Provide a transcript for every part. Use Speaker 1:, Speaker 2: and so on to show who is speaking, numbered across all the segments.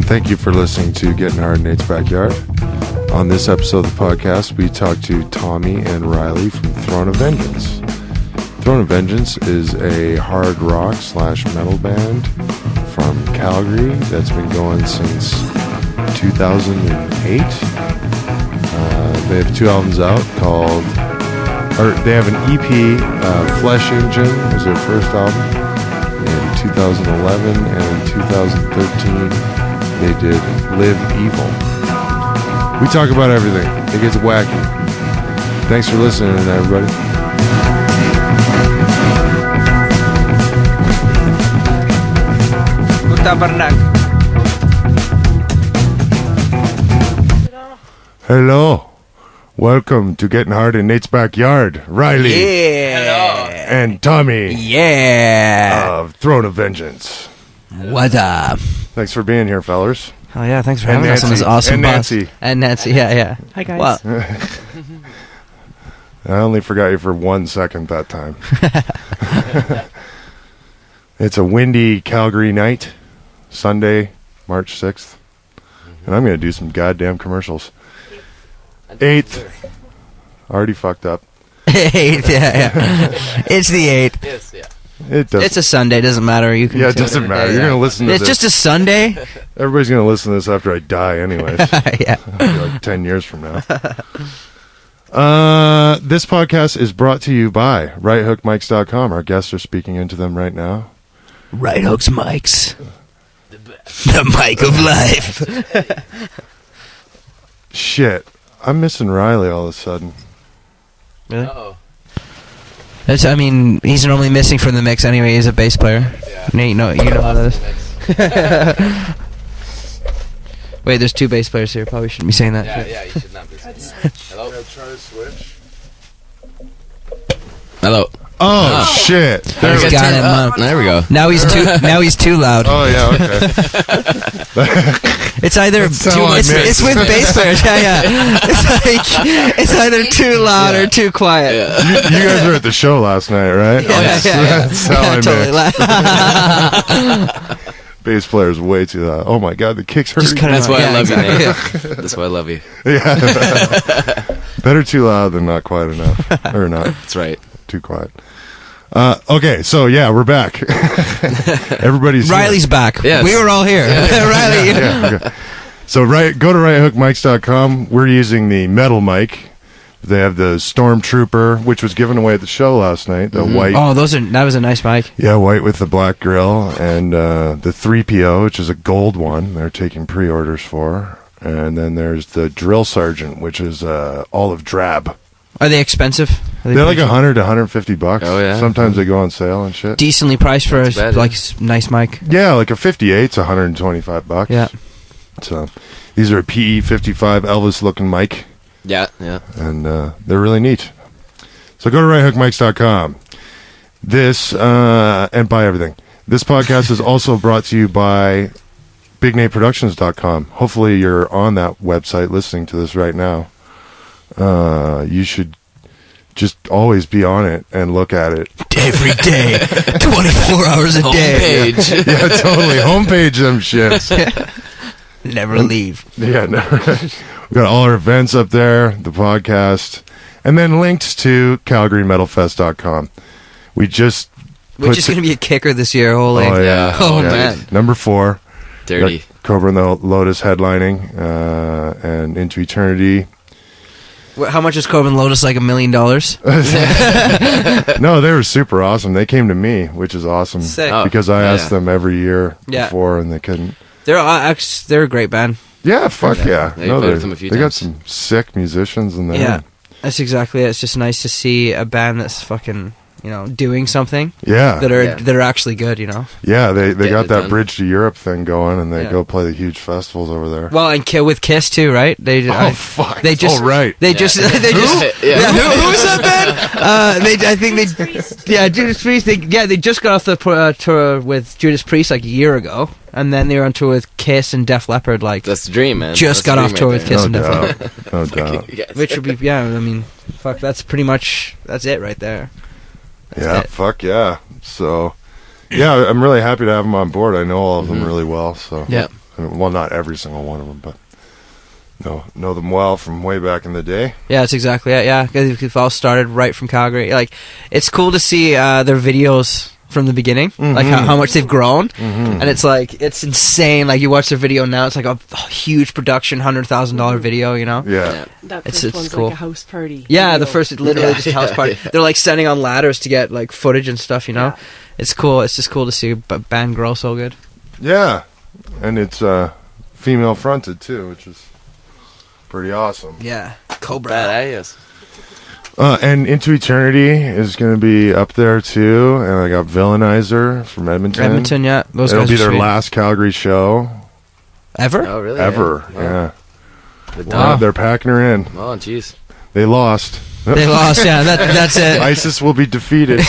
Speaker 1: Thank you for listening to Getting Hard in Nate's Backyard. On this episode of the podcast, we talk to Tommy and Riley from Throne of Vengeance. Throne of Vengeance is a hard rock / metal band from Calgary that's been going since 2008. They have 2 albums out they have an EP, Flesh Engine was their first album. In 2011 and 2013, they did Live Evil. We talk about everything. It gets wacky. Thanks for listening, everybody. Hello. Welcome to Getting Hard in Nate's Backyard. Riley.
Speaker 2: Yeah. Hello.
Speaker 1: And Tommy.
Speaker 2: Yeah.
Speaker 1: Of Throne of Vengeance.
Speaker 2: What up?
Speaker 1: Thanks for being here, fellers.
Speaker 2: Oh, yeah. Thanks for having us on this awesome bus. And Nancy. Yeah.
Speaker 3: Hi, guys.
Speaker 1: I only forgot you for 1 second that time. It's a windy Calgary night, Sunday, March 6th. And I'm going to do some goddamn commercials. 8th. Already fucked up.
Speaker 2: 8th, yeah. It's the 8th.
Speaker 3: Yes, yeah.
Speaker 2: It's a Sunday. Doesn't matter. You can.
Speaker 1: Yeah, it doesn't matter. You're going to listen to this.
Speaker 2: It's just a Sunday.
Speaker 1: Everybody's going to listen to this after I die anyways.
Speaker 2: Yeah.
Speaker 1: Like 10 years from now. This podcast is brought to you by righthookmics.com. Our guests are speaking into them right now.
Speaker 2: Right Hooks Mics. The mic of life.
Speaker 1: Shit. I'm missing Riley all of a sudden.
Speaker 2: Really? Uh-oh. He's normally missing from the mix anyway. He's a bass player. Yeah. Nate, you know how that is. Wait, there's 2 bass players here. Probably shouldn't be saying that.
Speaker 3: Yeah, you should not be saying that. Hello?
Speaker 1: Try to switch.
Speaker 3: Hello.
Speaker 1: Oh, shit.
Speaker 2: There
Speaker 3: we go.
Speaker 2: Now he's too loud.
Speaker 1: Oh, yeah, okay.
Speaker 2: It's either it's with bass players. Yeah. It's either too loud or too quiet.
Speaker 1: Yeah. You guys were at the show last night, right?
Speaker 2: Yeah.
Speaker 1: That's how I
Speaker 2: totally.
Speaker 1: Bass player's way too loud. Oh my god, the kicks hurt.
Speaker 3: That's why I love you, Nate. That's why I love you.
Speaker 1: Yeah. Better too loud than not quiet enough. Or not.
Speaker 3: That's right.
Speaker 1: Too quiet. Okay, so yeah, we're back. Everybody's
Speaker 2: Riley's
Speaker 1: here.
Speaker 2: back.
Speaker 3: Yes.
Speaker 2: We were all here. Riley.
Speaker 1: Yeah, okay. So go to righthookmics.com. We're using the metal mic. They have the Stormtrooper, which was given away at the show last night. The white.
Speaker 2: Oh, that was a nice mic.
Speaker 1: Yeah, white with the black grill, and the 3PO, which is a gold one. They're taking pre-orders for, and then there's the Drill Sergeant, which is olive drab.
Speaker 2: Are they expensive?
Speaker 1: They're like $100 to $150.
Speaker 3: Oh yeah.
Speaker 1: Sometimes they go on sale and shit.
Speaker 2: Decently priced for a nice mic.
Speaker 1: Yeah, like a 58's $125.
Speaker 2: Yeah.
Speaker 1: So these are a PE 55 Elvis looking mic.
Speaker 3: Yeah.
Speaker 1: And they're really neat. So go to righthookmics.com. This and buy everything. This podcast is also brought to you by BigNateProductions.com. Hopefully you're on that website listening to this right now. You should just always be on it and look at it
Speaker 2: every day, 24 hours a day.
Speaker 3: Homepage.
Speaker 1: Yeah, totally. Homepage them shits.
Speaker 2: Never leave.
Speaker 1: Yeah, never. We got all our events up there, the podcast, and then links to CalgaryMetalfest.com. Which is going
Speaker 2: to be a kicker this year. Holy.
Speaker 1: Oh, yeah.
Speaker 2: Oh, man.
Speaker 1: Number 4.
Speaker 3: Dirty.
Speaker 1: Cobra and the Lotus headlining, and Into Eternity.
Speaker 2: How much is Corbin Lotus? Like $1 million?
Speaker 1: No, they were super awesome. They came to me, which is awesome.
Speaker 2: Sick.
Speaker 1: Because I asked them every year before, and they couldn't.
Speaker 2: They're a great band.
Speaker 1: Yeah, fuck yeah.
Speaker 3: They played with them a few times.
Speaker 1: They got some sick musicians in there.
Speaker 2: Yeah, that's exactly it. It's just nice to see a band that's fucking, doing something.
Speaker 1: Yeah.
Speaker 2: That are actually good,
Speaker 1: Yeah, they got that Bridge to Europe thing going, and they go play the huge festivals over there.
Speaker 2: Well, and with Kiss too, right?
Speaker 1: Fuck.
Speaker 2: They just
Speaker 1: right.
Speaker 2: They just who was that band? Judas Priest. They just got off the tour with Judas Priest like a year ago, and then they were on tour with Kiss and Def Leppard. Like
Speaker 3: that's the dream, man.
Speaker 2: Just got off tour with Kiss and Def Leppard.
Speaker 1: No doubt.
Speaker 2: Which would be fuck. That's pretty much it right there.
Speaker 1: Fuck yeah. So, yeah, I'm really happy to have them on board. I know all of them really well, so
Speaker 2: yeah,
Speaker 1: Well, not every single one of them, but know them well from way back in the day.
Speaker 2: Yeah, that's exactly it. Yeah, because we've all started right from Calgary. Like, it's cool to see their videos from the beginning, like how much they've grown, and it's like it's insane. Like you watch their video now, it's like a huge production, $100,000 video. You know?
Speaker 1: Yeah.
Speaker 4: That first one's
Speaker 2: cool.
Speaker 4: like a house party.
Speaker 2: Yeah,
Speaker 4: video.
Speaker 2: the first literally just a house party. They're like standing on ladders to get like footage and stuff. You know, it's cool. It's just cool to see a band grow so good.
Speaker 1: Yeah, and it's female fronted too, which is pretty awesome.
Speaker 2: Yeah, Cobra.
Speaker 3: Badass.
Speaker 1: And Into Eternity is going to be up there too, and I got Villainizer from Edmonton.
Speaker 2: Edmonton, yeah, those
Speaker 1: It'll
Speaker 2: guys
Speaker 1: be
Speaker 2: are
Speaker 1: their
Speaker 2: sweet.
Speaker 1: last Calgary show
Speaker 2: Ever.
Speaker 3: Oh, really?
Speaker 1: ever.
Speaker 3: Yeah.
Speaker 1: Yeah,
Speaker 2: Wow.
Speaker 1: they're packing her in.
Speaker 3: Oh, jeez.
Speaker 1: They lost.
Speaker 2: They lost. Yeah, that's it.
Speaker 1: ISIS will be defeated.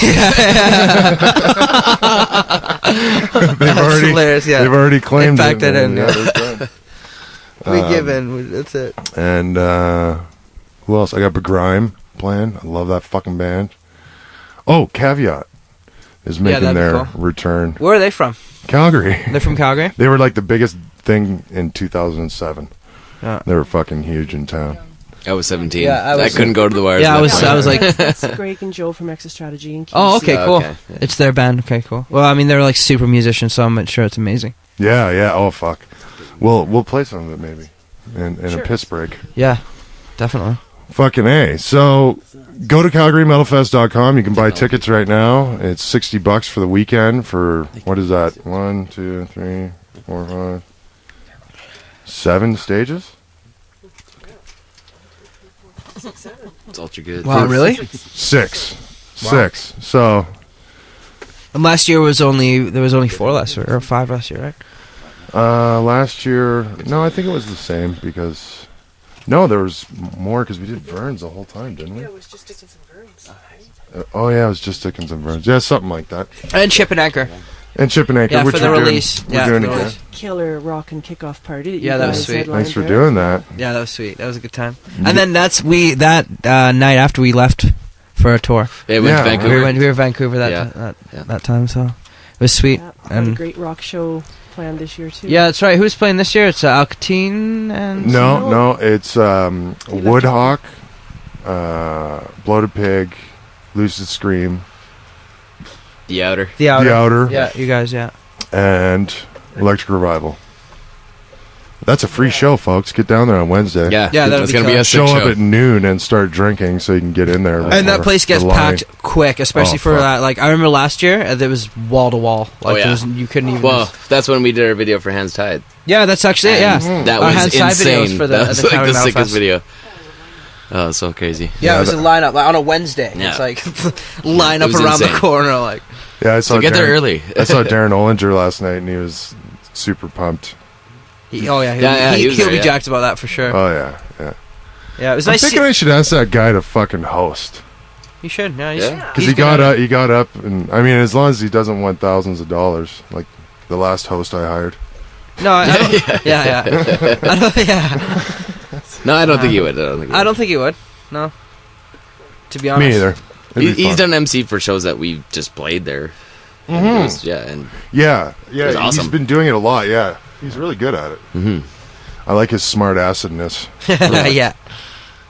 Speaker 2: That's hilarious. Yeah,
Speaker 1: They've already claimed
Speaker 2: They packed it in,
Speaker 1: Yeah,
Speaker 2: yeah.
Speaker 1: they're done.
Speaker 2: we give in. That's it.
Speaker 1: And who else? I got Begrime playing. I love that fucking band. Oh, Caveat is making
Speaker 2: that'd be
Speaker 1: their
Speaker 2: cool.
Speaker 1: return.
Speaker 2: Where are they from?
Speaker 1: Calgary.
Speaker 2: They're from Calgary.
Speaker 1: They were like the biggest thing in 2007.
Speaker 2: Yeah.
Speaker 1: They were fucking huge in town.
Speaker 3: I was 17.
Speaker 2: Yeah, I was-
Speaker 3: couldn't go to the wires.
Speaker 2: Yeah,
Speaker 3: at
Speaker 2: I
Speaker 3: that
Speaker 2: was.
Speaker 3: point.
Speaker 2: I was like,
Speaker 4: That's Greg and Joe from Exit Strategy and
Speaker 2: oh, okay,
Speaker 3: Yeah,
Speaker 2: cool.
Speaker 3: okay, yeah.
Speaker 2: It's their band. Okay, cool. Well, I mean, they're like super musicians, so I'm sure it's amazing.
Speaker 1: Yeah, yeah. Oh, fuck. We'll play some of it maybe in a piss break.
Speaker 2: Yeah, definitely.
Speaker 1: Fucking A. So go to CalgaryMetalFest.com. You can buy tickets right now. It's $60 for the weekend for, what is that? 1, 2, 3, 4, 5, 7 stages?
Speaker 3: It's ultra good.
Speaker 2: Wow, really?
Speaker 1: 6. 6. So,
Speaker 2: And last year there was only 4 last year or 5 last year, right?
Speaker 1: last year, no, I think it was the same because, no, there was more because we did Verns the whole time, didn't we?
Speaker 4: Yeah, it was just Dickens and Burns.
Speaker 1: Oh, yeah, it was just Dickens and Verns. Yeah, something like that.
Speaker 2: And Chip and Anchor.
Speaker 1: And Chip and Anchor,
Speaker 2: Yeah,
Speaker 1: which
Speaker 2: for the
Speaker 1: we're
Speaker 2: release.
Speaker 1: doing,
Speaker 2: Yeah,
Speaker 1: we're doing
Speaker 2: for the
Speaker 1: again.
Speaker 2: release.
Speaker 4: Killer rock and kickoff party. That you
Speaker 2: Yeah, that was
Speaker 4: guys
Speaker 2: sweet.
Speaker 4: headlined
Speaker 1: Thanks for
Speaker 4: there.
Speaker 1: doing that.
Speaker 2: Yeah, that was sweet. That was a good time. And then that night after we left for a tour,
Speaker 3: Yeah, we went
Speaker 1: Yeah,
Speaker 3: to Vancouver.
Speaker 2: we were in Vancouver
Speaker 3: Yeah.
Speaker 2: that time, so it was sweet.
Speaker 4: Yeah, had a
Speaker 2: And
Speaker 4: great rock show planned this year too.
Speaker 2: yeah, that's right. Who's playing this year? It's Alcatine and
Speaker 1: No, it's Woodhawk, Bloated Pig, Lucid Scream,
Speaker 3: The Outer.
Speaker 2: The Outer.
Speaker 1: The Outer,
Speaker 2: Yeah, you guys. Yeah.
Speaker 1: and Electric Revival. That's a free show, folks. Get down there on Wednesday.
Speaker 3: Yeah,
Speaker 2: Yeah, that'll
Speaker 3: that's
Speaker 2: be
Speaker 3: gonna be
Speaker 2: tough.
Speaker 3: a sick
Speaker 1: Show
Speaker 3: show.
Speaker 1: up at noon and start drinking so you can get in there.
Speaker 2: And that
Speaker 1: before
Speaker 2: place gets
Speaker 1: the line.
Speaker 2: packed quick, especially
Speaker 1: Oh,
Speaker 2: for
Speaker 1: fuck.
Speaker 2: that. Like I remember last year, there was wall to wall. Like
Speaker 3: yeah.
Speaker 2: there was, you couldn't even.
Speaker 3: Well, that's when we did our video for Hands Tied.
Speaker 2: yeah, that's actually it. Yeah,
Speaker 3: And that
Speaker 2: Our
Speaker 3: was
Speaker 2: Hands Tied
Speaker 3: insane.
Speaker 2: videos for
Speaker 3: that was
Speaker 2: the
Speaker 3: like
Speaker 2: Calgary
Speaker 3: the sickest
Speaker 2: Metalfest.
Speaker 3: video. Oh, it's so crazy.
Speaker 2: Yeah, it was a lineup like on a Wednesday.
Speaker 3: Yeah.
Speaker 2: It's like line
Speaker 3: It
Speaker 2: up
Speaker 3: was
Speaker 2: around
Speaker 3: insane.
Speaker 2: the corner. Like
Speaker 1: Yeah, I saw
Speaker 3: So get there
Speaker 1: Darren-
Speaker 3: early.
Speaker 1: I saw Darren Ollinger last night, and he was super pumped.
Speaker 2: he
Speaker 3: Yeah,
Speaker 2: will
Speaker 3: he was there,
Speaker 2: be
Speaker 3: yeah.
Speaker 2: jacked about that for sure.
Speaker 1: Oh yeah, yeah.
Speaker 2: Yeah, it was
Speaker 1: I'm
Speaker 2: nice.
Speaker 1: thinking I should ask that guy to fucking host.
Speaker 2: You should. Yeah,
Speaker 3: Yeah.
Speaker 1: Because he got up, and I mean, as long as he doesn't want thousands of dollars, like the last host I hired.
Speaker 2: No, I don't. yeah. I don't, yeah.
Speaker 3: No, I don't think he would.
Speaker 2: I don't think he would. No. To be honest.
Speaker 1: Me either. It'd be
Speaker 3: He's
Speaker 1: fun.
Speaker 3: done MC for shows that we just played there. And
Speaker 1: Mm-hmm.
Speaker 3: it was- yeah, and
Speaker 1: Yeah,
Speaker 3: It was
Speaker 1: He's
Speaker 3: awesome.
Speaker 1: been doing it a lot. Yeah, he's really good at it.
Speaker 3: mhm.
Speaker 1: I like his smart acidness.
Speaker 2: yeah.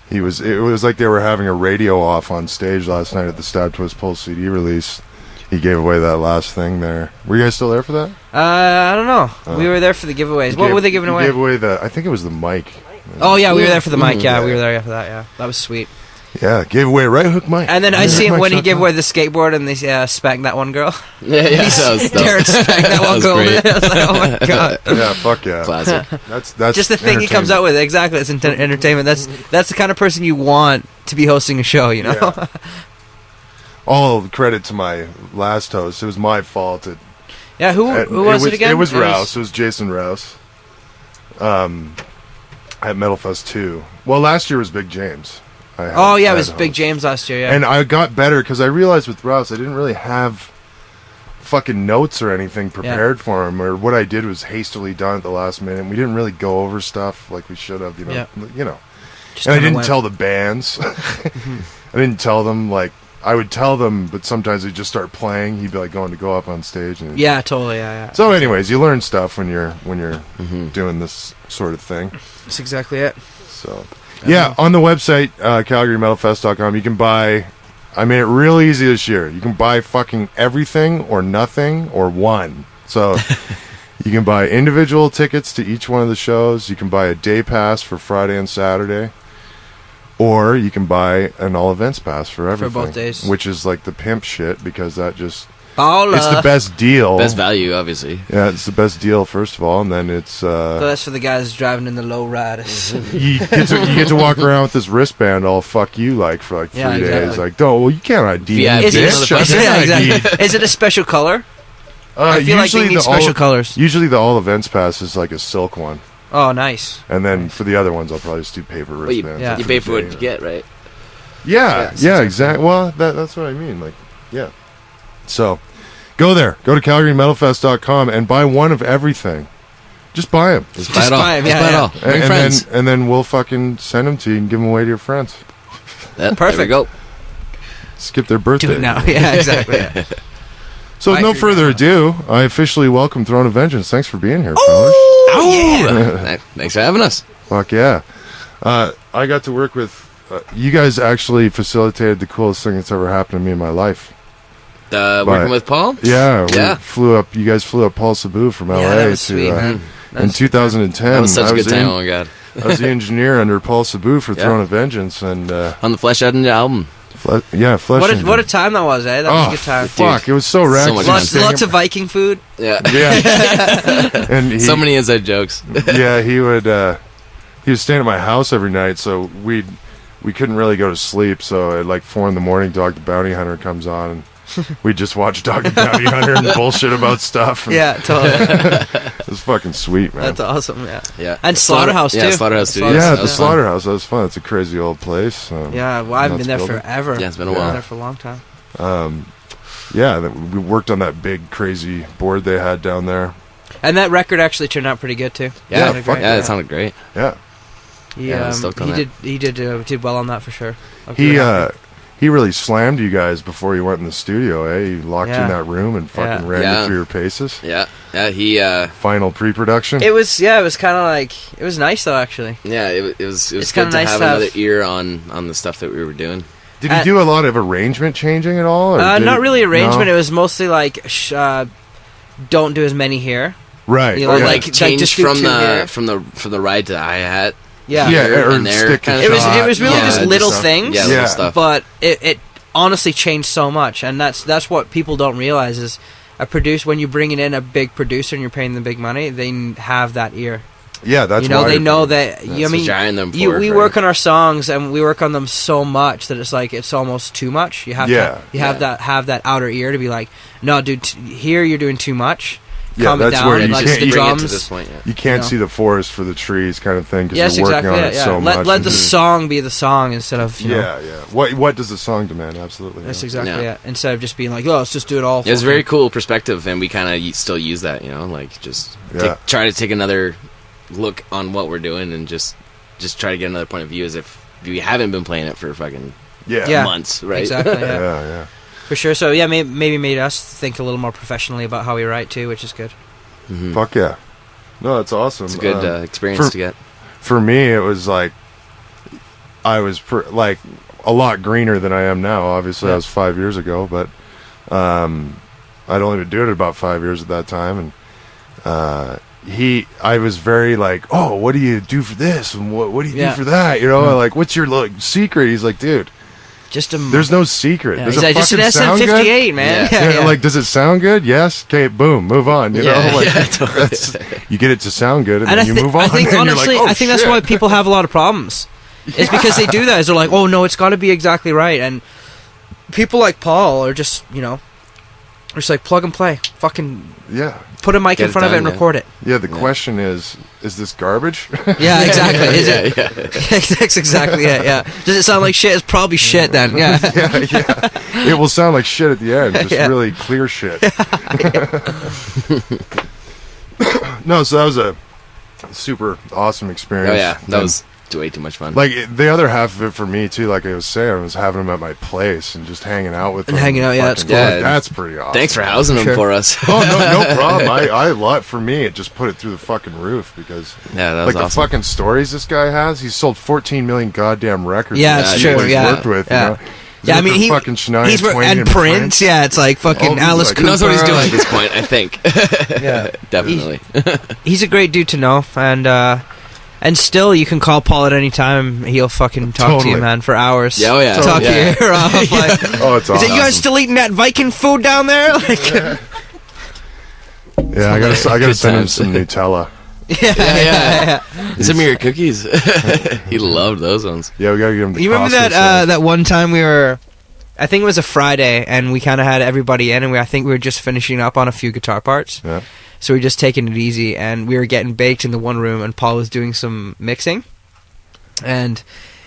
Speaker 1: It was like they were having a radio off on stage last night at the Stab Twist Pulse CD release. He gave away that last thing there. Were you guys still there for that?
Speaker 2: I don't know. We were there for the giveaways. What were they giving
Speaker 1: He
Speaker 2: away?
Speaker 1: gave away I think it was the mic.
Speaker 2: Oh yeah, we were there for the mic. Yeah,
Speaker 1: Mhm.
Speaker 2: we were there for that. Yeah, that was sweet.
Speaker 1: Yeah, gave away right hook mic.
Speaker 2: And then I
Speaker 1: Right
Speaker 2: see him
Speaker 1: hook
Speaker 2: when he
Speaker 1: mic,
Speaker 2: gave
Speaker 1: shut
Speaker 2: away the skateboard and they spanked that one girl.
Speaker 3: Yeah, that was
Speaker 2: Darren spanked that one
Speaker 3: was
Speaker 2: girl.
Speaker 3: great.
Speaker 2: I was like, oh my god.
Speaker 1: Yeah, fuck yeah.
Speaker 3: Classic.
Speaker 1: That's
Speaker 2: Just the thing he comes out with. Exactly, it's entertainment. That's the kind of person you want to be hosting a show. You know.
Speaker 1: Yeah. All credit to my last host. It was my fault.
Speaker 2: Yeah. Who was it again?
Speaker 1: It was Rouse. It was Jason Rouse. At Metalfest 2. Well, last year was Big James.
Speaker 2: Oh yeah, it was
Speaker 1: had
Speaker 2: Big
Speaker 1: host.
Speaker 2: James last year. Yeah.
Speaker 1: And I got better because I realized with Rouse I didn't really have fucking notes or anything prepared for him, or what I did was hastily done at the last minute. We didn't really go over stuff like we should have,
Speaker 2: Yeah.
Speaker 1: you know.
Speaker 2: Just
Speaker 1: And I
Speaker 2: kinda
Speaker 1: didn't
Speaker 2: went-
Speaker 1: tell the bands. I didn't tell them, like, I would tell them, but sometimes they just start playing. He'd be like going to go up on stage. And
Speaker 2: Yeah, totally. Yeah.
Speaker 1: So, anyways, you learn stuff when you're doing this sort of thing.
Speaker 2: That's exactly it.
Speaker 1: So, yeah, on the website, CalgaryMetalFest.com, you can buy. I made it real easy this year. You can buy fucking everything or nothing or one. So you can buy individual tickets to each one of the shows. You can buy a day pass for Friday and Saturday. Or you can buy an all events pass for everything.
Speaker 2: For both days.
Speaker 1: Which is like the pimp shit because that just...
Speaker 2: Baller.
Speaker 1: It's the best deal.
Speaker 3: Best value, obviously.
Speaker 1: Yeah, it's the best deal, first of all. And then it's...
Speaker 2: So that's for the guys driving in the low riders.
Speaker 1: you get to walk around with this wristband all fuck you like for like 3 days.
Speaker 2: exactly.
Speaker 1: Like, well, you can't ID me,
Speaker 3: VIP.
Speaker 1: bitch.
Speaker 2: Yeah, exactly. Is it a special color? I feel like they need special colors.
Speaker 1: Usually the all events pass is like a silk one.
Speaker 2: Oh, nice.
Speaker 1: And then for the other ones, I'll probably just do paper wristbands.
Speaker 3: You pay for what you get, right?
Speaker 1: Yeah, exactly. Well, that's what I mean. Like, yeah. So, go there. Go to CalgaryMetalFest.com and buy one of everything. Just buy them.
Speaker 3: Just buy it all.
Speaker 2: buy 'em,
Speaker 3: Just buy it all. Bring friends.
Speaker 1: And then we'll fucking send them to you and give them away to your friends.
Speaker 3: Perfect.
Speaker 2: Perfect.
Speaker 3: There we go.
Speaker 1: Skip their birthday.
Speaker 2: Do it now. Yeah, exactly. Yeah.
Speaker 1: So, with
Speaker 2: I
Speaker 1: no
Speaker 2: figured
Speaker 1: further
Speaker 2: it out.
Speaker 1: ado, I officially welcome Throne of Vengeance. Thanks for being here, fellas.
Speaker 3: Yeah. Thanks for having us.
Speaker 1: Fuck yeah. I got to work with... you guys actually facilitated the coolest thing that's ever happened to me in my life.
Speaker 3: Working with Paul?
Speaker 1: Yeah.
Speaker 3: Yeah.
Speaker 1: You guys flew up Paul Sabu from LA
Speaker 2: that was
Speaker 1: to...
Speaker 2: sweet, man.
Speaker 1: In 2010.
Speaker 3: That was such a good time.
Speaker 1: in-
Speaker 3: Oh, my God.
Speaker 1: I was the engineer under Paul Sabu for
Speaker 3: Yeah.
Speaker 1: Throne of Vengeance. And,
Speaker 3: On the Flesh Out album.
Speaker 1: Flesh
Speaker 2: What a time that was, eh? That was a good time.
Speaker 1: Fuck, it was so rad.
Speaker 3: So much
Speaker 2: Lots of Viking food.
Speaker 3: Yeah.
Speaker 1: Yeah. And
Speaker 3: So many inside jokes.
Speaker 1: yeah, he would stay at my house every night, so we couldn't really go to sleep. So at like 4 a.m, Dog the Bounty Hunter comes on, and we just watch Dog the Bounty Hunter and bullshit about stuff. And
Speaker 2: Yeah, totally.
Speaker 1: it was fucking sweet, man.
Speaker 2: That's awesome. Yeah.
Speaker 3: Yeah.
Speaker 2: And Slaughterhouse too.
Speaker 3: Yeah, Slaughterhouse Studios.
Speaker 1: Yeah,
Speaker 3: That
Speaker 1: the
Speaker 3: was fun.
Speaker 1: Slaughterhouse. That was fun. It's a crazy old place.
Speaker 2: Yeah, well, I haven't been there
Speaker 1: Nuts building.
Speaker 2: forever.
Speaker 3: Yeah, it's been a
Speaker 2: I've
Speaker 3: while.
Speaker 2: been there for a long time.
Speaker 1: We worked on that big crazy board they had down there.
Speaker 2: And that record actually turned out pretty good too.
Speaker 3: Yeah,
Speaker 2: Sounded great.
Speaker 3: it sounded great.
Speaker 1: Yeah,
Speaker 3: Yeah, I was stoked on that.
Speaker 2: He did well on that for sure. I was
Speaker 1: he
Speaker 2: really happy.
Speaker 1: he really slammed you guys before you went in the studio. He locked you in
Speaker 2: Yeah.
Speaker 1: that room and fucking
Speaker 2: Yeah.
Speaker 1: ran
Speaker 3: Yeah.
Speaker 1: you through your paces.
Speaker 3: Yeah. Yeah, he...
Speaker 1: Final pre-production.
Speaker 2: It was kind of like it was nice though actually.
Speaker 3: Yeah, it was
Speaker 2: It's
Speaker 3: good
Speaker 2: kinda
Speaker 3: to
Speaker 2: nice
Speaker 3: have
Speaker 2: to have-
Speaker 3: another ear on the stuff that we were doing.
Speaker 1: Did he do a lot of arrangement changing at all? Or did
Speaker 2: Not
Speaker 1: it-
Speaker 2: really arrangement.
Speaker 1: no?
Speaker 2: It was mostly like don't do as many here.
Speaker 1: Right.
Speaker 2: You know,
Speaker 1: okay.
Speaker 2: like
Speaker 3: Change
Speaker 2: just do
Speaker 3: from
Speaker 2: two
Speaker 3: the
Speaker 2: here.
Speaker 3: from the ride to the hi-hat.
Speaker 2: Yeah.
Speaker 1: Yeah,
Speaker 3: here
Speaker 1: or
Speaker 3: and there,
Speaker 1: stick to
Speaker 3: kind
Speaker 2: It
Speaker 3: of
Speaker 2: was
Speaker 3: thing.
Speaker 2: it was really
Speaker 3: Yeah,
Speaker 2: just
Speaker 3: just
Speaker 2: little
Speaker 1: stuff.
Speaker 2: things.
Speaker 3: Yeah,
Speaker 1: Yeah.
Speaker 3: little stuff.
Speaker 2: But it honestly changed so much, and that's what people don't realize is when you're bringing in a big producer and you're paying them big money, they have that ear.
Speaker 1: Yeah, that's
Speaker 2: you know,
Speaker 1: wired
Speaker 2: they know
Speaker 1: for me.
Speaker 2: that.
Speaker 3: That's
Speaker 2: I
Speaker 3: what
Speaker 2: mean,
Speaker 3: you're hiring them for,
Speaker 2: we
Speaker 3: right?
Speaker 2: work on our songs and we work on them so much that it's like it's almost too much. You have
Speaker 1: Yeah.
Speaker 2: to have that outer ear to be like, no, dude, here you're doing too much.
Speaker 1: Yeah,
Speaker 2: Calm it
Speaker 1: that's
Speaker 2: down.
Speaker 1: where you
Speaker 2: Like
Speaker 1: can't-
Speaker 2: the
Speaker 1: you
Speaker 3: bring it
Speaker 2: drums.
Speaker 3: to this point. Yeah.
Speaker 1: You can't
Speaker 2: you know.
Speaker 1: see the forest for the trees, kind of thing, because
Speaker 2: Yes,
Speaker 1: you're working
Speaker 2: exactly.
Speaker 1: on it
Speaker 2: Yeah,
Speaker 1: so much.
Speaker 2: Let the song be the song instead of you know,
Speaker 1: Yeah. What does the song demand? Absolutely.
Speaker 2: That's
Speaker 1: yeah.
Speaker 2: exactly
Speaker 3: Yeah.
Speaker 2: it. Instead of just being like, oh, let's just do it all.
Speaker 3: It was a
Speaker 2: fucking-
Speaker 3: very cool perspective, and we kind of still use that, like just
Speaker 1: Yeah.
Speaker 3: try to take another look on what we're doing, and just try to get another point of view as if we haven't been playing it for fucking
Speaker 2: Yeah.
Speaker 3: months, right?
Speaker 2: Exactly. Yeah.
Speaker 1: Yeah.
Speaker 2: For sure. So yeah, maybe made us think a little more professionally about how we write too, which is good.
Speaker 3: Mhm.
Speaker 1: Fuck yeah. No, that's awesome.
Speaker 3: It's a good experience to get.
Speaker 1: For me, it was like I was like a lot greener than I am now. Obviously,
Speaker 2: Yeah.
Speaker 1: I was 5 years ago, but I'd only been doing it about 5 years at that time, and I was very like, oh, what do you do for this, and what do you do for that? Like, what's your secret? He's like, dude,
Speaker 2: Just a
Speaker 1: there's no secret.
Speaker 2: Yeah,
Speaker 1: Does
Speaker 2: he's
Speaker 1: it
Speaker 2: like, just an
Speaker 1: fucking sound good?
Speaker 2: SM58, man.
Speaker 3: Yeah.
Speaker 1: Yeah, like, does it sound good? Yes. Okay, boom, move on. You know, like
Speaker 3: totally.
Speaker 1: you get it to sound good, and
Speaker 2: And
Speaker 1: then you move on.
Speaker 2: I think
Speaker 1: and you're
Speaker 2: honestly,
Speaker 1: like, oh,
Speaker 2: I think that's
Speaker 1: shit.
Speaker 2: why people have a lot of problems. It's because they do that. Is they're like, oh no, it's got to be exactly right. And people like Paul are just, just like plug and play. Fucking
Speaker 1: Yeah,
Speaker 2: put a mic
Speaker 3: Get
Speaker 2: in
Speaker 3: it
Speaker 2: front of it
Speaker 3: done,
Speaker 2: and
Speaker 3: yeah.
Speaker 2: record it.
Speaker 1: yeah. The question is this garbage?
Speaker 2: Yeah, exactly. Is it?
Speaker 3: Yeah.
Speaker 2: That's exactly it. Yeah. Does it sound like shit? It's probably shit then. Yeah.
Speaker 1: yeah. It will sound like shit at the end, just
Speaker 2: Yeah.
Speaker 1: really clear shit. No, so that was a super awesome experience.
Speaker 3: Oh yeah, that was It's way too much fun.
Speaker 1: Like the other half of it for me too, like I was saying, I was having them at my place and just hanging out with them.
Speaker 2: And hanging out, yeah, that's
Speaker 1: Fucking-
Speaker 2: cool.
Speaker 3: Yeah.
Speaker 1: That's pretty awesome.
Speaker 3: Thanks for housing them
Speaker 2: Sure.
Speaker 3: for us.
Speaker 1: Oh no problem. I love, for me it just put it through the fucking roof because
Speaker 3: Yeah, that was
Speaker 1: like
Speaker 3: awesome.
Speaker 1: the fucking stories this guy has. He's sold 14 million goddamn records.
Speaker 2: Yeah,
Speaker 1: with
Speaker 2: it's
Speaker 1: the
Speaker 2: true,
Speaker 1: people he's
Speaker 2: yeah.
Speaker 1: worked with.
Speaker 2: Yeah.
Speaker 1: You know? He's
Speaker 2: Yeah, I
Speaker 1: worked
Speaker 2: mean,
Speaker 1: with
Speaker 2: he
Speaker 1: fucking Shania
Speaker 2: he's
Speaker 1: Twain
Speaker 2: and Prince. Yeah, it's like fucking
Speaker 1: All these,
Speaker 2: Alice
Speaker 1: like-
Speaker 2: Cooper.
Speaker 3: He knows what he's doing at this point, I think.
Speaker 2: Yeah,
Speaker 3: Definitely.
Speaker 2: he's a great dude to know, and still you can call Paul at any time. He'll fucking talk to
Speaker 1: Totally.
Speaker 2: you, man, for hours.
Speaker 3: Yeah, oh yeah.
Speaker 2: Talk
Speaker 3: Yeah.
Speaker 2: your ear off. Like,
Speaker 1: Oh, it's
Speaker 2: is
Speaker 1: awesome.
Speaker 2: it you guys still eating that Viking food down there? Like,
Speaker 1: Yeah, I gotta
Speaker 3: Good
Speaker 1: send him
Speaker 3: times.
Speaker 1: some Nutella.
Speaker 2: yeah.
Speaker 3: Some of your cookies. He loved those ones.
Speaker 1: Yeah, we gotta give him the
Speaker 2: You remember
Speaker 1: Costco
Speaker 2: that
Speaker 1: size.
Speaker 2: that one time we were, I think it was a Friday, and we kind of had everybody in, and I think we were just finishing up on a few guitar parts.
Speaker 1: Yeah.
Speaker 2: So we were just taking it easy, and we were getting baked in the one room, and Paul was doing some mixing, and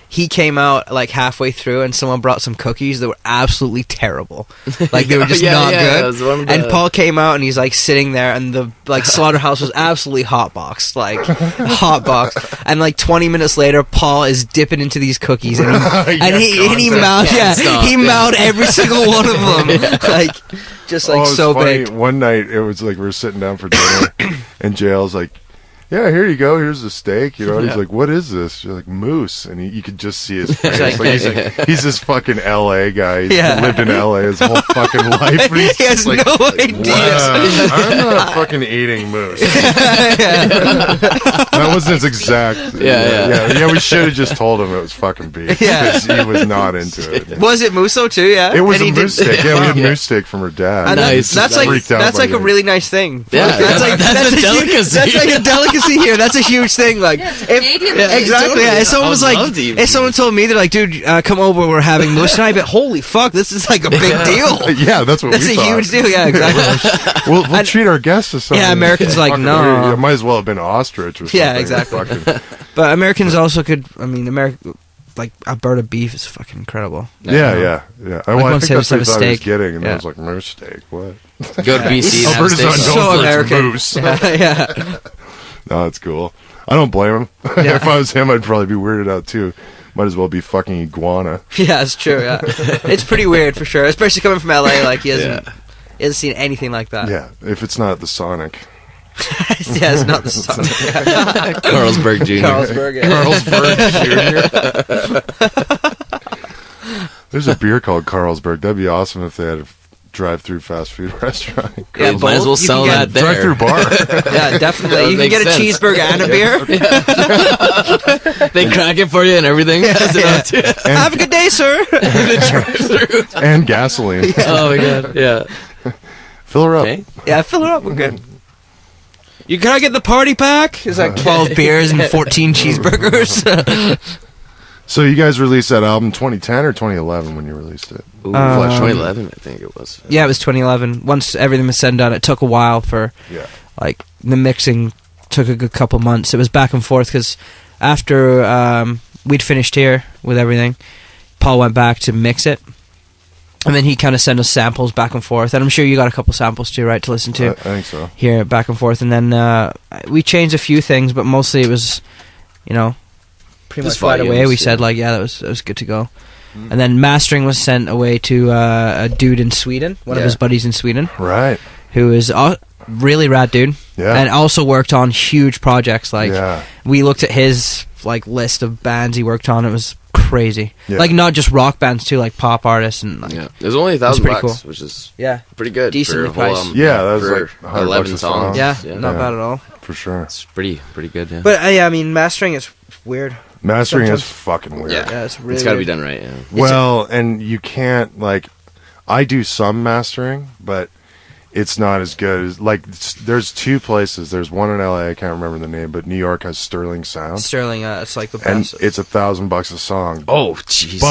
Speaker 2: he came out like halfway through, and someone brought some cookies that were absolutely terrible. Like they were just
Speaker 3: Yeah,
Speaker 2: not
Speaker 3: yeah, that
Speaker 2: good.
Speaker 3: was one of
Speaker 2: And
Speaker 3: the-
Speaker 2: Paul came out, and he's like sitting there, and the like slaughterhouse was absolutely hotboxed, like hotboxed. And like 20 minutes later, Paul is dipping into these cookies, and he
Speaker 3: Can't stop,
Speaker 2: he
Speaker 3: yeah.
Speaker 2: mowed every single one of them, like just like
Speaker 1: Oh, it was
Speaker 2: so
Speaker 1: funny.
Speaker 2: big.
Speaker 1: One night, it was like we were sitting down for dinner, and JL's like, "Yeah, here you go. Here's the steak." You know, and he's like, "What is this?" She's like, "Moose," and you could just see his face.
Speaker 2: like-
Speaker 1: He's this fucking LA guy. He's
Speaker 2: Yeah.
Speaker 1: lived in LA his whole fucking life. And he's
Speaker 2: He has
Speaker 1: just like,
Speaker 2: no idea.
Speaker 1: "Wow, I'm not fucking eating moose." That wasn't his exact.
Speaker 3: Yeah.
Speaker 1: We should have just told him it was fucking beef.
Speaker 2: Yeah.
Speaker 1: because he was not into it.
Speaker 2: Was it Musso too? Yeah,
Speaker 1: It was
Speaker 2: And
Speaker 1: a
Speaker 2: he did-
Speaker 1: moose steak. Yeah, we had moose steak from her dad.
Speaker 2: And
Speaker 3: Nice.
Speaker 2: that's like
Speaker 1: Freaked out
Speaker 2: that's
Speaker 1: by
Speaker 2: like a
Speaker 1: it.
Speaker 2: really nice thing.
Speaker 3: Yeah,
Speaker 2: Like,
Speaker 3: that's a
Speaker 2: huge-
Speaker 3: delicacy.
Speaker 2: That's like a delicacy here. That's a huge thing. Like
Speaker 5: Yeah, it's a
Speaker 2: if-
Speaker 5: Canadian
Speaker 3: Yeah,
Speaker 5: thing.
Speaker 2: exactly.
Speaker 3: totally.
Speaker 2: Yeah. If someone
Speaker 3: I
Speaker 2: was
Speaker 3: would
Speaker 2: like,
Speaker 3: love to eat
Speaker 2: if someone told me, they're like, dude, come over, we're having moose tonight. But holy fuck, this is like a big deal.
Speaker 1: Yeah, that's what
Speaker 2: That's
Speaker 1: we
Speaker 2: a
Speaker 1: thought.
Speaker 2: huge deal. Yeah, exactly.
Speaker 1: We'll treat our guests to something.
Speaker 2: Yeah, Americans like,
Speaker 1: fucking
Speaker 2: no.
Speaker 1: weird. It might as well have been ostrich or something.
Speaker 2: Yeah, exactly.
Speaker 1: Fucking-
Speaker 2: But Americans also could. I mean, like Alberta beef is fucking incredible.
Speaker 1: yeah. Well, I
Speaker 2: once
Speaker 1: think
Speaker 2: they
Speaker 1: that's what he
Speaker 2: just have a
Speaker 1: thought he was
Speaker 2: steak.
Speaker 1: getting, and
Speaker 2: Yeah.
Speaker 1: I was like, moose steak, what?
Speaker 3: Go to BC and have
Speaker 1: Alberta's
Speaker 3: steak.
Speaker 1: not known
Speaker 2: So
Speaker 1: for its
Speaker 2: American.
Speaker 1: moose.
Speaker 2: Yeah.
Speaker 1: No, it's cool. I don't blame him.
Speaker 2: Yeah.
Speaker 1: If I was him, I'd probably be weirded out too. Might as well be fucking iguana.
Speaker 2: Yeah, it's true. Yeah, it's pretty weird for sure, especially coming from LA. Like he hasn't seen anything like that.
Speaker 1: Yeah, if it's not the Sonic.
Speaker 2: Yeah, it's not the song. Yeah.
Speaker 3: Carlsberg Jr.
Speaker 2: Carlsberg. Yeah.
Speaker 1: Carlsberg Jr. There's a beer called Carlsberg. That'd be awesome if they had a drive-through fast food restaurant.
Speaker 2: Yeah,
Speaker 3: Might as well
Speaker 2: both. You
Speaker 3: sell
Speaker 2: can
Speaker 3: that
Speaker 2: get-
Speaker 3: there.
Speaker 1: Drive-through bar.
Speaker 2: Yeah, definitely.
Speaker 3: That
Speaker 2: You can
Speaker 3: makes
Speaker 2: get a
Speaker 3: sense.
Speaker 2: cheeseburger and a beer.
Speaker 3: They crack it for you and everything.
Speaker 2: Have a good day, sir.
Speaker 1: And gasoline.
Speaker 3: Oh my god. Yeah.
Speaker 1: Fill her up.
Speaker 3: Okay.
Speaker 2: Yeah, fill it up. We're good. You gotta get the party pack. It's like 12 beers and 14 cheeseburgers.
Speaker 1: So you guys released that album 2010 or 2011 when you released it?
Speaker 3: Ooh,
Speaker 2: Um,
Speaker 3: 2011, I think it was.
Speaker 2: Yeah, it was 2011. Once everything was said and done, it took a while for
Speaker 1: Yeah.
Speaker 2: like the mixing took a good couple months. It was back and forth because after we'd finished here with everything, Paul went back to mix it, and then he kind of sent us samples back and forth. And I'm sure you got a couple samples too, right, to listen to
Speaker 1: I think so.
Speaker 2: here back and forth. And then we changed a few things, but mostly it was, pretty
Speaker 3: Just
Speaker 2: much right away.
Speaker 3: volumes,
Speaker 2: We
Speaker 3: yeah.
Speaker 2: said like, yeah, that was good to go. And then mastering was sent away to a dude in Sweden, one of
Speaker 3: Yeah.
Speaker 2: his buddies in Sweden,
Speaker 1: Right.
Speaker 2: who is a really rad dude,
Speaker 1: Yeah.
Speaker 2: and also worked on huge projects. Like
Speaker 1: yeah.
Speaker 2: we looked at his like list of bands he worked on; it was crazy.
Speaker 1: Yeah.
Speaker 2: Like not just rock bands too, like pop artists and like
Speaker 3: Yeah. It was only
Speaker 2: That's
Speaker 3: $1,000
Speaker 2: pretty
Speaker 3: bucks,
Speaker 2: cool.
Speaker 3: which is
Speaker 2: yeah,
Speaker 3: pretty good.
Speaker 2: Decently
Speaker 3: for a whole,
Speaker 2: priced.
Speaker 1: Yeah, that was
Speaker 3: for
Speaker 1: like $100
Speaker 3: 11
Speaker 1: a song.
Speaker 3: songs.
Speaker 2: yeah,
Speaker 3: Yeah.
Speaker 2: not
Speaker 1: Yeah.
Speaker 2: bad at all.
Speaker 1: For sure.
Speaker 3: It's pretty good, yeah.
Speaker 2: But yeah, I mean, mastering is weird.
Speaker 1: Mastering is
Speaker 2: Sometimes-
Speaker 1: fucking weird.
Speaker 3: yeah.
Speaker 2: Yeah, it's really
Speaker 3: it's got to be
Speaker 2: weird.
Speaker 3: done right, yeah.
Speaker 1: Well, and you can't like. I do some mastering, but it's not as good as like. There's two places. There's one in LA. I can't remember the name, but New York has Sterling Sound,
Speaker 2: Sterling, it's like the
Speaker 1: and
Speaker 2: best.
Speaker 1: it's $1,000 a song.
Speaker 3: Oh, Jesus.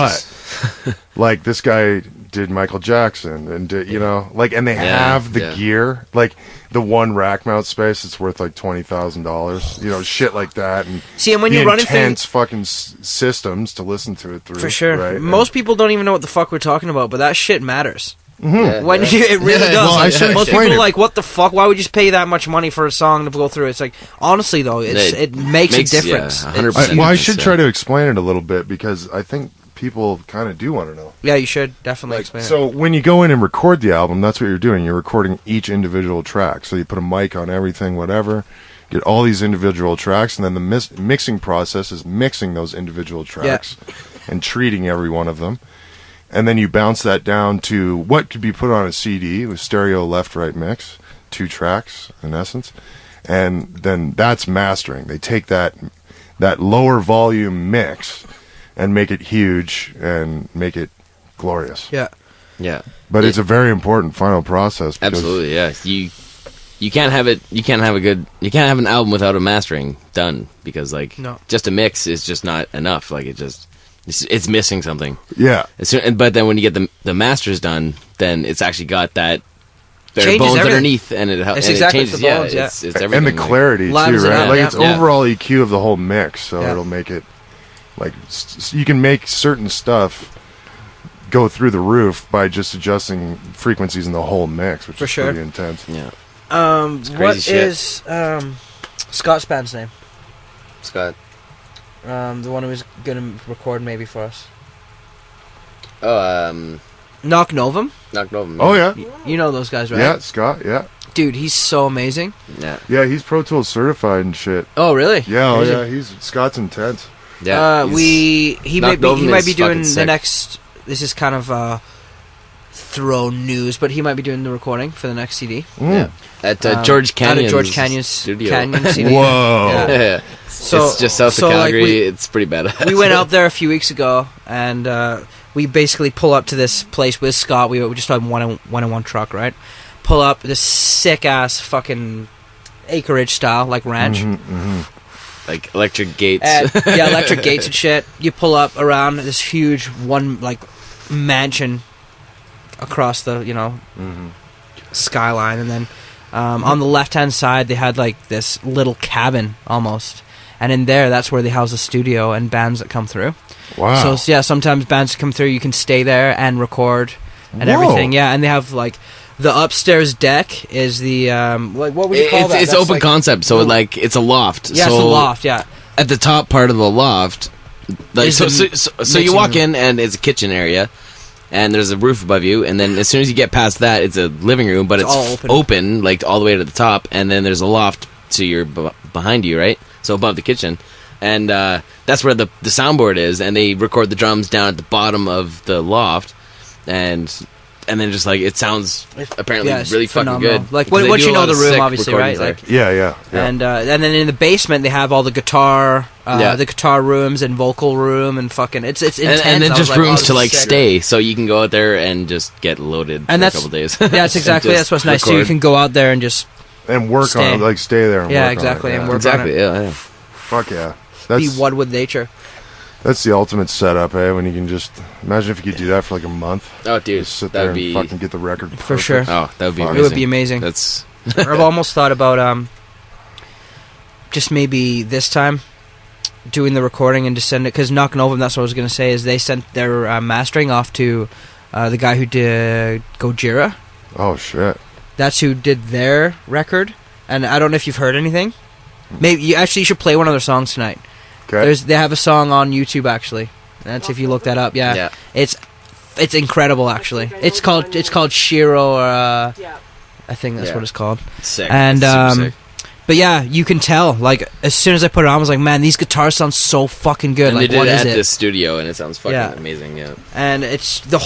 Speaker 1: But like this guy did Michael Jackson, and did, and they have the
Speaker 3: yeah.
Speaker 1: gear, like the one rack mount space. It's worth like $20,000. Shit like that, and
Speaker 2: See, and when
Speaker 1: the
Speaker 2: you're running
Speaker 1: intense
Speaker 2: things,
Speaker 1: fucking systems to listen to it through.
Speaker 2: for sure,
Speaker 1: right?
Speaker 2: most people don't even know what the fuck we're talking about, but that shit matters. When it really does.
Speaker 1: Well, I
Speaker 2: Like,
Speaker 1: should
Speaker 2: most
Speaker 1: explain
Speaker 2: people are
Speaker 1: it.
Speaker 2: like, "What the fuck? Why would you just pay that much money for a song to go through?" It's like, honestly though, it makes a difference.
Speaker 3: Yeah, 100%.
Speaker 1: I should try to explain it a little bit because I think people kind of do want to know.
Speaker 2: Yeah, you should definitely explain it.
Speaker 1: So when you go in and record the album, that's what you're doing. You're recording each individual track. So you put a mic on everything, whatever. Get all these individual tracks, and then the mixing process is mixing those individual tracks and treating every one of them. And then you bounce that down to what could be put on a CD with stereo left-right mix, 2 tracks in essence. And then that's mastering. They take that lower volume mix and make it huge and make it glorious.
Speaker 2: Yeah.
Speaker 1: But it's a very important final process. because-
Speaker 3: Absolutely, yeah. You can't have it. You can't have an album without a mastering done because just a mix is just not enough. Like it's missing something.
Speaker 1: Yeah.
Speaker 3: But then when you get the masters done, then it's actually got that bare
Speaker 2: Changes
Speaker 3: bones
Speaker 2: everything.
Speaker 3: underneath, and it
Speaker 2: It's
Speaker 3: and
Speaker 2: exactly
Speaker 3: it changes.
Speaker 2: the bones,
Speaker 3: yeah,
Speaker 2: yeah.
Speaker 3: it's everything.
Speaker 1: And the clarity, too,
Speaker 2: Lines it
Speaker 1: right?
Speaker 2: up,
Speaker 1: Like,
Speaker 2: yeah.
Speaker 1: it's overall EQ of the whole mix, so it'll make it, like, you can make certain stuff go through the roof by just adjusting frequencies in the whole mix, which
Speaker 2: For
Speaker 1: is
Speaker 2: sure.
Speaker 1: pretty intense.
Speaker 3: Yeah,
Speaker 2: What
Speaker 3: crazy shit.
Speaker 2: is Scott's band's name?
Speaker 3: Scott.
Speaker 2: The one who was gonna record maybe for us.
Speaker 3: Oh,
Speaker 2: Knock Novum.
Speaker 3: Knocked over.
Speaker 1: Oh, yeah.
Speaker 2: You know those guys, right?
Speaker 1: Yeah, Scott, yeah.
Speaker 2: Dude, he's so amazing.
Speaker 3: Yeah.
Speaker 1: Yeah, he's Pro Tools certified and shit.
Speaker 2: Oh, really?
Speaker 1: Yeah,
Speaker 2: Crazy.
Speaker 1: Scott's intense.
Speaker 3: Yeah.
Speaker 2: He might
Speaker 3: Knocked Novum
Speaker 2: be
Speaker 3: is
Speaker 2: doing
Speaker 3: fucking
Speaker 2: the
Speaker 3: sick.
Speaker 2: next. This is kind of throw news, but he might be doing the recording for the next CD.
Speaker 1: Mm.
Speaker 3: At George Canyon's
Speaker 2: out of George Canyon's
Speaker 3: studio.
Speaker 2: Canyon CD.
Speaker 1: Whoa.
Speaker 2: Yeah.
Speaker 3: Yeah.
Speaker 2: So
Speaker 3: it's just south of
Speaker 2: like,
Speaker 3: Calgary. It's pretty bad.
Speaker 2: we went out there a few weeks ago, and we basically pull up to this place with Scott. We just had one truck, right? Pull up this sick ass fucking acreage style, like ranch.
Speaker 3: like electric gates.
Speaker 2: And, yeah, electric gates and shit. You pull up around this huge mansion across the skyline, and then on the left hand side they had like this little cabin almost, and in there that's where they house the studio and bands that come through.
Speaker 1: Wow.
Speaker 2: So yeah, sometimes bands that come through you can stay there and record and
Speaker 1: Whoa.
Speaker 2: everything. Yeah, and they have like the upstairs deck is the what would you call that?
Speaker 3: It's
Speaker 2: That's
Speaker 3: open
Speaker 2: like-
Speaker 3: concept, so it's a loft.
Speaker 2: Yeah,
Speaker 3: so
Speaker 2: it's a loft. Yeah.
Speaker 3: At the top part of the loft, like
Speaker 2: Is
Speaker 3: so
Speaker 2: the
Speaker 3: you walk
Speaker 2: mixing
Speaker 3: in and it's a kitchen area, and there's a roof above you, and then as soon as you get past that, it's a living room, but it's
Speaker 2: all
Speaker 3: open like all the way to the top, and then there's a loft to your behind you, right? So above the kitchen, and that's where the soundboard is, and they record the drums down at the bottom of the loft, and then just like it sounds apparently
Speaker 2: Yeah, it's
Speaker 3: really
Speaker 2: phenomenal.
Speaker 3: fucking good.
Speaker 2: Like
Speaker 3: Because they
Speaker 2: once
Speaker 3: do
Speaker 2: you
Speaker 3: a
Speaker 2: know
Speaker 3: lot
Speaker 2: the
Speaker 3: of
Speaker 2: room,
Speaker 3: sick
Speaker 2: obviously, right?
Speaker 3: recordings
Speaker 2: Like,
Speaker 3: there.
Speaker 1: Yeah.
Speaker 2: and then in the basement they have all the guitar, the guitar rooms and vocal room and fucking it's intense.
Speaker 3: and then
Speaker 2: I was
Speaker 3: just
Speaker 2: like, oh,
Speaker 3: rooms
Speaker 2: this
Speaker 3: to
Speaker 2: is
Speaker 3: like
Speaker 2: sick.
Speaker 3: stay, so you can go out there and just get loaded
Speaker 2: And
Speaker 3: for a
Speaker 2: that's-
Speaker 3: couple days.
Speaker 2: Yeah, it's exactly
Speaker 3: And
Speaker 2: that's what's
Speaker 3: just
Speaker 2: nice too. You
Speaker 3: record.
Speaker 2: can go out there and just
Speaker 1: And work
Speaker 2: Stay.
Speaker 1: on it, like stay there and
Speaker 2: Yeah,
Speaker 1: work
Speaker 2: exactly,
Speaker 1: on it.
Speaker 2: and work
Speaker 3: Exactly. Yeah.
Speaker 1: Fuck yeah.
Speaker 2: be
Speaker 1: That's,
Speaker 2: one with nature.
Speaker 1: that's the ultimate setup, eh? When you can just imagine if you could do that for like a month.
Speaker 3: Oh, dude,
Speaker 1: Just sit
Speaker 3: that
Speaker 1: there
Speaker 3: would
Speaker 1: and
Speaker 3: be
Speaker 1: fucking get the record
Speaker 2: For
Speaker 1: perfect.
Speaker 2: sure.
Speaker 3: Oh, that would be
Speaker 1: Fuck.
Speaker 3: amazing.
Speaker 2: It would be amazing.
Speaker 3: That's
Speaker 2: I've almost thought about just maybe this time doing the recording and just send it, because Knock Novum, that's what I was going to say, is they sent their mastering off to the guy who did Gojira.
Speaker 1: Oh shit.
Speaker 2: That's who did their record, and I don't know if you've heard anything. Maybe you should play one of their songs tonight.
Speaker 1: Okay.
Speaker 2: They have a song on YouTube actually. That's if you look that up. Yeah. It's incredible actually. It's called Shiro, or
Speaker 4: Yeah.
Speaker 2: I think that's
Speaker 3: Yeah.
Speaker 2: what it's called.
Speaker 3: sick.
Speaker 2: And
Speaker 3: It's super sick.
Speaker 2: but yeah, you can tell. Like as soon as I put it on, I was like, man, these guitars sound so fucking good.
Speaker 3: And
Speaker 2: Like
Speaker 3: they did
Speaker 2: what
Speaker 3: it
Speaker 2: is
Speaker 3: at
Speaker 2: it?
Speaker 3: this studio, and it sounds fucking
Speaker 2: Yeah.
Speaker 3: amazing. Yeah.
Speaker 2: And it's the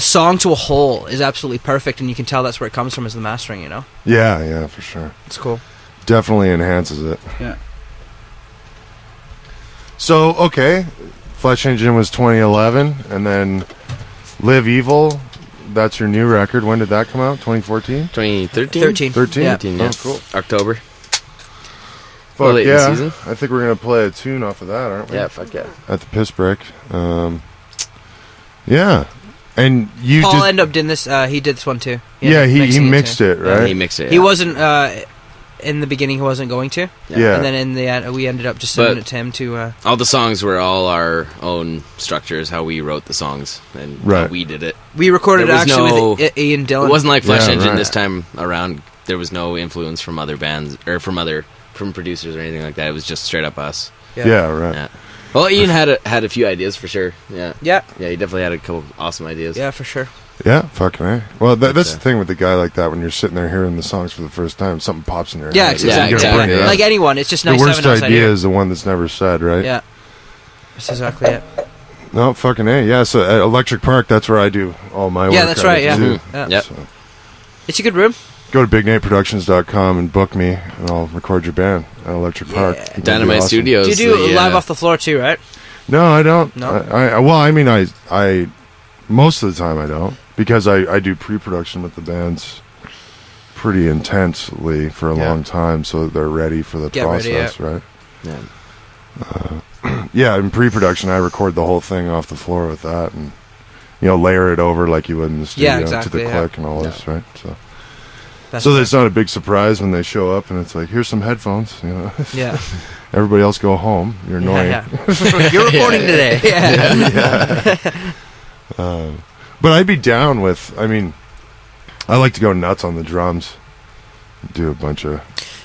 Speaker 2: song to a whole is absolutely perfect, and you can tell that's where it comes from is the mastering. You know,
Speaker 1: Yeah, for sure.
Speaker 2: it's cool.
Speaker 1: Definitely enhances it.
Speaker 2: Yeah.
Speaker 1: So, okay. Flesh Engine was 2011, and then Live Evil, that's your new record. When did that come out? 2014?
Speaker 3: 2013.
Speaker 2: 13.
Speaker 1: 13?
Speaker 2: Yeah.
Speaker 3: 13, yeah.
Speaker 1: Oh, cool.
Speaker 3: October.
Speaker 1: Fuck
Speaker 3: late in the
Speaker 1: yeah.
Speaker 3: season.
Speaker 1: I think we're going to play a tune off of that, aren't we?
Speaker 3: Yeah. Fuck yeah.
Speaker 1: At the Piss Break. Yeah. And you
Speaker 2: Paul
Speaker 1: did...
Speaker 2: ended up doing this. He did this one too.
Speaker 1: Yeah, he
Speaker 2: mixing
Speaker 1: mixed
Speaker 2: too.
Speaker 1: it, right?
Speaker 3: Yeah, he mixed it.
Speaker 2: He
Speaker 3: yeah.
Speaker 2: wasn't in the beginning he wasn't going to.
Speaker 1: Yeah.
Speaker 2: And then in the end, we ended up just sending it to him to...
Speaker 3: all the songs were all our own structures, how we wrote the songs, and how we did it.
Speaker 2: We recorded
Speaker 3: There was
Speaker 2: actually with Ian Dillon.
Speaker 3: It wasn't like Flesh Engine
Speaker 1: right.
Speaker 3: this time around. There was no influence from other bands, or from producers or anything like that. It was just straight up us.
Speaker 1: Yeah, right.
Speaker 3: Yeah. Well, Ian had a few ideas for sure. Yeah.
Speaker 2: Yeah.
Speaker 3: Yeah, he definitely had a couple awesome ideas.
Speaker 2: Yeah, for sure.
Speaker 1: Yeah, fucking A. Well, that's the thing with the guy like that. When you're sitting there hearing the songs for the first time, something pops in your
Speaker 2: Yeah,
Speaker 1: head.
Speaker 2: exactly.
Speaker 1: It's gonna bring it up.
Speaker 2: Like anyone, it's just
Speaker 1: the
Speaker 2: nice to have
Speaker 1: worst
Speaker 2: an outside
Speaker 1: idea
Speaker 2: ear.
Speaker 1: is the one that's never said, right?
Speaker 2: Yeah. That's exactly it.
Speaker 1: No, fucking A. Yeah, so at Electric Park, that's where I do all my work.
Speaker 2: Yeah, that's right, yeah.
Speaker 1: Too.
Speaker 2: Yeah.
Speaker 3: Yep.
Speaker 1: So,
Speaker 2: It's a good room.
Speaker 1: go to bignateproductions.com and book me, and I'll record your band at Electric Park. It'll be
Speaker 3: Dynamite
Speaker 1: awesome.
Speaker 3: Studios.
Speaker 2: Do you do
Speaker 3: the,
Speaker 2: live off the floor too, right?
Speaker 1: No, I don't.
Speaker 2: No?
Speaker 1: I most of the time I don't, because I do pre-production with the bands pretty intensely for a long time, so that they're ready for the process, right?
Speaker 3: Yeah.
Speaker 1: Yeah, in pre-production, I record the whole thing off the floor with that, and layer it over like you would in the studio
Speaker 2: exactly,
Speaker 1: to the
Speaker 2: yeah.
Speaker 1: click and all this, right? So,
Speaker 2: That's
Speaker 1: so it's not a big surprise when they show up and it's like, here's some headphones.
Speaker 2: Yeah.
Speaker 1: Everybody else go home. You're annoying.
Speaker 2: Yeah. You're recording today. Yeah.
Speaker 1: But I'd be down with. I mean, I like to go nuts on the drums. Do a bunch of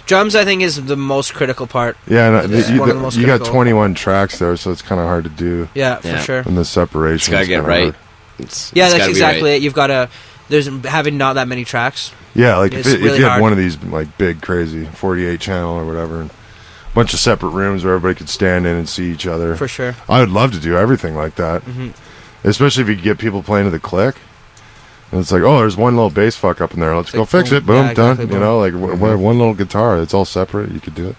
Speaker 2: Drums, I think, is the most critical part.
Speaker 1: yeah. And
Speaker 2: It's one of the most
Speaker 1: you got
Speaker 2: critical.
Speaker 1: 21 tracks there, so it's kind of hard to do.
Speaker 2: Yeah, for
Speaker 3: Yeah.
Speaker 2: sure.
Speaker 1: And the separation.
Speaker 3: It's gotta
Speaker 1: is
Speaker 3: get
Speaker 1: kinda
Speaker 3: right.
Speaker 1: hard.
Speaker 2: Yeah,
Speaker 3: It's
Speaker 2: that's
Speaker 3: gotta be
Speaker 2: exactly
Speaker 3: right.
Speaker 2: it. You've got to... There's having not that many tracks.
Speaker 1: Yeah, like
Speaker 2: It's
Speaker 1: if
Speaker 2: really
Speaker 1: you had
Speaker 2: hard.
Speaker 1: one of these like big crazy 48 channel or whatever, and a bunch of separate rooms where everybody could stand in and see each other.
Speaker 2: For sure.
Speaker 1: I would love to do everything like that, especially if you could get people playing to the click. And it's like, oh, there's one little bass fuck up in there. Let's go
Speaker 2: like,
Speaker 1: fix
Speaker 2: boom.
Speaker 1: it. Boom,
Speaker 2: Yeah, exactly,
Speaker 1: done.
Speaker 2: boom.
Speaker 1: Like one little guitar. It's all separate. You could do it.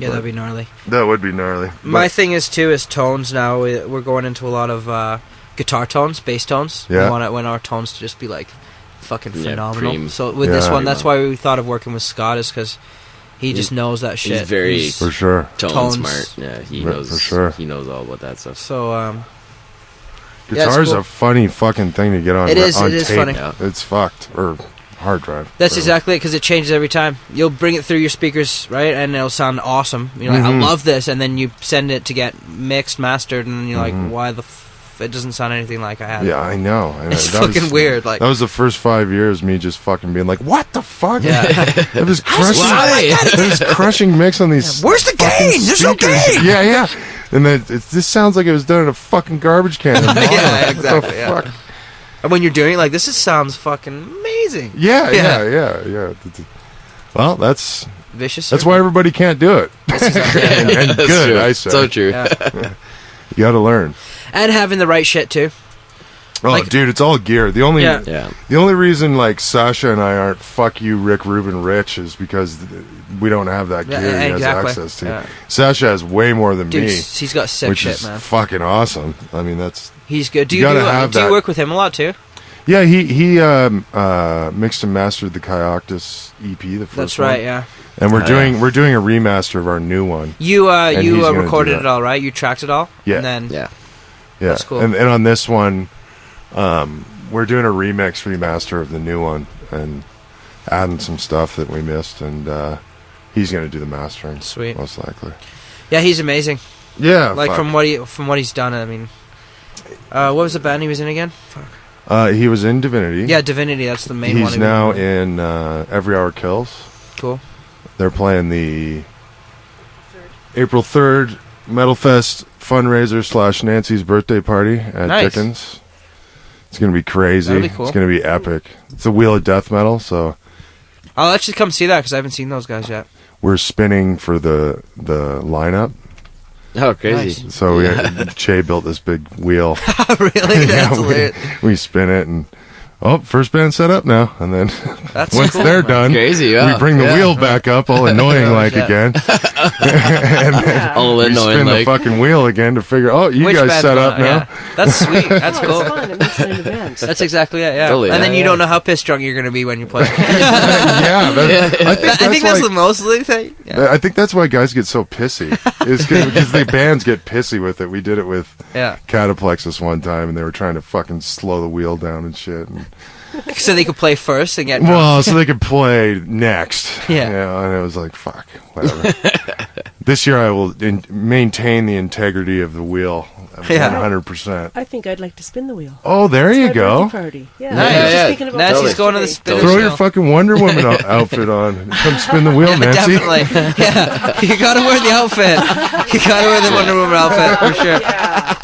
Speaker 2: Yeah, that'd be gnarly.
Speaker 1: That would be gnarly.
Speaker 2: My thing is, too, is tones now. We're going into a lot of guitar tones, bass tones.
Speaker 1: Yeah.
Speaker 2: We want our tones to just be, like, fucking
Speaker 3: Yeah,
Speaker 2: phenomenal.
Speaker 3: cream.
Speaker 2: So with this
Speaker 1: Yeah.
Speaker 2: one, that's why we thought of working with Scott, is because he just knows that shit.
Speaker 3: He's very
Speaker 1: For sure.
Speaker 3: tone
Speaker 2: tones.
Speaker 3: smart. Yeah, he
Speaker 1: Right,
Speaker 3: knows.
Speaker 1: for sure.
Speaker 3: He knows all about that stuff.
Speaker 2: So, yeah, it's
Speaker 1: Guitar's
Speaker 2: cool.
Speaker 1: a funny fucking thing to get on.
Speaker 2: It is-
Speaker 1: On
Speaker 2: it is
Speaker 1: tape.
Speaker 2: funny.
Speaker 3: Yeah.
Speaker 1: It's fucked. Or hard drive.
Speaker 2: That's
Speaker 1: So-
Speaker 2: exactly it, because it changes every time. You'll bring it through your speakers, right, and it'll sound awesome. You're like, I love this, and then you send it to get mixed, mastered, and you're like, why the it doesn't sound anything like I had.
Speaker 1: Yeah, I know.
Speaker 2: It's
Speaker 1: That
Speaker 2: fucking weird. Like,
Speaker 1: That was the first 5 years, me just fucking being like, what the fuck?
Speaker 2: yeah.
Speaker 1: It was crushing.
Speaker 3: Why?
Speaker 1: It was crushing mix on these.
Speaker 2: Where's the
Speaker 1: fucking
Speaker 2: gain? There's no
Speaker 1: speakers.
Speaker 2: gain.
Speaker 1: Yeah. And then this sounds like it was done in a fucking garbage can.
Speaker 2: Yeah,
Speaker 1: What the
Speaker 2: exactly, yeah.
Speaker 1: fuck?
Speaker 2: And when you're doing it, like, this sounds fucking amazing.
Speaker 1: Yeah. Well, that's
Speaker 2: Vicious.
Speaker 1: why everybody can't do it. and
Speaker 3: That's
Speaker 1: good,
Speaker 3: true.
Speaker 1: I say.
Speaker 3: So true.
Speaker 2: Yeah.
Speaker 1: You got to learn.
Speaker 2: And having the right shit, too.
Speaker 1: Oh,
Speaker 2: Like-
Speaker 1: dude, it's all gear. The only
Speaker 2: Yeah.
Speaker 3: Yeah.
Speaker 1: the only reason like Sasha and I aren't fuck you, Rick Rubin Rich is because we don't have that gear
Speaker 2: Yeah,
Speaker 1: he
Speaker 2: exactly.
Speaker 1: has access to.
Speaker 2: Yeah.
Speaker 1: Sasha has way more than
Speaker 2: Dude,
Speaker 1: me,
Speaker 2: he's got sick
Speaker 1: which
Speaker 2: shit,
Speaker 1: is
Speaker 2: man.
Speaker 1: fucking awesome. I mean, that's
Speaker 2: He's good. Do
Speaker 1: you
Speaker 2: you,
Speaker 1: gotta have
Speaker 2: do you
Speaker 1: that.
Speaker 2: work with him a lot, too?
Speaker 1: yeah. He mixed and mastered the Kayaktis EP, the first
Speaker 2: That's
Speaker 1: one.
Speaker 2: right, yeah.
Speaker 1: And we're
Speaker 3: Oh,
Speaker 1: doing
Speaker 3: yeah.
Speaker 1: we're doing a remaster of our new one.
Speaker 2: You
Speaker 1: And he's gonna do
Speaker 2: recorded
Speaker 1: that.
Speaker 2: it all, right? You tracked it all?
Speaker 1: Yeah.
Speaker 2: And then,
Speaker 3: Yeah.
Speaker 1: Yeah,
Speaker 2: That's cool.
Speaker 1: And on this one, we're doing a remaster of the new one and adding some stuff that we missed, and he's going to do the mastering.
Speaker 2: Sweet.
Speaker 1: Most likely.
Speaker 2: yeah, he's amazing.
Speaker 1: Yeah,
Speaker 2: Like,
Speaker 1: fuck.
Speaker 2: from what he's done, I mean... what was the band he was in again? Fuck.
Speaker 1: He was in Divinity.
Speaker 2: Yeah, Divinity, that's the main one.
Speaker 1: He's now in Every Hour Kills.
Speaker 2: Cool.
Speaker 1: They're playing the April 3rd Metalfest fundraiser / Nancy's birthday party at
Speaker 2: Nice.
Speaker 1: Dickens. It's going to be crazy.
Speaker 2: That'll be cool.
Speaker 1: It's going to be epic. It's a Wheel of Death Metal, so
Speaker 2: I'll actually come see that, because I haven't seen those guys yet.
Speaker 1: we're spinning for the lineup.
Speaker 3: Oh, crazy.
Speaker 2: Nice.
Speaker 1: So Che built this big wheel.
Speaker 2: Really? That's hilarious.
Speaker 1: we spin it and first band set up now, and then
Speaker 2: That's
Speaker 1: once
Speaker 2: cool,
Speaker 1: they're
Speaker 2: man.
Speaker 1: done,
Speaker 3: Crazy. Yeah.
Speaker 1: we bring the
Speaker 3: Yeah.
Speaker 1: wheel back up, all annoying like
Speaker 2: Yeah.
Speaker 1: again. and then
Speaker 3: All
Speaker 1: we
Speaker 3: annoying,
Speaker 1: spin the
Speaker 3: like-
Speaker 1: fucking wheel again to figure. Oh, you
Speaker 2: Which
Speaker 1: guys
Speaker 2: band's
Speaker 1: set
Speaker 2: going
Speaker 1: up
Speaker 2: on?
Speaker 1: now.
Speaker 2: Yeah. That's sweet. That's
Speaker 4: It's
Speaker 2: cool.
Speaker 4: fun. It makes it an event.
Speaker 2: That's exactly it. Yeah.
Speaker 3: Totally,
Speaker 2: and then
Speaker 3: yeah,
Speaker 2: you don't know how pissed drunk you're going to be when you play.
Speaker 1: Yeah, I think
Speaker 2: that's
Speaker 1: why,
Speaker 2: the mostly thing. Yeah.
Speaker 1: I think that's why guys get so pissy. Is because the bands get pissy with it. We did it with
Speaker 2: Yeah.
Speaker 1: Cataplexus one time, and they were trying to fucking slow the wheel down and shit. And,
Speaker 2: So they could play first and get drunk.
Speaker 1: well, so they could play next.
Speaker 2: Yeah.
Speaker 1: You know, and it was like, fuck, whatever. This year I will maintain the integrity of the wheel,
Speaker 2: Yeah.
Speaker 1: 100%.
Speaker 4: I think I'd like to spin the wheel.
Speaker 1: Oh, there
Speaker 4: It's
Speaker 1: you
Speaker 4: my
Speaker 1: go.
Speaker 4: birthday party. Yeah.
Speaker 2: Nice.
Speaker 4: I was just
Speaker 3: Yeah,
Speaker 4: thinking about
Speaker 2: Nancy's
Speaker 4: that
Speaker 2: going to the
Speaker 4: today.
Speaker 2: spin-
Speaker 1: Throw
Speaker 2: Wheel.
Speaker 1: your fucking Wonder Woman outfit on. Come spin the wheel, Nancy.
Speaker 2: Definitely. Yeah. You got to wear the outfit. You got to wear the Wonder Woman outfit for sure.
Speaker 4: Yeah.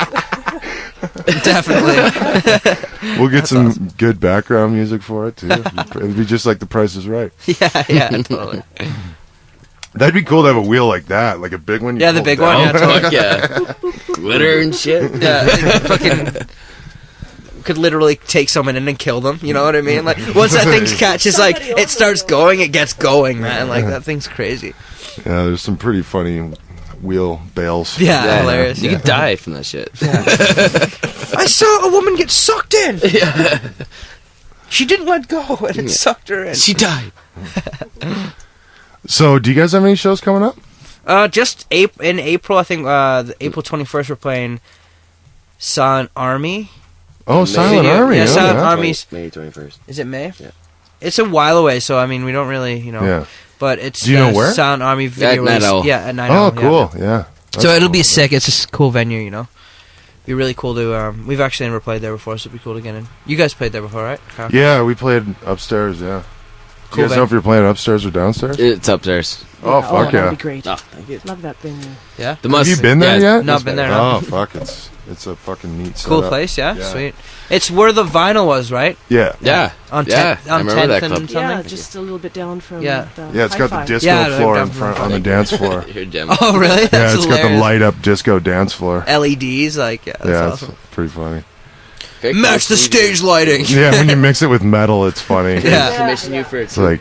Speaker 2: Definitely.
Speaker 1: We'll get some good background music for it too. It'll be just like The Price is Right.
Speaker 2: Yeah, totally.
Speaker 1: That'd be cool to have a wheel like that, like a big one. you
Speaker 2: Yeah, the
Speaker 1: pull
Speaker 2: big
Speaker 1: down.
Speaker 2: one, yeah, totally.
Speaker 3: Fuck yeah. Glitter and shit.
Speaker 2: Yeah, fucking could literally take someone in and kill them. You know what I mean? Like once that thing catches, like
Speaker 4: Somebody
Speaker 2: it starts
Speaker 4: also will.
Speaker 2: going, it gets going, man. Like that thing's crazy.
Speaker 1: Yeah, there's some pretty funny wheel bales.
Speaker 2: Yeah,
Speaker 3: Yeah.
Speaker 2: hilarious.
Speaker 3: You
Speaker 2: Yeah.
Speaker 3: could die from that shit.
Speaker 2: I saw a woman get sucked in. She didn't let go, and it sucked her in.
Speaker 3: She died.
Speaker 1: So, do you guys have any shows coming up?
Speaker 2: Just in April, I think. April 21st, we're playing Silent Army.
Speaker 1: Oh, Silent Army.
Speaker 2: Yeah,
Speaker 1: oh,
Speaker 2: Silent
Speaker 1: yeah.
Speaker 2: Army.
Speaker 3: May 21st.
Speaker 2: Is it May?
Speaker 3: Yeah.
Speaker 2: It's a while away, so I mean, we don't really,
Speaker 1: Yeah.
Speaker 2: But it's
Speaker 1: Do you know where?
Speaker 2: Silent Army video
Speaker 3: Night
Speaker 2: release.
Speaker 3: Owl.
Speaker 2: Yeah, at Night
Speaker 1: Oh,
Speaker 2: Owl,
Speaker 1: cool. Yeah.
Speaker 2: Yeah.
Speaker 1: That's
Speaker 2: So it'll be
Speaker 1: cool.
Speaker 2: sick. It's a cool venue, Be really cool to. We've actually never played there before, so it'd be cool to get in. You guys played there before, right? Kyle?
Speaker 1: Yeah, we played upstairs. Yeah. Do
Speaker 2: Cool
Speaker 1: you guys know if you're playing upstairs or downstairs?
Speaker 3: It's upstairs.
Speaker 1: Oh, fuck yeah.
Speaker 4: That'd be great.
Speaker 3: Oh, thank you.
Speaker 4: Love that venue.
Speaker 2: Yeah.
Speaker 3: The
Speaker 1: Have
Speaker 3: must,
Speaker 1: you been there
Speaker 3: yeah,
Speaker 1: yet?
Speaker 2: No, I've been there. No.
Speaker 1: Oh, fuck. It's a fucking neat
Speaker 2: Cool
Speaker 1: setup.
Speaker 2: place, yeah?
Speaker 1: Yeah.
Speaker 2: Sweet. It's where the vinyl was, right?
Speaker 1: Yeah.
Speaker 3: Yeah.
Speaker 2: On
Speaker 3: Yeah,
Speaker 2: 10th,
Speaker 3: I
Speaker 2: on
Speaker 3: remember that
Speaker 2: 10th
Speaker 3: club.
Speaker 2: and
Speaker 4: Yeah,
Speaker 2: something.
Speaker 4: just a little bit down from
Speaker 2: Yeah.
Speaker 4: the
Speaker 1: Yeah, it's got the
Speaker 4: Hi-Fi.
Speaker 1: disco
Speaker 2: Yeah,
Speaker 1: floor
Speaker 2: down
Speaker 1: in
Speaker 2: from
Speaker 1: front
Speaker 2: the
Speaker 1: on the
Speaker 2: front.
Speaker 1: dance floor.
Speaker 3: Your gem.
Speaker 2: Oh, really?
Speaker 1: Yeah,
Speaker 2: That's
Speaker 1: it's got the
Speaker 2: hilarious.
Speaker 1: light up disco dance floor.
Speaker 2: LEDs, like, yeah, that's
Speaker 1: Yeah,
Speaker 2: awesome.
Speaker 1: it's pretty funny.
Speaker 3: Great
Speaker 2: Match the
Speaker 3: club.
Speaker 2: stage lighting.
Speaker 1: Yeah, when you mix it with metal, it's funny.
Speaker 2: Yeah.
Speaker 3: Commission you for it.
Speaker 1: It's like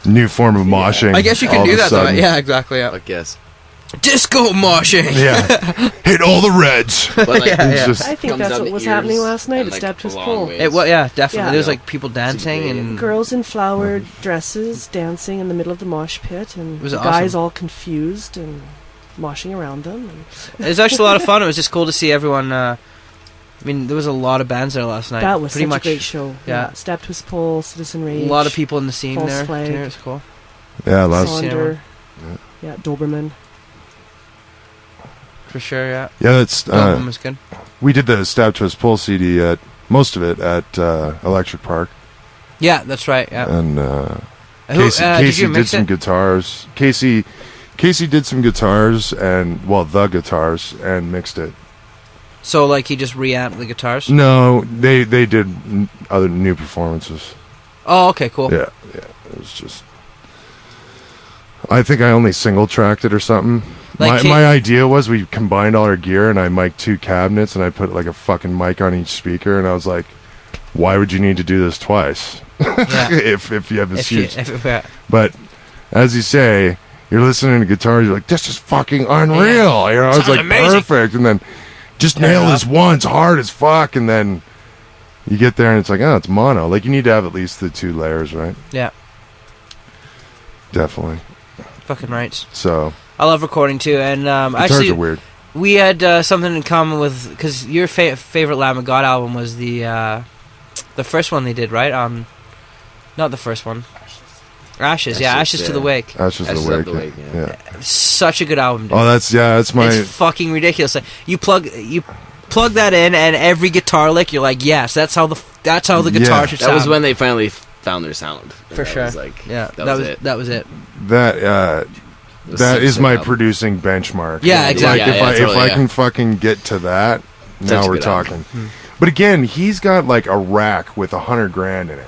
Speaker 1: new form of moshing.
Speaker 2: I guess you can
Speaker 1: all
Speaker 2: do
Speaker 1: of a
Speaker 2: that, though.
Speaker 1: sudden.
Speaker 2: Yeah, exactly, yeah.
Speaker 3: Fuck yes.
Speaker 2: Disco moshing.
Speaker 1: Yeah. Hit all the reds.
Speaker 3: But like,
Speaker 2: Yeah,
Speaker 1: It's
Speaker 2: yeah.
Speaker 1: just
Speaker 4: I think
Speaker 3: comes
Speaker 4: that's
Speaker 3: down
Speaker 4: what
Speaker 3: the
Speaker 4: was
Speaker 3: ears
Speaker 4: happening last night.
Speaker 3: and,
Speaker 4: It
Speaker 3: like,
Speaker 4: stabbed his
Speaker 3: a long
Speaker 4: pole.
Speaker 3: ways.
Speaker 2: Yeah, definitely.
Speaker 4: Yeah.
Speaker 2: There's like people dancing
Speaker 3: Super
Speaker 2: and
Speaker 4: Girls in flowered dresses dancing in the middle of the mosh pit, and
Speaker 2: was
Speaker 4: the
Speaker 2: awesome.
Speaker 4: guys all confused and moshing around them. And
Speaker 2: it was actually a lot of fun. It was just cool to see everyone. I mean, there was a lot of bands there last night.
Speaker 4: that was
Speaker 2: pretty
Speaker 4: such
Speaker 2: much
Speaker 4: a great show.
Speaker 2: yeah.
Speaker 4: Stabbed Twist Pole, Citizen
Speaker 2: a
Speaker 4: Rage.
Speaker 2: lot of people in the scene
Speaker 4: False
Speaker 2: there.
Speaker 4: Flag.
Speaker 2: It was cool.
Speaker 1: yeah, last
Speaker 4: Sonder.
Speaker 1: Yeah.
Speaker 4: Yeah, Doberman.
Speaker 2: For sure, yeah.
Speaker 1: yeah. That's
Speaker 2: The album was good.
Speaker 1: we did the Stab Twist Pull CD at most of it at Electric Park,
Speaker 2: Yeah, that's right. Yeah.
Speaker 1: and
Speaker 2: Who,
Speaker 1: Casey,
Speaker 2: did
Speaker 1: Casey
Speaker 2: you
Speaker 1: did
Speaker 2: mix
Speaker 1: some
Speaker 2: it?
Speaker 1: guitars. Casey did some guitars and the guitars and mixed it.
Speaker 2: So like he just reamped the guitars.
Speaker 1: No, they did other new performances.
Speaker 2: Oh, okay, cool.
Speaker 1: Yeah. It was just. I think I only single tracked it or something.
Speaker 2: Like
Speaker 1: My idea was we combined all our gear and I mic'd 2 cabinets and I put like a fucking mic on each speaker and I was like, why would you need to do this twice?
Speaker 2: Yeah.
Speaker 1: if you have this
Speaker 2: If you,
Speaker 1: huge.
Speaker 2: yeah.
Speaker 1: But as you say, you're listening to guitars, you're like, this is fucking unreal. You know, it's
Speaker 2: Sounds
Speaker 1: like
Speaker 2: amazing.
Speaker 1: perfect. And then just nail this once hard as fuck. And then you get there and it's like, oh, it's mono. Like you need to have at least the 2 layers, right?
Speaker 2: Yeah.
Speaker 1: Definitely.
Speaker 2: Fucking rights.
Speaker 1: So
Speaker 2: I love recording too, and
Speaker 1: guitars
Speaker 2: actually
Speaker 1: are weird.
Speaker 2: we had something in common with because your favorite Lamb of God album was the first one they did, right? Not the first one. Ashes, yeah, Ashes to
Speaker 3: yeah.
Speaker 2: the Wake.
Speaker 1: Ashes of
Speaker 3: Ashes
Speaker 1: the
Speaker 3: of
Speaker 1: Wake.
Speaker 3: the Wake,
Speaker 1: Yeah.
Speaker 2: Such a good album, dude.
Speaker 1: Oh, that's my.
Speaker 2: It's fucking ridiculous. Like, you plug that in, and every guitar lick, you're like, yes, that's how the guitar
Speaker 1: Yeah.
Speaker 2: should
Speaker 3: That
Speaker 2: sound.
Speaker 3: was when they finally found their sound. And
Speaker 2: For
Speaker 3: that
Speaker 2: sure.
Speaker 3: Was like,
Speaker 2: yeah,
Speaker 3: that was it.
Speaker 2: That was it.
Speaker 1: That
Speaker 3: It was
Speaker 1: that
Speaker 3: such
Speaker 1: is
Speaker 3: a
Speaker 1: my
Speaker 3: album.
Speaker 1: producing benchmark.
Speaker 2: Yeah, exactly.
Speaker 1: Like
Speaker 3: Yeah,
Speaker 1: if
Speaker 3: yeah,
Speaker 1: I
Speaker 3: totally,
Speaker 1: if I
Speaker 3: yeah.
Speaker 1: can fucking get to that,
Speaker 3: Such
Speaker 1: now
Speaker 3: a
Speaker 1: we're
Speaker 3: good album.
Speaker 1: talking. But again, he's got like a rack with $100,000 in it.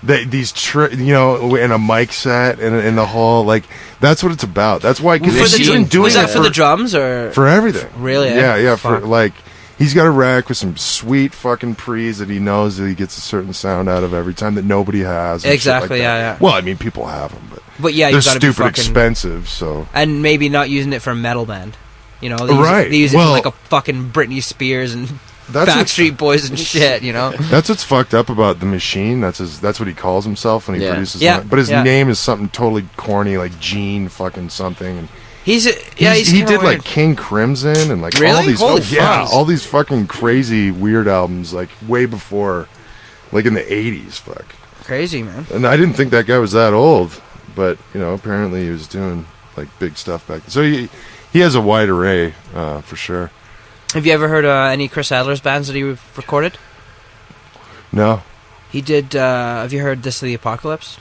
Speaker 1: And a mic set and in the hall, like that's what it's about. That's why because
Speaker 2: For the
Speaker 1: he's
Speaker 2: drum-
Speaker 1: been doing
Speaker 2: was that
Speaker 1: it
Speaker 2: for the drums or
Speaker 1: for everything.
Speaker 2: Really?
Speaker 1: Yeah, yeah.
Speaker 2: Fuck.
Speaker 1: For like He's got a rack with some sweet fucking pre's that he knows that he gets a certain sound out of every time that nobody has. And
Speaker 2: Exactly,
Speaker 1: shit like that.
Speaker 2: yeah.
Speaker 1: Well, I mean, people have them, but
Speaker 2: yeah,
Speaker 1: they're
Speaker 2: you gotta be
Speaker 1: stupid
Speaker 2: fucking
Speaker 1: expensive. So
Speaker 2: and maybe not using it for a metal band. You know,
Speaker 1: Right.
Speaker 2: They use it
Speaker 1: Well-
Speaker 2: for like a fucking Britney Spears and
Speaker 1: That's
Speaker 2: Backstreet Boys and shit. You know,
Speaker 1: that's what's fucked up about the Machine. That's what he calls himself when he produces.
Speaker 2: Yeah.
Speaker 1: But his
Speaker 2: Yeah.
Speaker 1: name is something totally corny, like Gene fucking something. And
Speaker 2: he's
Speaker 1: he
Speaker 2: kinda
Speaker 1: did
Speaker 2: weird.
Speaker 1: like King Crimson and like all
Speaker 2: Really?
Speaker 1: these
Speaker 2: Holy
Speaker 1: yeah,
Speaker 2: fuck.
Speaker 1: all these fucking crazy weird albums like way before, like in the 80s. Fuck.
Speaker 2: Crazy, man.
Speaker 1: And I didn't think that guy was that old, but you know, apparently he was doing like big stuff back then. So he has a wide array for sure.
Speaker 2: Have you ever heard any Chris Adler's bands that he recorded?
Speaker 1: No,
Speaker 2: He did. Have you heard This of the Apocalypse?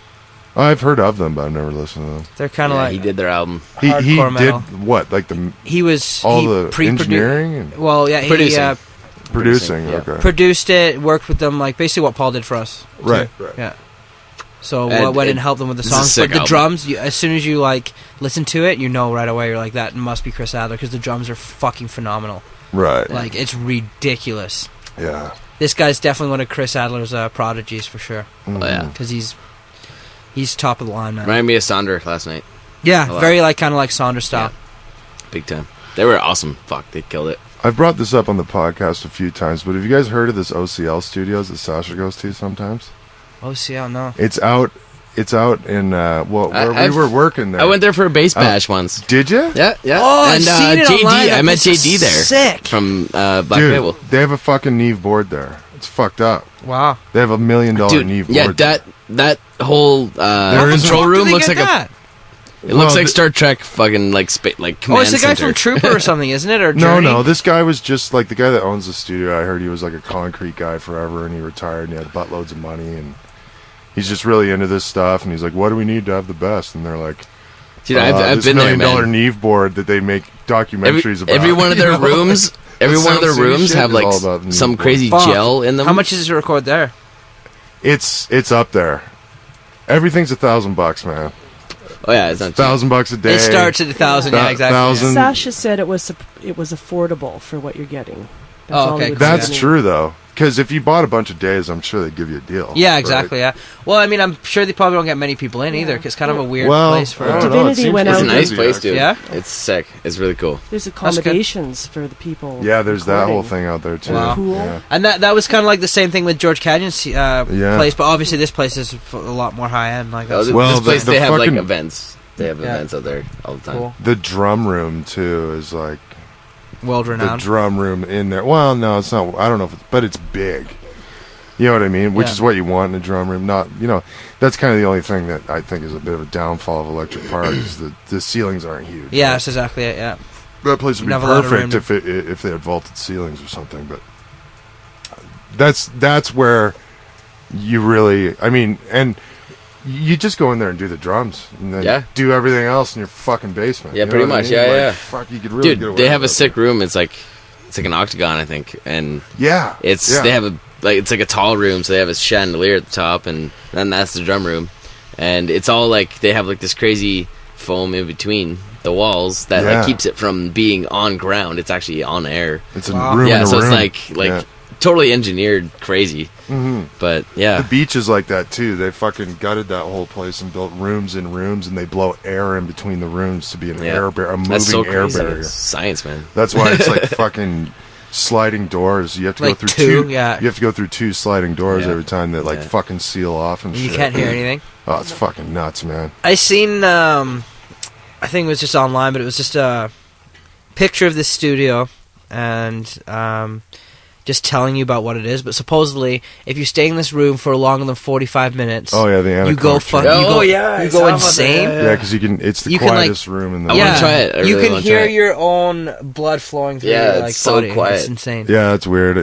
Speaker 1: I've heard of them, but I've never listened to them.
Speaker 2: They're kind of
Speaker 3: Yeah,
Speaker 2: like
Speaker 3: he did their album.
Speaker 1: He
Speaker 2: hardcore
Speaker 1: did
Speaker 2: metal.
Speaker 1: what, like the
Speaker 2: He was
Speaker 1: all
Speaker 2: he
Speaker 1: the engineering and
Speaker 2: Well, yeah,
Speaker 3: Producing.
Speaker 2: he
Speaker 1: producing.
Speaker 3: yeah.
Speaker 1: Okay,
Speaker 2: produced it, worked with them, like basically what Paul did for us.
Speaker 1: right.
Speaker 2: Yeah. So
Speaker 3: And
Speaker 2: went
Speaker 3: it-
Speaker 2: and helped them with the
Speaker 3: this is a
Speaker 2: songs.
Speaker 3: sick
Speaker 2: But the
Speaker 3: album.
Speaker 2: drums, as soon as you like listen to it, you know right away. You're like, that must be Chris Adler because the drums are fucking phenomenal.
Speaker 1: Right.
Speaker 2: Like it's ridiculous.
Speaker 1: Yeah.
Speaker 2: This guy's definitely one of Chris Adler's prodigies for sure.
Speaker 3: Oh, yeah.
Speaker 2: Because he's top of the line, man.
Speaker 3: Reminded me of Sonder last night.
Speaker 2: Yeah,
Speaker 3: A lot.
Speaker 2: very like kind of like Saunders style.
Speaker 3: Big time. They were awesome. Fuck, they killed it.
Speaker 1: I've brought this up on the podcast a few times, but have you guys heard of this OCL Studios that Sasha goes to sometimes?
Speaker 2: OCL, no.
Speaker 1: It's out in where
Speaker 3: I've-
Speaker 1: we were working there.
Speaker 3: I went there for a bass bash once.
Speaker 1: Did you?
Speaker 3: Yeah, yeah.
Speaker 2: Oh,
Speaker 3: and
Speaker 2: I've seen it
Speaker 3: JD,
Speaker 2: online.
Speaker 3: I met
Speaker 2: That place
Speaker 3: JD
Speaker 2: is
Speaker 3: there
Speaker 2: sick.
Speaker 3: from Black
Speaker 1: Dude,
Speaker 3: Label.
Speaker 1: they have a fucking Neve board there. It's fucked up.
Speaker 2: Wow.
Speaker 1: They have $1 million
Speaker 3: Dude,
Speaker 1: Neve
Speaker 3: yeah,
Speaker 1: board.
Speaker 3: that whole
Speaker 1: There is-
Speaker 3: control
Speaker 2: How
Speaker 3: room
Speaker 2: did they
Speaker 3: looks
Speaker 2: get
Speaker 3: like
Speaker 2: that?
Speaker 3: it looks
Speaker 1: Well,
Speaker 3: like Star Trek fucking like like
Speaker 2: Oh,
Speaker 3: command
Speaker 2: it's the guy
Speaker 3: center.
Speaker 2: from Trooper or something, isn't it? Or
Speaker 1: No,
Speaker 2: Journey?
Speaker 1: no. This guy was just like the guy that owns the studio. I heard he was like a concrete guy forever, and he retired, and he had buttloads of money, and he's just really into this stuff. And he's like, "What do we need to have the best?" And they're like,
Speaker 3: Dude, I've
Speaker 1: this
Speaker 3: been there,
Speaker 1: $1 million
Speaker 3: man.
Speaker 1: Neve board that they make documentaries about.
Speaker 3: Every one of their
Speaker 1: You know?
Speaker 3: rooms, every
Speaker 1: That
Speaker 3: one of their
Speaker 1: Sound City
Speaker 3: rooms
Speaker 1: shit
Speaker 3: have
Speaker 1: is
Speaker 3: like
Speaker 1: all about Neve
Speaker 3: some
Speaker 1: board.
Speaker 3: crazy
Speaker 2: Fuck.
Speaker 3: gel in them.
Speaker 2: How much is it to record there?
Speaker 1: It's up there. Everything's $1,000, man.
Speaker 3: Oh yeah, it's not cheap.
Speaker 1: $1,000 a day.
Speaker 2: It starts at 1,000. Yeah, exactly.
Speaker 1: 1,000.
Speaker 4: Sasha said it was affordable for what you're getting. That's
Speaker 2: Oh,
Speaker 4: all he
Speaker 2: okay,
Speaker 4: would
Speaker 2: cool.
Speaker 4: say
Speaker 1: That's
Speaker 4: to me.
Speaker 1: true though, because if you bought a bunch of days, I'm sure they'd give you a deal.
Speaker 2: Yeah,
Speaker 1: right?
Speaker 2: exactly. Yeah. Well, I mean, I'm sure they probably don't get many people in either. 'Cause it's kind of a weird
Speaker 1: Well,
Speaker 2: place for.
Speaker 1: I don't know, it
Speaker 4: Divinity
Speaker 1: seems
Speaker 4: went
Speaker 3: It's a
Speaker 4: out
Speaker 1: pretty
Speaker 3: nice
Speaker 1: busy,
Speaker 3: place,
Speaker 1: actually.
Speaker 3: dude.
Speaker 2: Yeah?
Speaker 3: It's sick. It's really cool.
Speaker 4: There's
Speaker 2: good.
Speaker 4: accommodations for the people.
Speaker 1: Yeah, there's that whole
Speaker 4: recording.
Speaker 1: thing out there too.
Speaker 2: Wow.
Speaker 4: Cool.
Speaker 1: Yeah.
Speaker 2: And that was kind of like the same thing with George Canyon's
Speaker 1: Yeah.
Speaker 2: place, but obviously this place is a lot more high end. Like,
Speaker 3: Oh,
Speaker 1: Well,
Speaker 3: this place
Speaker 1: the
Speaker 3: they have like
Speaker 1: fucking-
Speaker 3: events. They have
Speaker 2: Yeah.
Speaker 3: events out there all the time.
Speaker 2: cool,
Speaker 1: The drum room too is like
Speaker 2: world
Speaker 1: the
Speaker 2: renowned.
Speaker 1: drum room in there. Well, no, it's not. I don't know if it's, but it's big. You know what I mean? Which
Speaker 2: Yeah.
Speaker 1: is what you want in a drum room. Not, you know, that's kind of the only thing that I think is a bit of a downfall of Electric Park is the ceilings aren't huge.
Speaker 2: Yeah, that's exactly it. Yeah.
Speaker 1: That place would be
Speaker 2: Have a lot of room
Speaker 1: perfect if they had vaulted ceilings or something. But that's where you really, I mean, and you just go in there and do the drums, and then
Speaker 3: Yeah.
Speaker 1: do everything else in your fucking basement.
Speaker 3: Yeah,
Speaker 1: You know
Speaker 3: pretty
Speaker 1: what I
Speaker 3: much.
Speaker 1: mean?
Speaker 3: Yeah,
Speaker 1: Like,
Speaker 3: yeah.
Speaker 1: Fuck, you could really get
Speaker 3: Dude,
Speaker 1: away
Speaker 3: they have a
Speaker 1: with it.
Speaker 3: sick room. It's like an octagon, I think, and
Speaker 1: Yeah,
Speaker 3: it's
Speaker 1: yeah.
Speaker 3: they have it's like a tall room, so they have a chandelier at the top, and then that's the drum room, and it's all like they have like this crazy foam in between the walls that
Speaker 1: Yeah.
Speaker 3: like keeps it from being on ground. It's actually on air.
Speaker 1: It's a
Speaker 2: Wow.
Speaker 1: room.
Speaker 3: Yeah,
Speaker 1: in a
Speaker 3: so
Speaker 1: room.
Speaker 3: it's like totally engineered, crazy.
Speaker 1: hmm
Speaker 3: But yeah,
Speaker 1: The beach is like that too. They fucking gutted that whole place and built rooms in rooms, and they blow air in between the rooms to be an
Speaker 3: Yeah.
Speaker 1: air barrier, a moving
Speaker 3: that's so
Speaker 1: air
Speaker 3: crazy.
Speaker 1: barrier.
Speaker 3: It's science, man.
Speaker 1: That's why it's like fucking sliding doors. You have to
Speaker 2: Like
Speaker 1: go through
Speaker 2: two,
Speaker 1: two.
Speaker 2: yeah.
Speaker 1: You have to go through two sliding doors
Speaker 3: Yeah.
Speaker 1: every time that like
Speaker 3: Yeah.
Speaker 1: fucking seal off and
Speaker 2: You
Speaker 1: shit.
Speaker 2: can't hear anything.
Speaker 1: Oh, it's fucking nuts, man.
Speaker 2: I seen. I think it was just online, but it was just a picture of this studio and just telling you about what it is. But supposedly, if you stay in this room for longer than 45 minutes,
Speaker 1: Oh yeah, the
Speaker 2: you go
Speaker 1: anechoic
Speaker 2: fuck.
Speaker 1: chamber.
Speaker 2: You go,
Speaker 3: yeah, I
Speaker 2: you
Speaker 3: saw
Speaker 2: go
Speaker 3: about that,
Speaker 2: insane.
Speaker 3: yeah.
Speaker 1: Yeah, because you can. It's the
Speaker 2: You can, like-
Speaker 1: quietest room in the.
Speaker 3: I wanna
Speaker 2: Yeah,
Speaker 3: try it. I
Speaker 2: you
Speaker 3: really
Speaker 2: can
Speaker 3: wanna
Speaker 2: hear
Speaker 3: try it.
Speaker 2: your own blood flowing through
Speaker 3: Yeah,
Speaker 2: your like,
Speaker 3: it's so
Speaker 2: body.
Speaker 3: quiet.
Speaker 2: It's insane.
Speaker 1: Yeah, that's weird.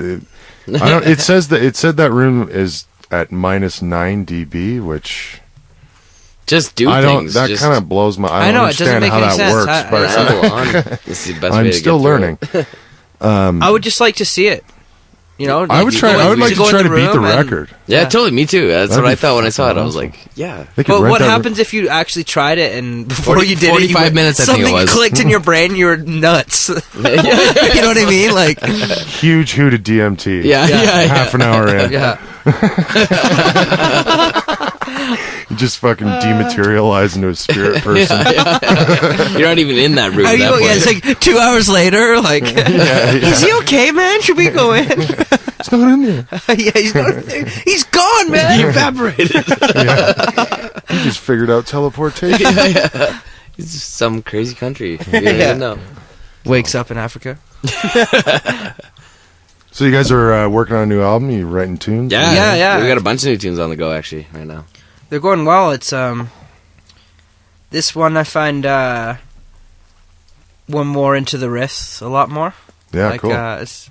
Speaker 1: I don't. It says that that room is at -9 dB, which
Speaker 3: Just do
Speaker 1: I don't.
Speaker 3: things.
Speaker 1: That
Speaker 3: just
Speaker 1: kind of blows my. I
Speaker 2: I
Speaker 1: don't
Speaker 2: know, it doesn't
Speaker 1: understand
Speaker 2: make
Speaker 1: how
Speaker 2: any
Speaker 1: that
Speaker 2: sense.
Speaker 1: works, but
Speaker 3: ramble on. This is the best way
Speaker 1: I'm
Speaker 3: to
Speaker 1: still
Speaker 3: get through
Speaker 1: learning.
Speaker 3: it.
Speaker 2: I would just like to see it. You know,
Speaker 1: I would try. I would like to try to beat the record.
Speaker 3: Yeah, totally. Me too. That's
Speaker 1: That'd
Speaker 3: what
Speaker 1: be
Speaker 3: I thought when I saw it. I was
Speaker 1: awesome.
Speaker 3: like, yeah.
Speaker 1: They could
Speaker 2: But
Speaker 1: rent
Speaker 2: what
Speaker 1: that
Speaker 2: happens if you actually tried it and before
Speaker 3: 40
Speaker 2: you did it,
Speaker 3: 45 minutes, I think it
Speaker 2: something
Speaker 3: was.
Speaker 2: clicked in your brain, you were nuts. You know what I mean? Like,
Speaker 1: huge hoot of DMT.
Speaker 3: Yeah.
Speaker 1: Half an hour in.
Speaker 2: yeah.
Speaker 1: You just fucking dematerialize into a spirit person.
Speaker 3: You're not even in that room.
Speaker 2: Are
Speaker 3: At
Speaker 2: you,
Speaker 3: that
Speaker 2: yeah, it's
Speaker 3: point.
Speaker 2: like 2 hours later. Like, is he okay, man? Should we go in?
Speaker 1: It's not in there.
Speaker 2: Yeah, he's not. He's gone, man.
Speaker 3: He evaporated.
Speaker 1: You just figured out teleportation.
Speaker 3: It's just some crazy country. You don't even know.
Speaker 2: Wakes up in Africa.
Speaker 1: So you guys are working on a new album? You writing tunes?
Speaker 2: Yeah.
Speaker 3: We got a bunch of new tunes on the go actually right now.
Speaker 2: They're going well. It's this one I find one more into the riffs a lot more.
Speaker 1: Yeah,
Speaker 2: like,
Speaker 1: cool.
Speaker 2: It's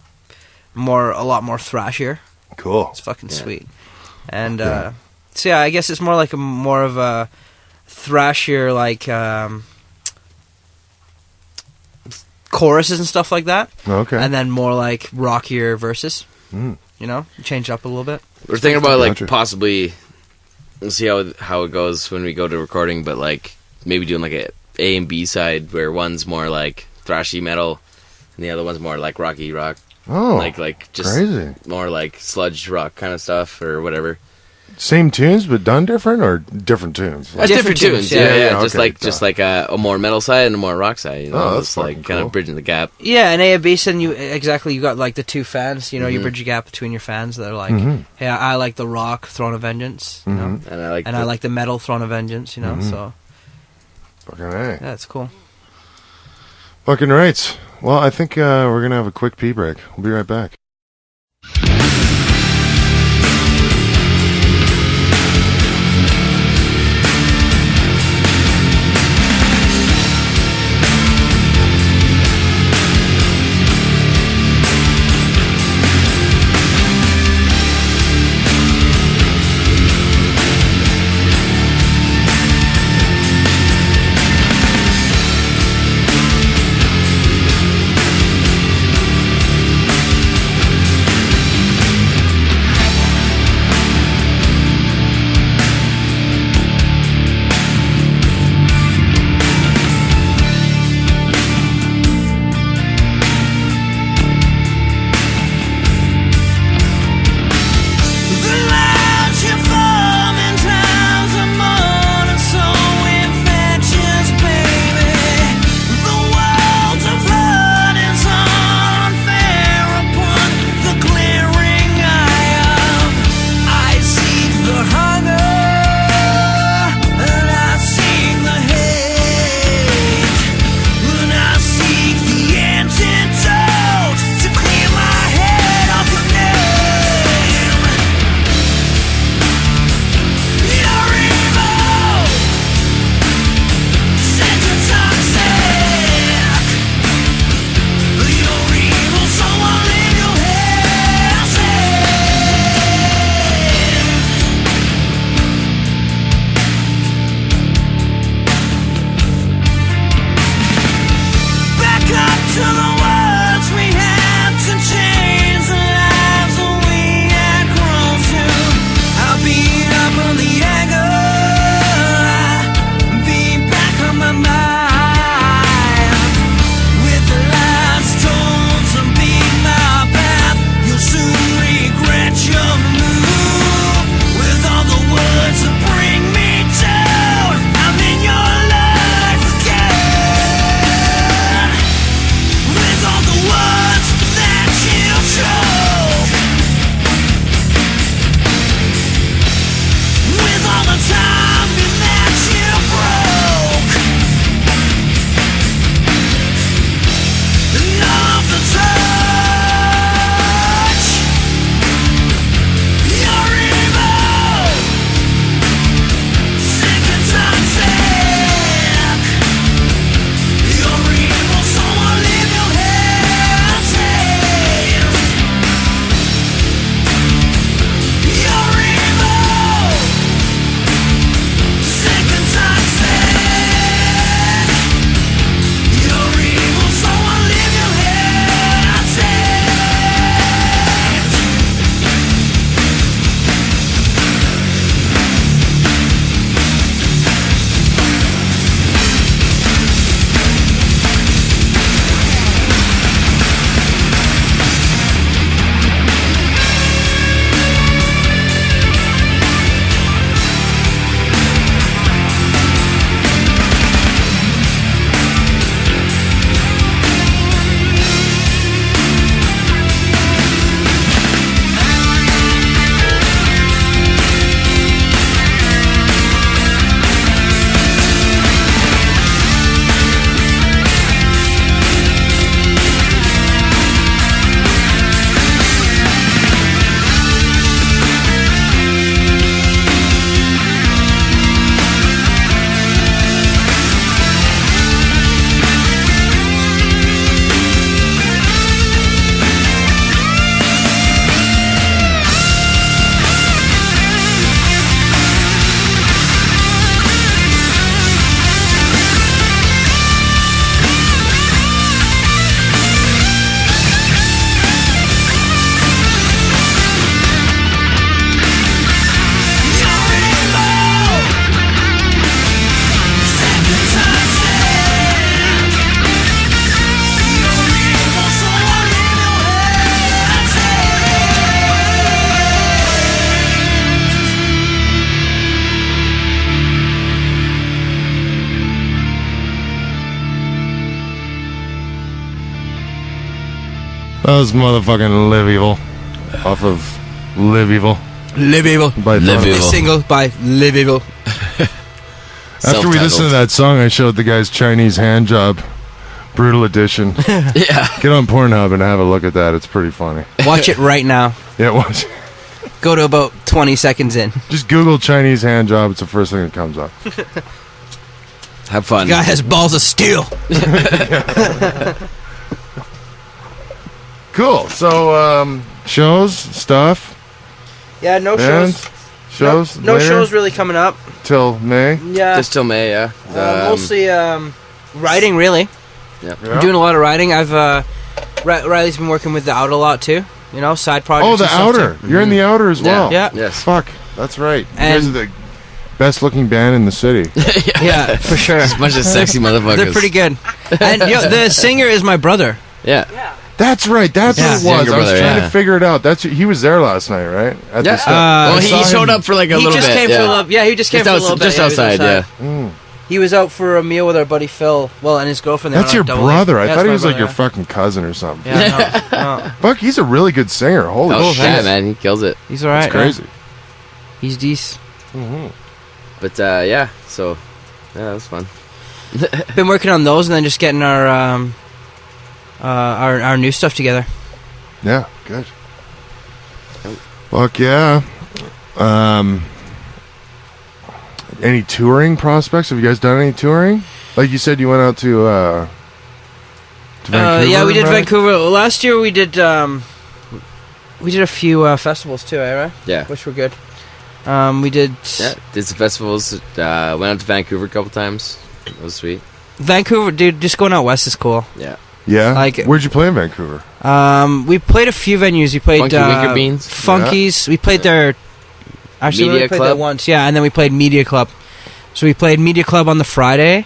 Speaker 2: a lot more thrashier.
Speaker 1: Cool.
Speaker 2: It's fucking sweet. And so yeah, I guess it's more like more of a thrashier, like choruses and stuff like that.
Speaker 1: Okay.
Speaker 2: And then more like rockier verses.
Speaker 1: Mm.
Speaker 2: You know, change it up a little bit.
Speaker 3: We're thinking about like
Speaker 1: Gotcha.
Speaker 3: possibly, we'll see how it goes when we go to recording, but like maybe doing like A and B side where one's more like thrashy metal and the other one's more like rocky rock.
Speaker 1: Oh,
Speaker 3: Like just
Speaker 1: crazy.
Speaker 3: more like sludge rock kind of stuff or whatever.
Speaker 1: Same tunes but done different, or different tunes?
Speaker 2: Different
Speaker 3: Different tunes,
Speaker 2: tunes,
Speaker 3: yeah.
Speaker 1: yeah,
Speaker 3: Just
Speaker 1: okay,
Speaker 3: just like a more metal side and a more rock side. You know,
Speaker 1: Oh, that's
Speaker 3: it's like
Speaker 1: fucking
Speaker 3: kind
Speaker 1: cool.
Speaker 3: of bridging the gap.
Speaker 2: Yeah, and A and B, and you got like the two fans. You know, you bridge a gap between your fans that are like, hey, I like the rock Throne of Vengeance, you know,
Speaker 3: And I like
Speaker 2: and I like the metal Throne of Vengeance, you know. So
Speaker 1: Fucking right.
Speaker 2: yeah, it's cool.
Speaker 1: Fucking right. Well, I think we're going to have a quick pee break. We'll be right back. That was motherfucking Live Evil. Off of Live Evil.
Speaker 2: Live Evil.
Speaker 1: By
Speaker 3: Live
Speaker 1: Thorn.
Speaker 3: Evil.
Speaker 2: Single by Live Evil.
Speaker 1: After we listened to that song, I showed the guys Chinese Hand Job, Brutal Edition.
Speaker 3: Yeah.
Speaker 1: Get on Pornhub and have a look at that. It's pretty funny.
Speaker 2: Watch it right now.
Speaker 1: Yeah, watch.
Speaker 2: Go to about 20 seconds in.
Speaker 1: Just Google Chinese Hand Job. It's the first thing that comes up.
Speaker 3: Have fun.
Speaker 2: Guy has balls of steel.
Speaker 1: Cool. So, shows, stuff,
Speaker 2: Yeah, no
Speaker 1: bands, shows.
Speaker 2: No
Speaker 1: later
Speaker 2: shows really coming up.
Speaker 1: till May.
Speaker 2: Yeah,
Speaker 3: Just till May, yeah.
Speaker 2: mostly writing. Really,
Speaker 1: Yeah.
Speaker 2: I'm doing a lot of writing. I've Riley's been working with the Outer a lot too. You know, side projects.
Speaker 1: Oh,
Speaker 2: and
Speaker 1: the
Speaker 2: stuff,
Speaker 1: Outer.
Speaker 2: too.
Speaker 1: You're in the Outer as well.
Speaker 2: Yeah.
Speaker 3: Yes.
Speaker 1: Fuck. That's right. You
Speaker 2: And-
Speaker 1: guys are the best looking band in the city.
Speaker 2: Yeah, for sure.
Speaker 3: A bunch of sexy motherfuckers.
Speaker 2: They're pretty good. And the singer is my brother.
Speaker 3: Yeah.
Speaker 1: That's right. That's
Speaker 2: Yeah.
Speaker 1: what it was.
Speaker 3: Younger
Speaker 1: I was
Speaker 3: brother,
Speaker 1: trying
Speaker 3: yeah.
Speaker 1: to figure it out. He was there last night, right? At
Speaker 3: Yeah.
Speaker 1: the set.
Speaker 2: Well,
Speaker 1: I
Speaker 3: he
Speaker 1: saw
Speaker 3: showed
Speaker 1: him.
Speaker 3: up for like a
Speaker 2: He
Speaker 3: little
Speaker 2: just
Speaker 3: bit.
Speaker 2: came
Speaker 3: yeah.
Speaker 2: for a little. Yeah, he just came
Speaker 3: Just
Speaker 2: for a little bit.
Speaker 3: just
Speaker 2: Yeah, he was
Speaker 3: outside, yeah.
Speaker 1: Mm.
Speaker 2: He was out for a meal with our buddy Phil. Well, and his girlfriend. They
Speaker 1: That's
Speaker 2: went
Speaker 1: your
Speaker 2: on a double
Speaker 1: brother.
Speaker 2: date.
Speaker 1: I
Speaker 2: Yeah,
Speaker 1: thought he
Speaker 2: it's
Speaker 1: was
Speaker 2: my
Speaker 1: like your
Speaker 2: brother,
Speaker 1: fucking cousin or something.
Speaker 2: Yeah, no.
Speaker 1: Fuck, he's a really good singer. Holy
Speaker 3: Oh,
Speaker 1: shit.
Speaker 3: yeah, man. He kills it.
Speaker 2: He's alright.
Speaker 1: That's crazy.
Speaker 2: He's decent.
Speaker 3: But, yeah. So, yeah, that was fun.
Speaker 2: Been working on those and then just getting our new stuff together.
Speaker 1: Yeah, good. Fuck yeah. Any touring prospects? Have you guys done any touring? Like you said, you went out to Vancouver.
Speaker 2: Yeah, we did
Speaker 1: right?
Speaker 2: Vancouver last year. We did a few festivals too, right?
Speaker 3: Yeah.
Speaker 2: Which were good. We did
Speaker 3: Yeah, did some festivals. Went out to Vancouver a couple times. That was sweet.
Speaker 2: Vancouver, dude. Just going out west is cool.
Speaker 3: Yeah.
Speaker 1: Yeah.
Speaker 2: Like-
Speaker 1: Where'd you play in Vancouver?
Speaker 2: We played a few venues. We played
Speaker 3: Funky Winker Beans?
Speaker 2: Funkies. We played there. Actually, we
Speaker 3: Media
Speaker 2: only played
Speaker 3: Club?
Speaker 2: there once. Yeah, and then we played Media Club. So we played Media Club on the Friday,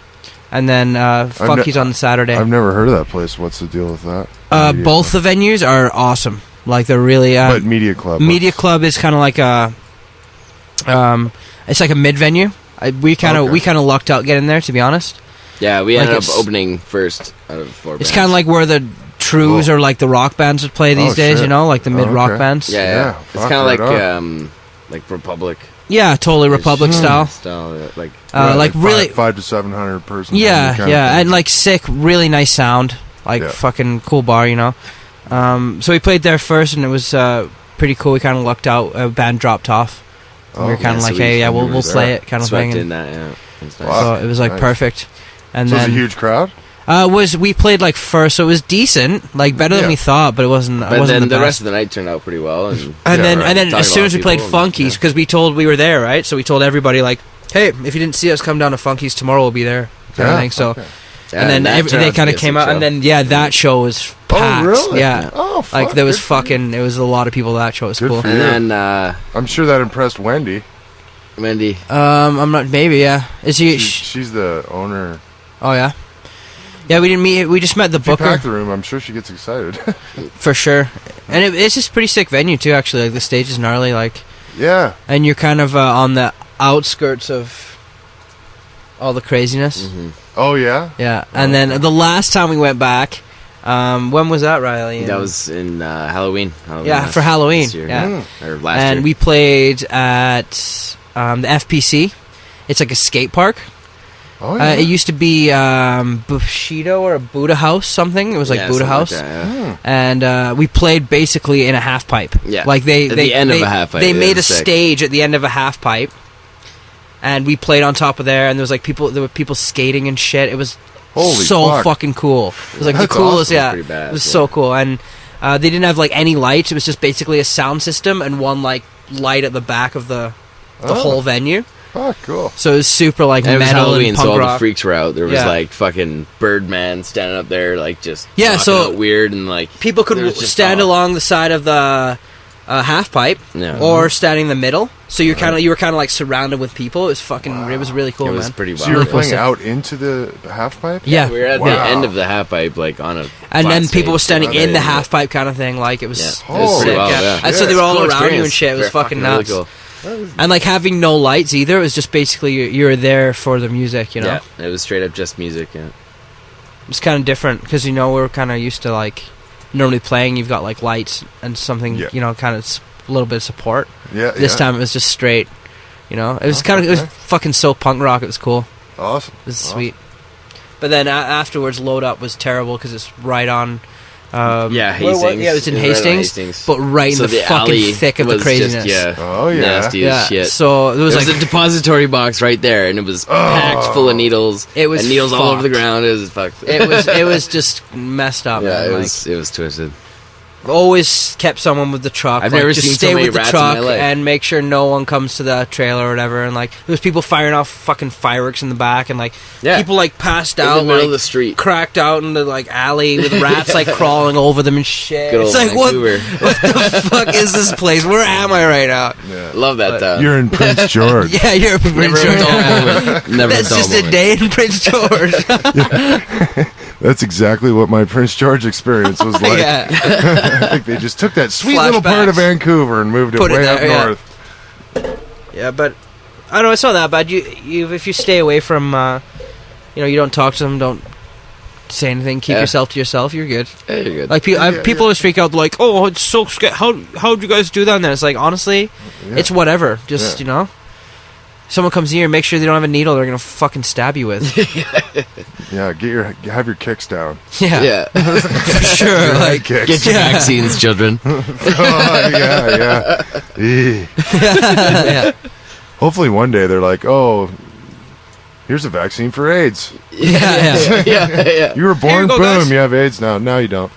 Speaker 2: and then Funkies on the Saturday.
Speaker 1: I've never heard of that place. What's the deal with that? Media
Speaker 2: Both
Speaker 1: Club.
Speaker 2: the venues are awesome. Like they're really.
Speaker 1: But Media Club.
Speaker 2: Media Club is kind of like a. It's like a mid venue. We kind of lucked out getting there, to be honest.
Speaker 3: Yeah, we
Speaker 2: Like
Speaker 3: ended up
Speaker 2: it's-
Speaker 3: opening first out of 4
Speaker 2: It's
Speaker 3: bands.
Speaker 2: kind of like where the Trues or like the rock bands would play these
Speaker 1: Oh,
Speaker 2: days.
Speaker 1: shit.
Speaker 2: You know, like the mid rock
Speaker 1: okay.
Speaker 2: bands.
Speaker 3: Yeah,
Speaker 1: Yeah,
Speaker 3: yeah. It's
Speaker 1: fuck,
Speaker 3: kind of
Speaker 1: right
Speaker 3: like Republic.
Speaker 2: Yeah, totally Republic style.
Speaker 3: Like
Speaker 2: Like really.
Speaker 1: 5 to 700 person.
Speaker 2: Yeah,
Speaker 1: kind of
Speaker 2: yeah,
Speaker 1: thing.
Speaker 2: and like sick, really nice sound, like
Speaker 1: Yeah.
Speaker 2: fucking cool bar, you know. So we played there first, and it was pretty cool. We kind of lucked out. A band dropped off. And we were kind of
Speaker 3: yeah,
Speaker 2: like,
Speaker 3: so we
Speaker 2: hey, yeah,
Speaker 1: just
Speaker 2: we'll
Speaker 1: knew it was
Speaker 2: play
Speaker 1: there.
Speaker 2: it, kind of
Speaker 3: swept
Speaker 2: thing.
Speaker 3: in that, yeah. It was nice.
Speaker 1: Wow.
Speaker 2: So it was like
Speaker 1: Nice.
Speaker 2: perfect. And
Speaker 1: So it was
Speaker 2: then
Speaker 1: a huge crowd?
Speaker 2: we played like first, so it was decent, like better than
Speaker 1: Yeah.
Speaker 2: we thought, but it wasn't.
Speaker 3: But
Speaker 2: it wasn't
Speaker 3: then the
Speaker 2: best.
Speaker 3: rest of the night turned out pretty well. And
Speaker 2: And
Speaker 1: Yeah,
Speaker 2: then
Speaker 1: right.
Speaker 2: and then
Speaker 3: Talking
Speaker 2: as soon
Speaker 3: about
Speaker 2: as we played
Speaker 3: people and-
Speaker 2: Funkies, because we told we were there, right? So we told everybody like, hey, if you didn't see us, come down to Funkies tomorrow. We'll be there, kind of thing. So.
Speaker 1: okay.
Speaker 3: Yeah,
Speaker 2: And then
Speaker 3: that turned
Speaker 2: they
Speaker 3: out to
Speaker 2: kind
Speaker 3: be
Speaker 2: of
Speaker 3: a
Speaker 2: came
Speaker 3: sick
Speaker 2: out, and
Speaker 3: show.
Speaker 2: then that show was packed.
Speaker 1: Oh, really?
Speaker 2: Yeah,
Speaker 1: Oh, fuck.
Speaker 2: like there was
Speaker 1: good for you.
Speaker 2: fucking. It was a lot of people that show. It was
Speaker 1: Good
Speaker 2: cool.
Speaker 1: for
Speaker 3: And
Speaker 1: you.
Speaker 3: then
Speaker 1: I'm sure that impressed Wendy.
Speaker 3: Wendy.
Speaker 2: I'm not. Maybe yeah. Is he?
Speaker 1: She's the owner.
Speaker 2: Oh yeah. Yeah, we didn't meet. We just met the
Speaker 1: If you
Speaker 2: booker
Speaker 1: pack the room, I'm sure she gets excited.
Speaker 2: for sure. And it's just pretty sick venue too. Actually, like the stage is gnarly. Like,
Speaker 1: Yeah.
Speaker 2: and you're kind of on the outskirts of all the craziness.
Speaker 3: Mm-hmm.
Speaker 1: Oh, yeah?
Speaker 2: Yeah. And then the last time we went back, when was that, Riley?
Speaker 3: That was in Halloween.
Speaker 2: Yeah, for Halloween.
Speaker 3: this year.
Speaker 2: Yeah.
Speaker 3: Or last
Speaker 2: And
Speaker 3: year.
Speaker 2: we played at the FPC. It's like a skate park.
Speaker 1: Oh, yeah.
Speaker 2: It used to be Bushido or a Buddha House, something. It was like
Speaker 3: Yeah,
Speaker 2: Buddha
Speaker 3: something
Speaker 2: House.
Speaker 3: like that, yeah.
Speaker 2: And we played basically in a half pipe.
Speaker 3: Yeah.
Speaker 2: Like they
Speaker 3: At the end of a half pipe,
Speaker 2: They
Speaker 3: yeah,
Speaker 2: made
Speaker 3: it
Speaker 2: a
Speaker 3: was sick.
Speaker 2: stage at the end of a half pipe, and we played on top of there. And there was like people. There were people skating and shit. It was
Speaker 1: Holy
Speaker 2: so
Speaker 1: fuck.
Speaker 2: fucking cool. It was like the
Speaker 1: That's
Speaker 2: coolest.
Speaker 1: awesome.
Speaker 2: Yeah,
Speaker 3: Pretty bad,
Speaker 2: it was
Speaker 3: yeah.
Speaker 2: so cool. And they didn't have like any lights. It was just basically a sound system and one like light at the back of the
Speaker 1: Oh.
Speaker 2: whole venue.
Speaker 1: Oh, cool.
Speaker 2: So it was super like
Speaker 3: And it was
Speaker 2: metal
Speaker 3: Halloween,
Speaker 2: and
Speaker 3: so
Speaker 2: punk
Speaker 3: all the
Speaker 2: rock.
Speaker 3: freaks were out. There was
Speaker 2: Yeah.
Speaker 3: like fucking Birdman standing up there, like just
Speaker 2: Yeah,
Speaker 3: rocking
Speaker 2: so
Speaker 3: out weird and like
Speaker 2: People could
Speaker 3: there was just
Speaker 2: stand
Speaker 3: all-
Speaker 2: along the side of the half pipe,
Speaker 3: Yeah.
Speaker 2: or standing in the middle. So you were kind of like surrounded with people. It was fucking. It was really cool,
Speaker 3: It was
Speaker 2: man.
Speaker 3: pretty
Speaker 1: So you were
Speaker 3: wild.
Speaker 1: playing
Speaker 2: sick.
Speaker 1: out into the half pipe?
Speaker 2: Yeah,
Speaker 3: We were at
Speaker 1: Wow.
Speaker 3: the end of the half pipe, like on a
Speaker 2: and
Speaker 3: flat
Speaker 2: then
Speaker 3: stage,
Speaker 2: people were standing
Speaker 3: so
Speaker 2: in the
Speaker 3: they-
Speaker 2: half pipe kind of thing. Like it was,
Speaker 3: Yeah.
Speaker 2: it
Speaker 1: Oh,
Speaker 2: was sick.
Speaker 3: pretty wild,
Speaker 2: yeah.
Speaker 3: yeah.
Speaker 2: And so they were all
Speaker 3: Cool
Speaker 2: around you and
Speaker 3: experience.
Speaker 2: shit. It was
Speaker 3: Very
Speaker 2: fucking
Speaker 3: really
Speaker 2: nuts.
Speaker 3: cool.
Speaker 2: And like having no lights either. It was just basically you're there for the music. You know,
Speaker 3: Yeah, it was straight up just music. Yeah,
Speaker 2: it's kind of different because we're kind of used to like normally playing, you've got like lights and something,
Speaker 1: Yeah.
Speaker 2: you know, kind of a little bit of support.
Speaker 1: Yeah.
Speaker 2: This time it was just straight. You know, it was it was fucking so punk rock. It was cool.
Speaker 1: Awesome.
Speaker 2: It was sweet. But then afterwards, Load Up was terrible because it's right on.
Speaker 3: Hastings.
Speaker 2: Yeah, it was in
Speaker 3: Right on
Speaker 2: Hastings, but right
Speaker 3: So
Speaker 2: in the
Speaker 3: alley
Speaker 2: fucking thick of the
Speaker 3: was
Speaker 2: craziness.
Speaker 3: Just,
Speaker 1: Oh, yeah.
Speaker 3: nasty as shit.
Speaker 2: So there was
Speaker 3: There was
Speaker 2: like
Speaker 3: a depository box right there, and it was packed full of needles.
Speaker 2: It was
Speaker 3: and needles all over the
Speaker 2: fucked.
Speaker 3: ground. It was fucked.
Speaker 2: it was just messed up.
Speaker 3: Yeah,
Speaker 2: man.
Speaker 3: it
Speaker 2: Like,
Speaker 3: was twisted.
Speaker 2: always kept someone with the truck.
Speaker 3: I've
Speaker 2: like,
Speaker 3: never
Speaker 2: just
Speaker 3: seen
Speaker 2: stay
Speaker 3: so many
Speaker 2: with the
Speaker 3: rats in
Speaker 2: truck
Speaker 3: my life.
Speaker 2: and make sure no one comes to the trailer or whatever. And like there was people firing off fucking fireworks in the back, and like
Speaker 3: Yeah.
Speaker 2: people like passed
Speaker 3: In
Speaker 2: out,
Speaker 3: the middle
Speaker 2: like,
Speaker 3: of the street.
Speaker 2: cracked out in the like alley with rats like crawling over them and shit.
Speaker 3: Good old
Speaker 2: It's like
Speaker 3: Vancouver.
Speaker 2: what the fuck is this place? Where am I right now?
Speaker 1: Yeah.
Speaker 3: Love that town.
Speaker 1: You're in Prince George.
Speaker 2: Yeah, you're Prince
Speaker 3: Never a
Speaker 2: George.
Speaker 3: dull
Speaker 2: Yeah.
Speaker 3: moment. Never
Speaker 2: That's
Speaker 3: a dull
Speaker 2: just
Speaker 3: moment.
Speaker 2: a day in Prince George.
Speaker 1: That's exactly what my Prince George experience was like.
Speaker 2: Yeah.
Speaker 1: Like they just took that sweet little part of
Speaker 2: Flashbacks.
Speaker 1: Vancouver and moved it
Speaker 2: Put it
Speaker 1: way up
Speaker 2: there, yeah.
Speaker 1: north.
Speaker 2: Yeah, but I don't know. It's not that bad. You if you stay away from, you don't talk to them, don't say anything, keep
Speaker 3: Yeah.
Speaker 2: yourself to yourself. You're good.
Speaker 3: Yeah, you're good.
Speaker 2: Like people always freak out. They're like, "Oh, it's so scary. How'd you guys do that?" And then it's like, honestly,
Speaker 1: Yeah.
Speaker 2: it's whatever. Just someone comes here, make sure they don't have a needle. They're gonna fucking stab you with.
Speaker 1: Yeah, have your kicks down.
Speaker 2: Yeah,
Speaker 3: yeah.
Speaker 2: for sure.
Speaker 1: Your head
Speaker 2: Like,
Speaker 1: kicks.
Speaker 3: Get your
Speaker 2: Yeah.
Speaker 3: vaccines, children.
Speaker 1: Oh, yeah. Eeh.
Speaker 2: yeah.
Speaker 1: Hopefully one day they're like, oh, here's a vaccine for AIDS.
Speaker 3: yeah.
Speaker 1: You were born,
Speaker 2: Here you go,
Speaker 1: boom,
Speaker 2: guys.
Speaker 1: you have AIDS now. Now you don't.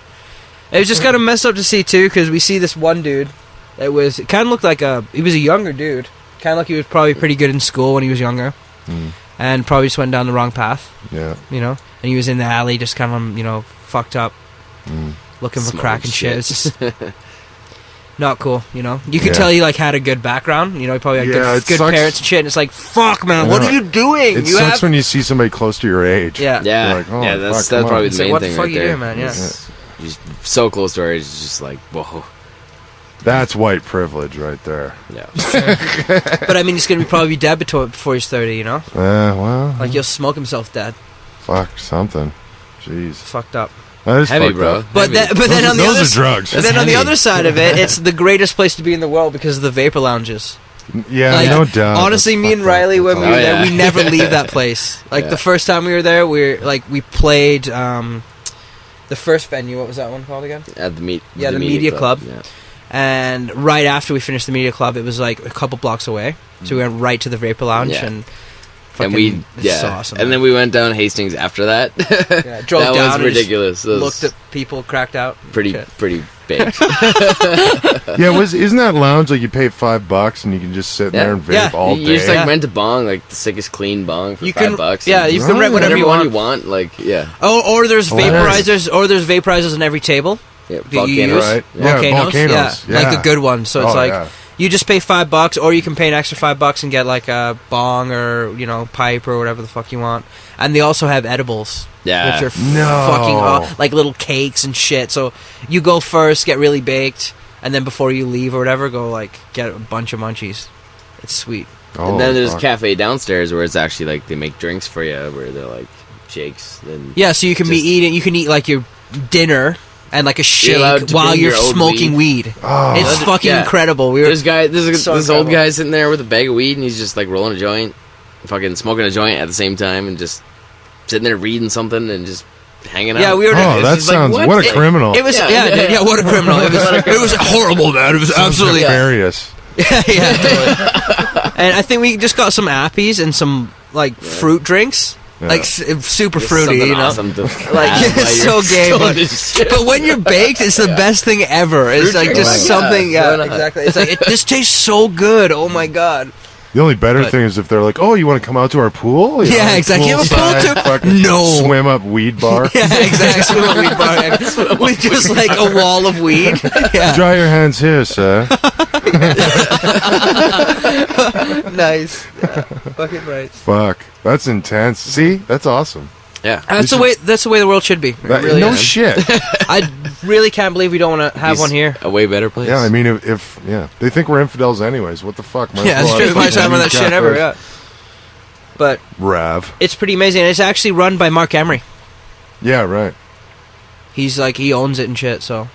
Speaker 2: It was just kind of messed up to see too, because we see this one dude. It kind of looked like he was a younger dude. Kind of like he was probably pretty good in school when he was younger, and probably just went down the wrong path.
Speaker 1: Yeah.
Speaker 2: You know, and he was in the alley, just kind of fucked up, looking for
Speaker 3: Smoking
Speaker 2: crack and shit.
Speaker 3: shit.
Speaker 2: It's just not cool. You know, you could
Speaker 1: Yeah.
Speaker 2: tell he like had a good background. You know, he probably had
Speaker 1: Yeah, it
Speaker 2: good
Speaker 1: sucks.
Speaker 2: parents and shit. And it's like, fuck, man, what
Speaker 1: know.
Speaker 2: are you doing?
Speaker 1: It
Speaker 2: you
Speaker 1: sucks
Speaker 2: have
Speaker 1: when you see somebody close to your age.
Speaker 2: yeah.
Speaker 3: Yeah,
Speaker 1: You're like, oh,
Speaker 3: yeah.
Speaker 1: fuck,
Speaker 3: That's
Speaker 1: come on.
Speaker 3: probably
Speaker 2: It's
Speaker 3: the
Speaker 2: like,
Speaker 3: main
Speaker 2: what the
Speaker 3: thing
Speaker 2: fuck
Speaker 3: right
Speaker 2: you
Speaker 3: there.
Speaker 2: doing, man? Yeah.
Speaker 3: It's just so close to our age. It's just like whoa.
Speaker 1: That's white privilege right there.
Speaker 3: Yeah.
Speaker 2: But I mean, he's gonna probably be dead before he's 30. You know,
Speaker 1: Well,
Speaker 2: like he'll smoke himself dead.
Speaker 1: fuck something. Jeez.
Speaker 2: Fucked up.
Speaker 1: That is
Speaker 3: Heavy,
Speaker 1: fucked
Speaker 3: bro.
Speaker 1: up.
Speaker 2: But then on the
Speaker 1: Those
Speaker 2: other
Speaker 1: are drugs.
Speaker 2: But then on the
Speaker 3: heavy.
Speaker 2: other side of it, it's the greatest place to be in the world because of the vapor lounges.
Speaker 1: Yeah,
Speaker 2: Like,
Speaker 1: no doubt.
Speaker 2: honestly,
Speaker 1: That's
Speaker 2: me and
Speaker 1: fucked up.
Speaker 2: Riley, when
Speaker 1: That's
Speaker 2: we were
Speaker 3: Oh,
Speaker 2: there,
Speaker 3: yeah.
Speaker 2: we never leave that place. Like
Speaker 3: Yeah.
Speaker 2: the first time we were there, we played the first venue. What was that one called again?
Speaker 3: At the
Speaker 2: Media Club.
Speaker 3: Yeah.
Speaker 2: And right after we finished the media club, it was like a couple blocks away. So we went right to the vapor lounge
Speaker 3: Yeah.
Speaker 2: and.
Speaker 3: And
Speaker 2: it's so awesome.
Speaker 3: and then we went down Hastings after that.
Speaker 2: yeah, drove
Speaker 3: that
Speaker 2: down
Speaker 3: was
Speaker 2: and
Speaker 3: ridiculous.
Speaker 2: just
Speaker 3: It was
Speaker 2: looked at people cracked out.
Speaker 3: pretty
Speaker 2: Shit.
Speaker 3: big.
Speaker 1: Yeah, isn't that lounge like you pay $5 and you can just sit in there and vape
Speaker 2: Yeah.
Speaker 1: all
Speaker 3: You
Speaker 1: day?
Speaker 3: just like
Speaker 2: Yeah.
Speaker 3: rent a bong, like the sickest clean bong for
Speaker 2: You
Speaker 3: $5.
Speaker 2: can, yeah, you can rent whatever
Speaker 3: whatever
Speaker 2: you want.
Speaker 3: Like yeah,
Speaker 2: Or there's
Speaker 1: Oh, nice.
Speaker 2: vaporizers on every table.
Speaker 3: yeah.
Speaker 2: that you
Speaker 3: Volcanoes.
Speaker 2: use.
Speaker 1: Right. Yeah,
Speaker 2: Volcanoes,
Speaker 1: volcanoes.
Speaker 2: yeah, like the good ones. So it's
Speaker 1: Oh,
Speaker 2: like
Speaker 1: yeah.
Speaker 2: you just pay $5, or you can pay an extra $5 and get like a bong or pipe or whatever the fuck you want. And they also have edibles,
Speaker 3: Yeah.
Speaker 2: which are
Speaker 1: No.
Speaker 2: fucking like little cakes and shit. So you go first, get really baked, and then before you leave or whatever, go like get a bunch of munchies. It's sweet.
Speaker 1: Oh,
Speaker 3: And then there's a
Speaker 1: fuck.
Speaker 3: cafe downstairs where it's actually like they make drinks for you, where they're like shakes. And
Speaker 2: Yeah, so you can be
Speaker 3: Just-
Speaker 2: eating. You can eat like your dinner and like a shake
Speaker 3: allowed to
Speaker 2: while
Speaker 3: bring
Speaker 2: you're
Speaker 3: your own
Speaker 2: smoking weed.
Speaker 1: Oh.
Speaker 2: It's fucking
Speaker 3: Yeah.
Speaker 2: incredible.
Speaker 3: there's this
Speaker 2: So
Speaker 3: old
Speaker 2: incredible.
Speaker 3: guy sitting there with a bag of weed, and he's just like rolling a joint, fucking smoking a joint at the same time, and just sitting there reading something and just hanging out.
Speaker 2: Yeah, we were.
Speaker 1: Oh,
Speaker 3: It's
Speaker 1: that
Speaker 3: just like,
Speaker 1: sounds...
Speaker 3: what?
Speaker 1: What a criminal.
Speaker 2: It was
Speaker 3: Yeah,
Speaker 2: yeah,
Speaker 3: yeah.
Speaker 2: yeah, what a criminal. It was horrible, man. It was absolutely
Speaker 1: nefarious.
Speaker 2: yeah, totally. And I think we just got some appies and some like fruit drinks,
Speaker 1: Yeah.
Speaker 2: like super
Speaker 3: Just
Speaker 2: fruity,
Speaker 3: something
Speaker 2: you know.
Speaker 3: awesome to
Speaker 2: Like
Speaker 3: have while
Speaker 2: it's
Speaker 3: you're
Speaker 2: so gay,
Speaker 3: stoned as shit.
Speaker 2: but when you're baked, it's the best thing ever. It's
Speaker 3: Fruit
Speaker 2: like
Speaker 3: drink,
Speaker 2: just
Speaker 3: yeah,
Speaker 2: something.
Speaker 3: why
Speaker 2: Yeah,
Speaker 3: not?
Speaker 2: exactly. It's like this tastes so good. Oh my god.
Speaker 1: The only better
Speaker 2: But-
Speaker 1: thing is if they're like, "Oh, you want to come out to our pool?" You
Speaker 2: Yeah,
Speaker 1: know,
Speaker 2: exactly. You have a pool
Speaker 1: poolside,
Speaker 2: too?
Speaker 1: fucking
Speaker 2: No.
Speaker 1: Swim up weed bar.
Speaker 2: Yeah, exactly. Swim up weed bar with just like a wall of weed. Yeah,
Speaker 1: Dry your hands here, sir.
Speaker 2: nice. Yeah, fucking right.
Speaker 1: Fuck, that's intense. See, that's awesome.
Speaker 3: Yeah.
Speaker 2: That's the way. That's the way the world should be. It
Speaker 1: That-
Speaker 2: really
Speaker 1: no
Speaker 2: is.
Speaker 1: shit.
Speaker 2: I really can't believe we don't want to have
Speaker 3: He's
Speaker 2: one here.
Speaker 3: A way better place.
Speaker 1: Yeah, I mean, if they think we're infidels anyways, what the fuck? Might as
Speaker 2: Yeah, it's
Speaker 1: well
Speaker 2: true.
Speaker 1: have
Speaker 2: Might talk about that
Speaker 1: fucking
Speaker 2: shit ever.
Speaker 1: catfish.
Speaker 2: Yeah. But
Speaker 1: Rav.
Speaker 2: it's pretty amazing. And it's actually run by Mark Emery.
Speaker 1: Yeah, right.
Speaker 2: He's like, he owns it and shit, so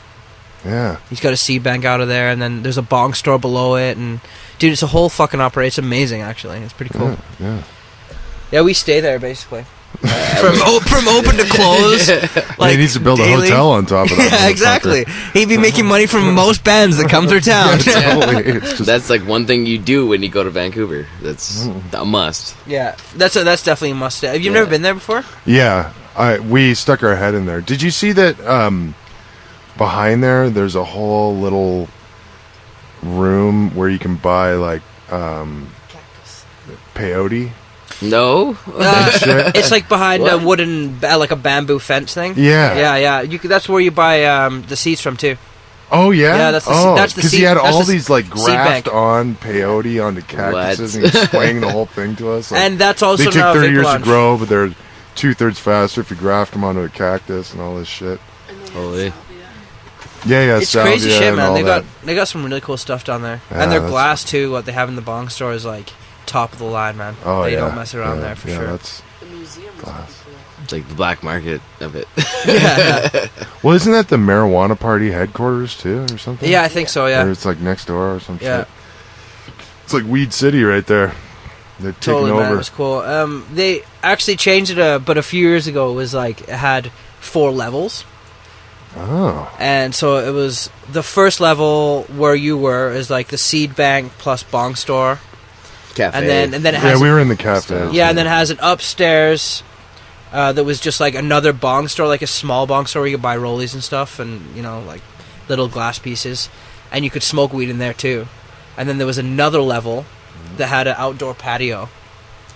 Speaker 1: Yeah.
Speaker 2: he's got a seed bank out of there, and then there's a bong store below it, and dude, it's a whole fucking operation. It's amazing, actually. It's pretty cool.
Speaker 1: Yeah.
Speaker 2: Yeah, we stay there basically. From open to close.
Speaker 1: He needs to build
Speaker 2: daily.
Speaker 1: a hotel on top of that.
Speaker 2: Yeah, exactly. He'd be making money from most bands that come through town.
Speaker 1: Totally. It's just,
Speaker 3: That's like one thing you do when you go to Vancouver. That's a must.
Speaker 2: Yeah, that's definitely a must. Have you never been there before?
Speaker 1: yeah. We stuck our head in there. Did you see that behind there's a whole little room where you can buy like peyote?
Speaker 3: No.
Speaker 2: It's like behind a
Speaker 3: What?
Speaker 2: wooden, like a bamboo fence thing.
Speaker 1: Yeah.
Speaker 2: Yeah. That's where you buy the seeds from too.
Speaker 1: Oh yeah,
Speaker 2: Yeah, that's the
Speaker 1: because he
Speaker 2: seed-
Speaker 1: had
Speaker 2: that's
Speaker 1: all
Speaker 2: the
Speaker 1: these like
Speaker 2: seed bank.
Speaker 1: graft on peyote onto cactuses,
Speaker 3: What?
Speaker 1: and he's spraying the whole thing to us. Like,
Speaker 2: And that's also
Speaker 1: they take
Speaker 2: now
Speaker 1: 30
Speaker 2: vape
Speaker 1: years
Speaker 2: launch.
Speaker 1: to grow, but they're 2/3 faster if you graft them onto a cactus and all this shit.
Speaker 3: Holy.
Speaker 1: Yeah,
Speaker 2: It's crazy
Speaker 1: salvia
Speaker 2: shit,
Speaker 1: and
Speaker 2: man.
Speaker 1: all
Speaker 2: They
Speaker 1: that.
Speaker 2: got some really cool stuff down there,
Speaker 1: Yeah,
Speaker 2: and their
Speaker 1: that's-
Speaker 2: glass too. What they have in the bong store is like top of the line, man.
Speaker 1: Oh,
Speaker 2: They
Speaker 1: yeah.
Speaker 2: don't mess around
Speaker 1: Yeah,
Speaker 2: there for
Speaker 1: yeah,
Speaker 2: sure.
Speaker 1: That's
Speaker 4: The museum is
Speaker 1: Glass.
Speaker 4: pretty cool.
Speaker 3: It's like the black market of it.
Speaker 2: yeah,
Speaker 1: well, isn't that the marijuana party headquarters too, or something?
Speaker 2: yeah, I think so.
Speaker 1: Or
Speaker 2: Yeah,
Speaker 1: it's like next door or some
Speaker 2: yeah,
Speaker 1: shit. It's like Weed City right there. They've
Speaker 2: totally,
Speaker 1: taken
Speaker 2: man. It
Speaker 1: over.
Speaker 2: was cool. They actually changed it, but a few years ago it was like it had 4 levels.
Speaker 1: Oh,
Speaker 2: And so it was the first level where you were is like the seed bank plus bong store,
Speaker 3: Cafe.
Speaker 2: and then it
Speaker 1: yeah,
Speaker 2: has
Speaker 1: we were in the cafe.
Speaker 2: yeah, and then it has an upstairs that was just like another bong store, like a small bong store where you could buy rollies and stuff, and like little glass pieces, and you could smoke weed in there too. And then there was another level that had an outdoor patio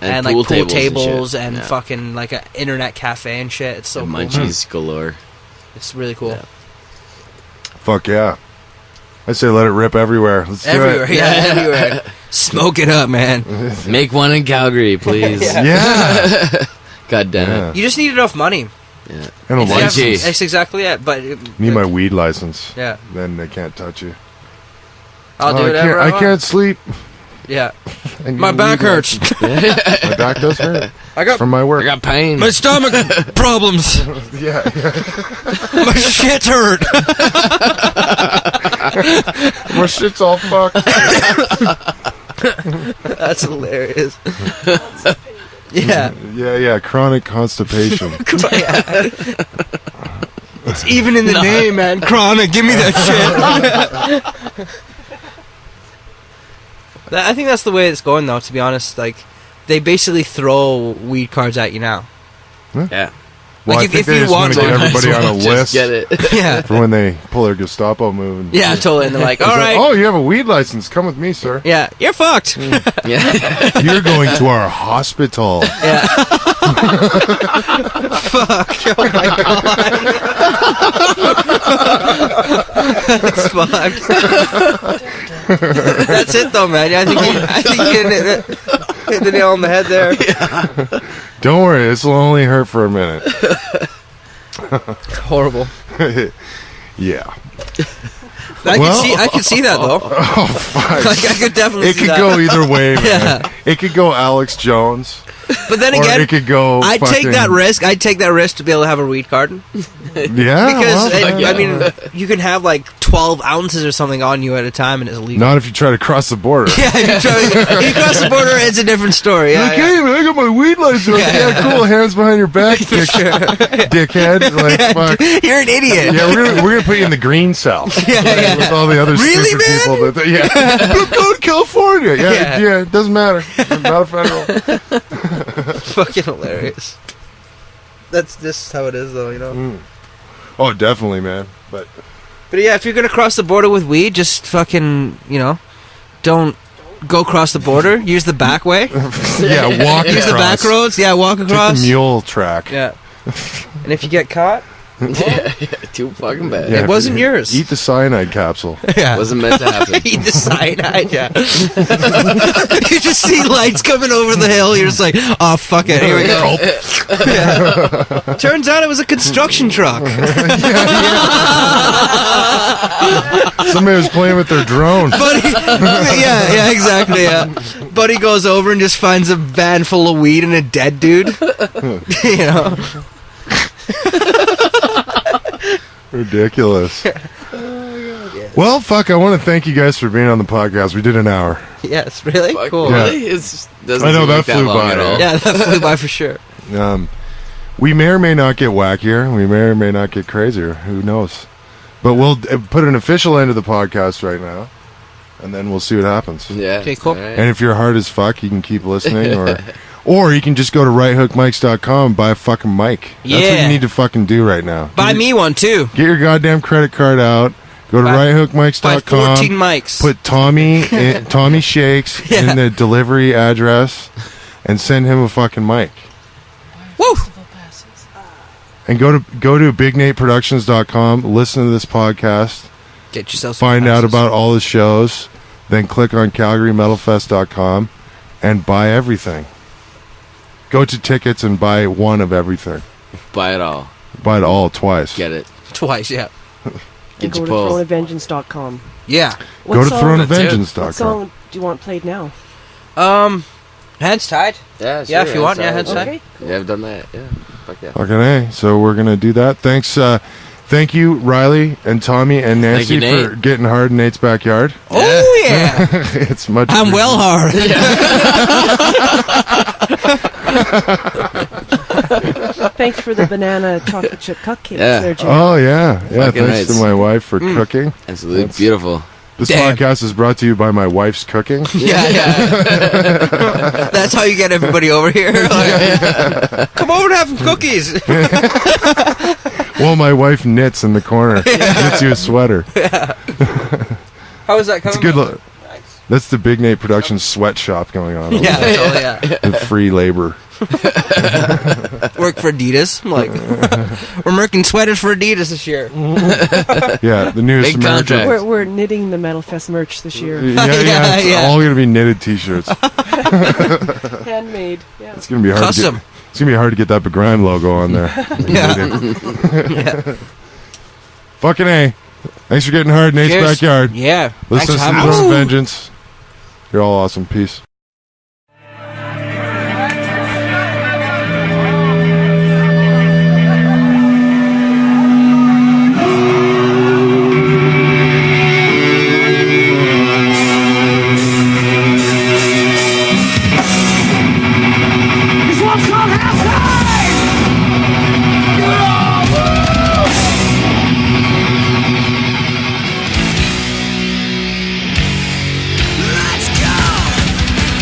Speaker 2: and like pool tables
Speaker 3: shit.
Speaker 2: and
Speaker 3: Yeah.
Speaker 2: fucking like an internet cafe and shit. It's so
Speaker 3: And
Speaker 2: cool.
Speaker 3: munchies galore.
Speaker 2: It's really cool.
Speaker 3: Yeah.
Speaker 1: Fuck yeah! I say let it rip everywhere. Let's do
Speaker 2: Everywhere,
Speaker 1: it.
Speaker 2: yeah, everywhere. Smoke it up, man.
Speaker 3: Make one in Calgary, please.
Speaker 1: Yeah,
Speaker 3: God damn
Speaker 1: yeah.
Speaker 3: it.
Speaker 2: You just need enough money.
Speaker 3: Yeah.
Speaker 1: And a
Speaker 2: If you have-
Speaker 1: license.
Speaker 2: That's exactly it. But
Speaker 1: Need my weed license.
Speaker 2: yeah,
Speaker 1: Then they can't touch you.
Speaker 2: I'll do
Speaker 1: Oh,
Speaker 2: whatever.
Speaker 1: I can't sleep.
Speaker 2: Yeah,
Speaker 1: And
Speaker 2: my
Speaker 1: your
Speaker 2: back
Speaker 1: weed
Speaker 2: hurts.
Speaker 1: license. My back does hurt.
Speaker 2: I got
Speaker 1: From my work.
Speaker 3: I got pain.
Speaker 2: my stomach problems.
Speaker 1: Yeah,
Speaker 2: My shit hurt.
Speaker 1: my shit's all fucked.
Speaker 2: That's hilarious. Yeah.
Speaker 1: Yeah. Chronic constipation.
Speaker 2: It's even in the name, man. Chronic. Give me that shit. I think that's the way it's going, though. To be honest, like they basically throw weed cards at you now.
Speaker 3: Yeah.
Speaker 1: Well,
Speaker 2: Like,
Speaker 1: I think
Speaker 2: if
Speaker 1: they
Speaker 2: you
Speaker 1: just want
Speaker 2: want
Speaker 1: to get
Speaker 2: to,
Speaker 1: everybody on a
Speaker 3: Just
Speaker 1: list
Speaker 3: get it.
Speaker 2: Yeah.
Speaker 1: for when they pull their Gestapo move. And
Speaker 2: Yeah, totally. And they're like,
Speaker 1: It's
Speaker 2: all
Speaker 1: like,
Speaker 2: right.
Speaker 1: oh, you have a weed license. Come with me, sir.
Speaker 2: Yeah, you're fucked.
Speaker 3: Yeah.
Speaker 1: You're going to our hospital.
Speaker 2: Yeah. Fuck. Oh my god. That's fucked. That's it though, man. I think you hit the nail on the head there.
Speaker 1: Don't worry, this will only hurt for a minute.
Speaker 2: Horrible.
Speaker 1: Yeah.
Speaker 2: I could see that though.
Speaker 1: Oh, fuck.
Speaker 2: Like I could definitely
Speaker 1: It
Speaker 2: see
Speaker 1: could
Speaker 2: that.
Speaker 1: go either way, man.
Speaker 2: Yeah.
Speaker 1: It could go Alex Jones,
Speaker 2: But then
Speaker 1: or
Speaker 2: again,
Speaker 1: it could go.
Speaker 2: I'd take
Speaker 1: fucking-
Speaker 2: that risk. I'd take that risk to be able to have a weed card.
Speaker 1: Yeah,
Speaker 2: Because,
Speaker 1: well,
Speaker 2: I mean, you can have like 12 ounces or something on you at a time and it's illegal.
Speaker 1: not if you try to cross the border.
Speaker 2: Yeah, if you cross the border, it's a different story. Yeah,
Speaker 1: Like,
Speaker 2: yeah.
Speaker 1: hey, man, I got my weed license. Yeah, cool. Hands behind your back, dickhead. Like, fuck.
Speaker 2: You're an idiot.
Speaker 1: Yeah, we're gonna put you in the green cell.
Speaker 2: yeah.
Speaker 1: With all the other
Speaker 2: Really,
Speaker 1: stupid
Speaker 2: man?
Speaker 1: people. I'm going to California.
Speaker 2: Yeah.
Speaker 1: Yeah, it doesn't matter. Not a federal.
Speaker 2: Fucking hilarious. That's just how it is, though, you know.
Speaker 1: Oh, definitely, man. But
Speaker 2: But yeah, if you're gonna cross the border with weed, just fucking, don't go across the border. Use the back way.
Speaker 1: yeah, walk
Speaker 2: Use the back
Speaker 1: across.
Speaker 2: roads. Yeah, walk
Speaker 1: Take
Speaker 2: across.
Speaker 1: the mule track.
Speaker 2: Yeah. And if you get caught,
Speaker 3: Too fucking bad.
Speaker 1: Yeah,
Speaker 2: it wasn't yours.
Speaker 1: Eat the cyanide capsule.
Speaker 2: yeah.
Speaker 3: Wasn't meant to happen.
Speaker 2: Eat the cyanide, yeah. You just see lights coming over the hill. You're just like, oh, fuck it. Here we go. Yeah. Turns out it was a construction truck.
Speaker 1: Somebody was playing with their drone.
Speaker 2: Buddy, yeah, exactly, yeah. Buddy goes over and just finds a van full of weed and a dead dude.
Speaker 1: Ridiculous. Well, fuck, I want to thank you guys for being on the podcast. We did an hour.
Speaker 2: Yes, really?
Speaker 3: Fuck,
Speaker 2: Cool.
Speaker 1: Yeah.
Speaker 3: Really? Doesn't
Speaker 1: I know,
Speaker 3: seem
Speaker 1: that
Speaker 3: like
Speaker 1: flew
Speaker 3: long
Speaker 1: by,
Speaker 3: at all.
Speaker 1: eh?
Speaker 2: Yeah, that flew by for sure.
Speaker 1: We may or may not get wackier. We may or may not get crazier. Who knows? But we'll put an official end to the podcast right now, and then we'll see what happens.
Speaker 3: Yeah.
Speaker 2: Okay, cool.
Speaker 3: all right.
Speaker 1: And if you're hard as fuck, you can keep listening, or you can just go to righthookmics.com and buy a fucking mic. That's what
Speaker 2: Yeah.
Speaker 1: you need to fucking do right now.
Speaker 2: Buy me one, too.
Speaker 1: Get your goddamn credit card out. Go to
Speaker 2: Buy
Speaker 1: righthookmics.com.
Speaker 2: 14 mics.
Speaker 1: Put Tommy Shakes
Speaker 2: Yeah.
Speaker 1: in the delivery address and send him a fucking mic.
Speaker 2: Woo!
Speaker 1: And go to bignateproductions.com, listen to this podcast,
Speaker 2: Get yourself some
Speaker 1: find out
Speaker 2: passes.
Speaker 1: about all the shows, then click on calgarymetalfest.com and buy everything. Go to tickets and buy one of everything.
Speaker 3: Buy it all.
Speaker 1: Buy it all twice.
Speaker 3: Get it.
Speaker 2: Twice, yeah.
Speaker 3: Get
Speaker 4: And go
Speaker 3: your
Speaker 4: to
Speaker 3: pull.
Speaker 4: throneofvengeance.com.
Speaker 2: Yeah.
Speaker 1: Go to
Speaker 4: What
Speaker 1: throneofvengeance.com.
Speaker 4: song do you want played now?
Speaker 2: Hands tied.
Speaker 3: Yeah,
Speaker 2: Yeah, if you want, yeah,
Speaker 3: that's
Speaker 2: heads
Speaker 3: all.
Speaker 2: up.
Speaker 4: Okay. Cool.
Speaker 3: Yeah, I've done that. Yeah. Fuck yeah.
Speaker 1: Fucking A. So we're going to do that. Thanks. Thank you, Riley and Tommy and Nancy,
Speaker 3: you, Nate.
Speaker 1: for getting hard in Nate's backyard.
Speaker 2: Oh, yeah.
Speaker 1: It's much
Speaker 2: I'm well hard.
Speaker 4: Thanks for the banana chocolate chip cupcakes
Speaker 3: Yeah.
Speaker 4: there, Jim.
Speaker 1: Oh, yeah. Yeah,
Speaker 3: Fucking
Speaker 1: thanks
Speaker 3: nice.
Speaker 1: to my wife for cooking.
Speaker 3: Absolutely
Speaker 1: That's-
Speaker 3: beautiful.
Speaker 1: This
Speaker 2: Damn.
Speaker 1: podcast is brought to you by my wife's cooking.
Speaker 2: Yeah, yeah. That's how you get everybody over here. Like, come over and have some cookies.
Speaker 1: Well, my wife knits in the corner. Knits you a sweater.
Speaker 2: How is that
Speaker 1: It's
Speaker 2: coming?
Speaker 1: good. That's the Big Nate Productions sweatshop going on. over
Speaker 2: Yeah,
Speaker 1: there
Speaker 2: totally, yeah.
Speaker 1: with free labor.
Speaker 2: Work for Adidas. I'm like, we're making sweaters for Adidas this year.
Speaker 1: Yeah, the newest
Speaker 3: Big
Speaker 1: American.
Speaker 3: contract.
Speaker 4: We're knitting the Metal Fest merch this year.
Speaker 1: Yeah, it's
Speaker 2: Yeah.
Speaker 1: all going to be knitted T-shirts.
Speaker 4: Handmade. Yeah.
Speaker 1: It's going to be hard.
Speaker 2: Custom.
Speaker 1: It's going to be hard to get that Begrime logo on there.
Speaker 2: Yeah.
Speaker 1: Fucking A. Thanks for getting hard in Nate's
Speaker 2: Cheers.
Speaker 1: backyard.
Speaker 2: Yeah.
Speaker 1: Listen to
Speaker 2: Thanks for
Speaker 1: some
Speaker 2: having
Speaker 1: Throne of
Speaker 2: us.
Speaker 1: Vengeance. You're all awesome. Peace.
Speaker 5: Let's go!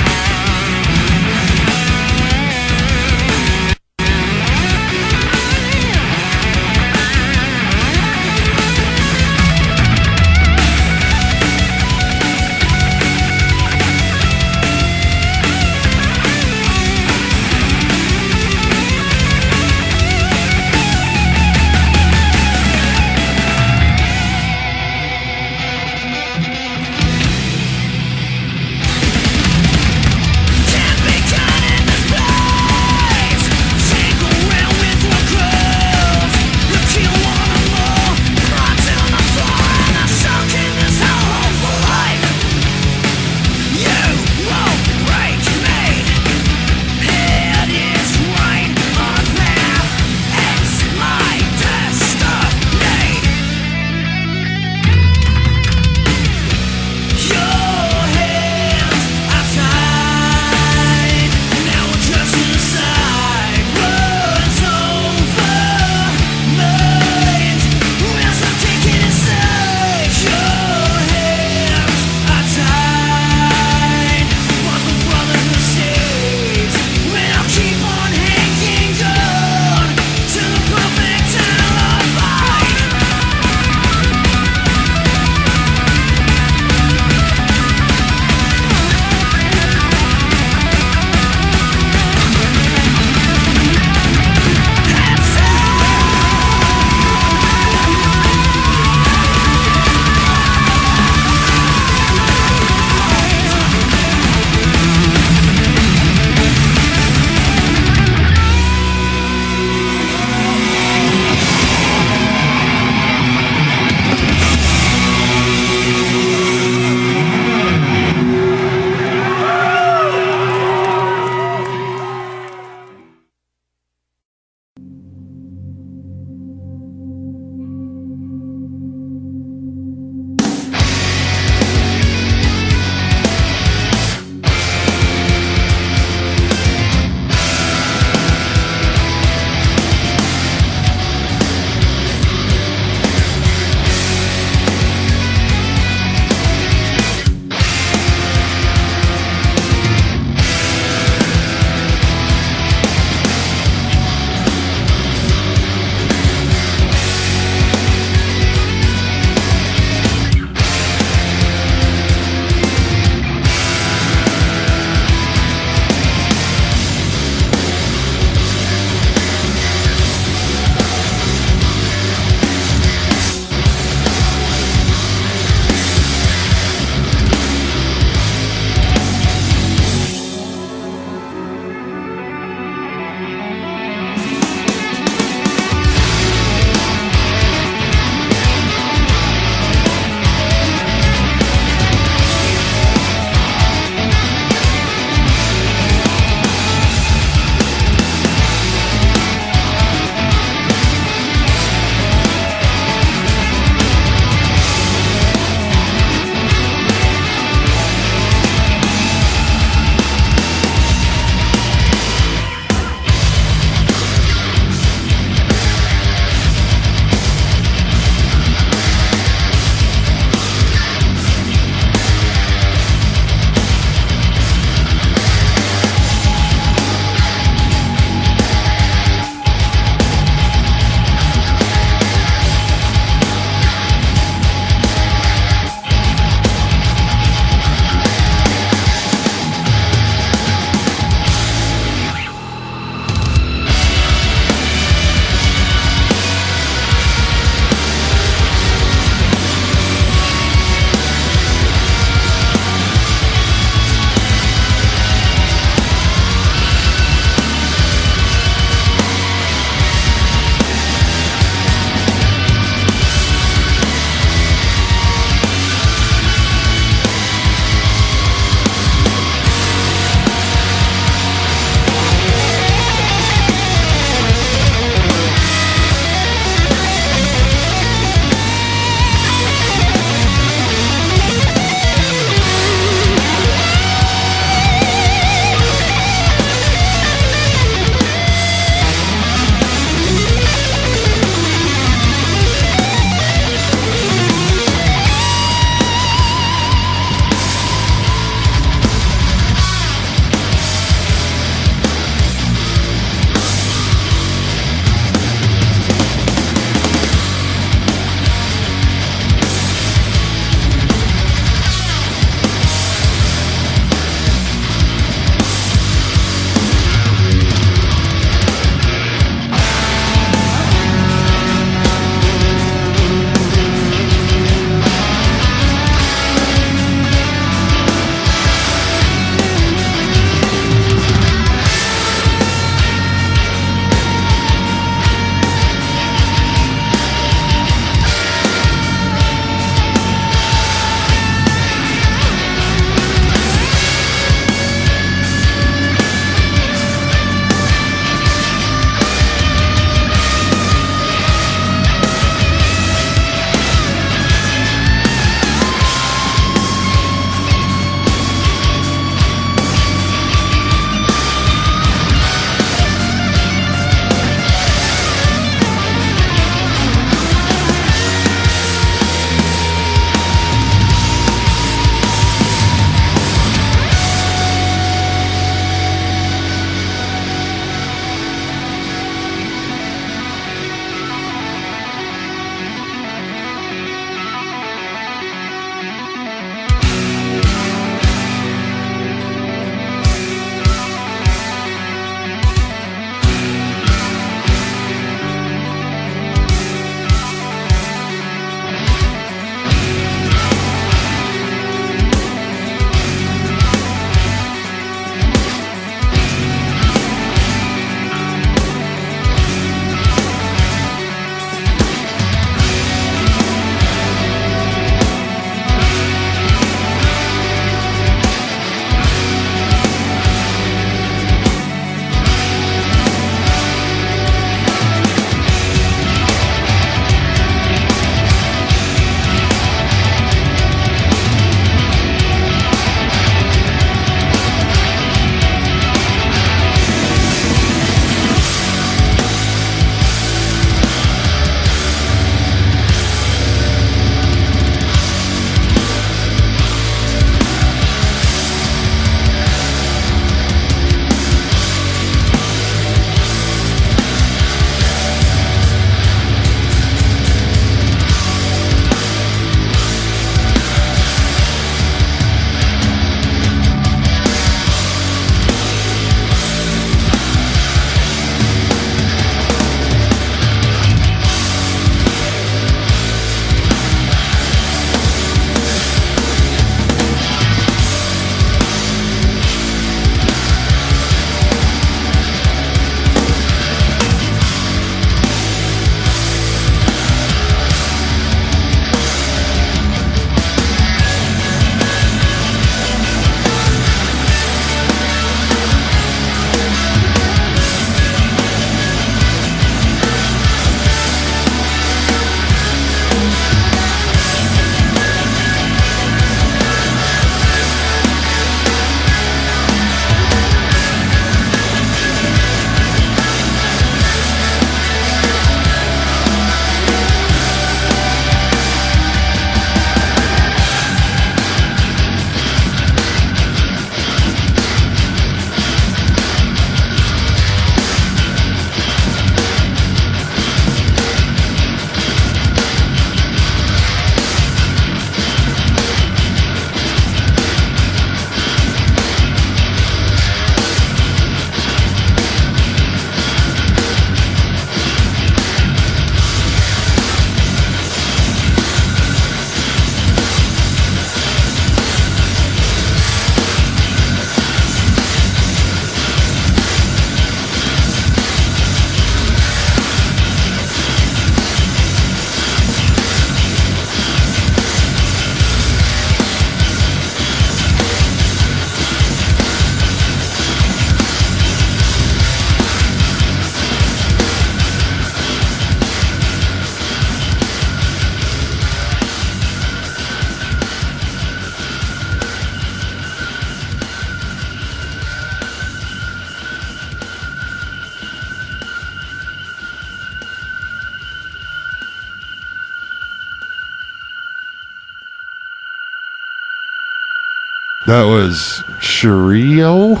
Speaker 1: That was Shirio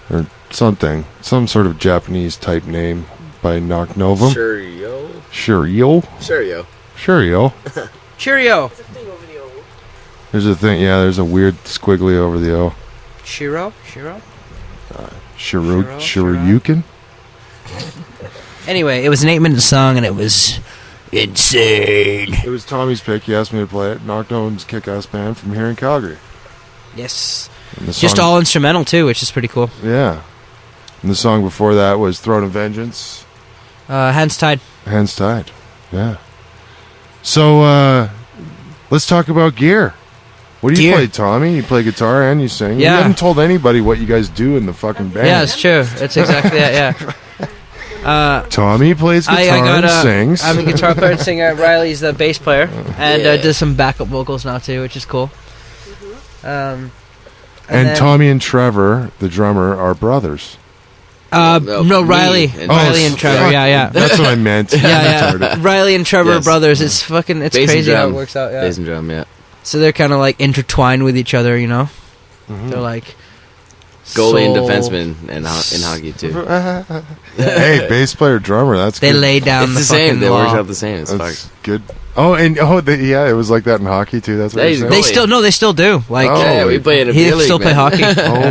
Speaker 1: or something, some sort of Japanese type name by Knock Novum.
Speaker 3: Shirio.
Speaker 1: Shirio.
Speaker 2: Cheerio.
Speaker 1: There's a thing. Yeah, there's a weird squiggly over the O.
Speaker 2: Shiro.
Speaker 1: Shiryuken.
Speaker 2: Anyway, it was an 8-minute song, and it was insane.
Speaker 1: It was Tommy's pick. He asked me to play it. Knock Novum's kick-ass band from here in Calgary.
Speaker 2: Yes.
Speaker 1: And the
Speaker 2: Just
Speaker 1: song-
Speaker 2: all instrumental, too, which is pretty cool.
Speaker 1: Yeah. And the song before that was Throne of Vengeance.
Speaker 2: Hands Tied.
Speaker 1: Hands Tied. Yeah. So, let's talk about gear. What do you
Speaker 2: Gear.
Speaker 1: play, Tommy? You play guitar and you sing.
Speaker 2: Yeah.
Speaker 1: You haven't told anybody what you guys do in the fucking band.
Speaker 2: Yeah, it's true. It's exactly that, yeah.
Speaker 1: Tommy plays guitar and sings.
Speaker 2: I'm a guitar player and singer. Riley's the bass player. And does some backup vocals now, too, which is cool.
Speaker 1: and
Speaker 2: then-
Speaker 1: Tommy and Trevor, the drummer, are brothers.
Speaker 2: No, Riley.
Speaker 3: and-
Speaker 2: Riley and Trevor,
Speaker 1: fuck.
Speaker 2: yeah.
Speaker 1: That's what I meant.
Speaker 2: Yeah. Riley and Trevor are
Speaker 3: Yes.
Speaker 2: brothers. It's fucking, it's
Speaker 3: Bass and
Speaker 2: crazy how it
Speaker 3: drum.
Speaker 2: works out, yeah.
Speaker 3: Bass and drum, yeah.
Speaker 2: So they're kind of like intertwined with each other, you know? They're like
Speaker 3: Goalie and
Speaker 2: soul-
Speaker 3: defenseman in hockey too.
Speaker 1: Hey, bass player, drummer. That's
Speaker 2: They
Speaker 1: good.
Speaker 2: lay down
Speaker 3: It's
Speaker 2: the
Speaker 3: the same.
Speaker 2: fucking
Speaker 3: They
Speaker 2: law.
Speaker 3: work out the same. It's
Speaker 1: That's
Speaker 3: fucked.
Speaker 1: good. Oh, and yeah, it was like that in hockey too. That's what
Speaker 3: Yeah,
Speaker 1: you're
Speaker 3: he's
Speaker 1: saying.
Speaker 2: They
Speaker 3: goalie.
Speaker 2: still do. Like,
Speaker 1: Oh.
Speaker 3: Yeah, we play in a
Speaker 2: he
Speaker 3: beer league,
Speaker 2: still play
Speaker 3: man.
Speaker 2: hockey.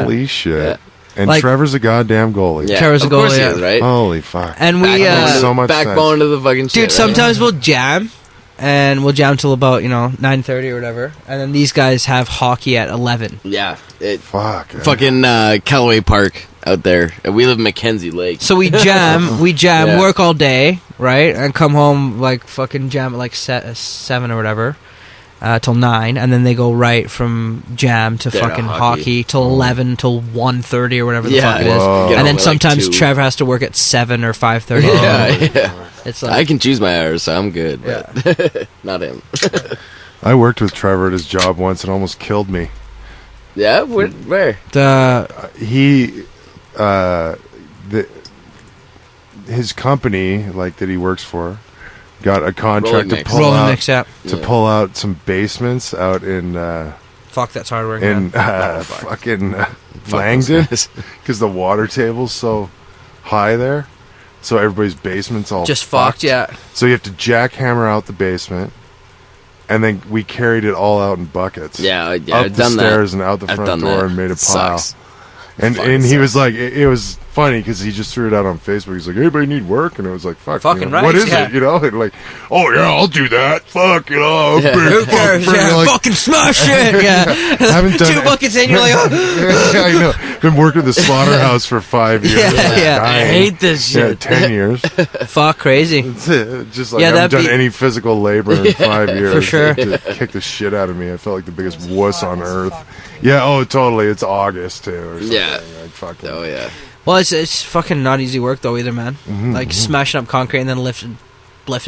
Speaker 1: Holy shit!
Speaker 3: Yeah.
Speaker 1: And
Speaker 2: Like-
Speaker 1: Trevor's a goddamn goalie.
Speaker 3: Yeah,
Speaker 2: Trevor's a
Speaker 3: of course
Speaker 2: goalie,
Speaker 3: he
Speaker 2: yeah.
Speaker 3: is, right?
Speaker 1: Holy fuck!
Speaker 2: And we,
Speaker 3: Backbone,
Speaker 1: makes
Speaker 3: to
Speaker 1: so
Speaker 3: the,
Speaker 1: much
Speaker 3: backbone to the fucking shit.
Speaker 2: dude,
Speaker 3: right?
Speaker 2: sometimes we'll jam, and we'll jam till about 9:30 or whatever, and then these guys have hockey at 11.
Speaker 3: Yeah, it
Speaker 1: Fuck.
Speaker 3: fucking Callaway Park out there. We live in Mackenzie Lake.
Speaker 2: So we jam,
Speaker 3: Yeah.
Speaker 2: work all day, right, and come home like fucking jam at like 7 or whatever. Till 9, and then they go right from jam to
Speaker 3: There to
Speaker 2: fucking
Speaker 3: hockey.
Speaker 2: hockey till 11 till 1:30 or whatever the
Speaker 3: Yeah,
Speaker 2: fuck it is.
Speaker 1: Whoa.
Speaker 3: Get
Speaker 2: And then
Speaker 3: home at, like,
Speaker 2: sometimes
Speaker 3: 2.
Speaker 2: Trev has to work at 7 or 5:30.
Speaker 3: Yeah.
Speaker 2: It's
Speaker 3: I
Speaker 2: like
Speaker 3: can choose my hours, so I'm good. But not him.
Speaker 1: I worked with Trevor at his job once and almost killed me.
Speaker 3: Yeah, where?
Speaker 1: His company, like that he works for, got a contract
Speaker 3: Rolling
Speaker 1: to
Speaker 3: mix.
Speaker 1: pull
Speaker 2: rolling
Speaker 1: out
Speaker 2: mix up.
Speaker 1: to
Speaker 3: Yeah.
Speaker 1: pull out some basements out in
Speaker 2: Fuck, that's hard work. man.
Speaker 1: fucking
Speaker 3: Fuck
Speaker 1: Langdon,
Speaker 3: those guys.
Speaker 1: because the water table's so high there, so everybody's basement's all
Speaker 2: Just fucked, yeah.
Speaker 1: So you have to jackhammer out the basement, and then we carried it all out in buckets.
Speaker 3: Yeah,
Speaker 1: up
Speaker 3: I've
Speaker 1: the
Speaker 3: done
Speaker 1: stairs
Speaker 3: that.
Speaker 1: and out the
Speaker 3: I've
Speaker 1: front
Speaker 3: done
Speaker 1: door
Speaker 3: that.
Speaker 1: and made a pile.
Speaker 3: Sucks.
Speaker 1: And
Speaker 3: Fucking
Speaker 1: he
Speaker 3: sucks.
Speaker 1: was like, it was funny because he just threw it out on Facebook. He's like, anybody need work? And it was like, fuck,
Speaker 2: Fucking right,
Speaker 1: what is
Speaker 2: yeah.
Speaker 1: it? You know, and like, oh yeah, I'll do that. Fuck,
Speaker 3: Yeah.
Speaker 2: Who cares?
Speaker 1: Fuck,
Speaker 2: Yeah,
Speaker 1: like-
Speaker 2: fucking smash it! Yeah.
Speaker 1: haven't done
Speaker 2: 2 buckets in, you're like, oh.
Speaker 1: I know. Been working at the slaughterhouse for 5 years.
Speaker 2: Yeah,
Speaker 1: Like,
Speaker 2: yeah.
Speaker 3: I
Speaker 1: dying.
Speaker 3: hate this
Speaker 1: Yeah,
Speaker 3: shit.
Speaker 1: 10 years.
Speaker 2: Fuck, crazy.
Speaker 1: That's it. Just like
Speaker 2: Yeah,
Speaker 1: I haven't
Speaker 2: that'd
Speaker 1: done
Speaker 2: be-
Speaker 1: any physical labor in 5 years.
Speaker 2: For sure.
Speaker 1: To kick the shit out of me. I felt like the biggest wuss on earth. Yeah, oh, totally. It's August, too. Or something.
Speaker 3: Yeah.
Speaker 1: Like, fucking.
Speaker 3: Oh yeah.
Speaker 2: Well, it's fucking not easy work though either, man.
Speaker 1: Mm-hmm,
Speaker 2: Like smashing up concrete and then lifting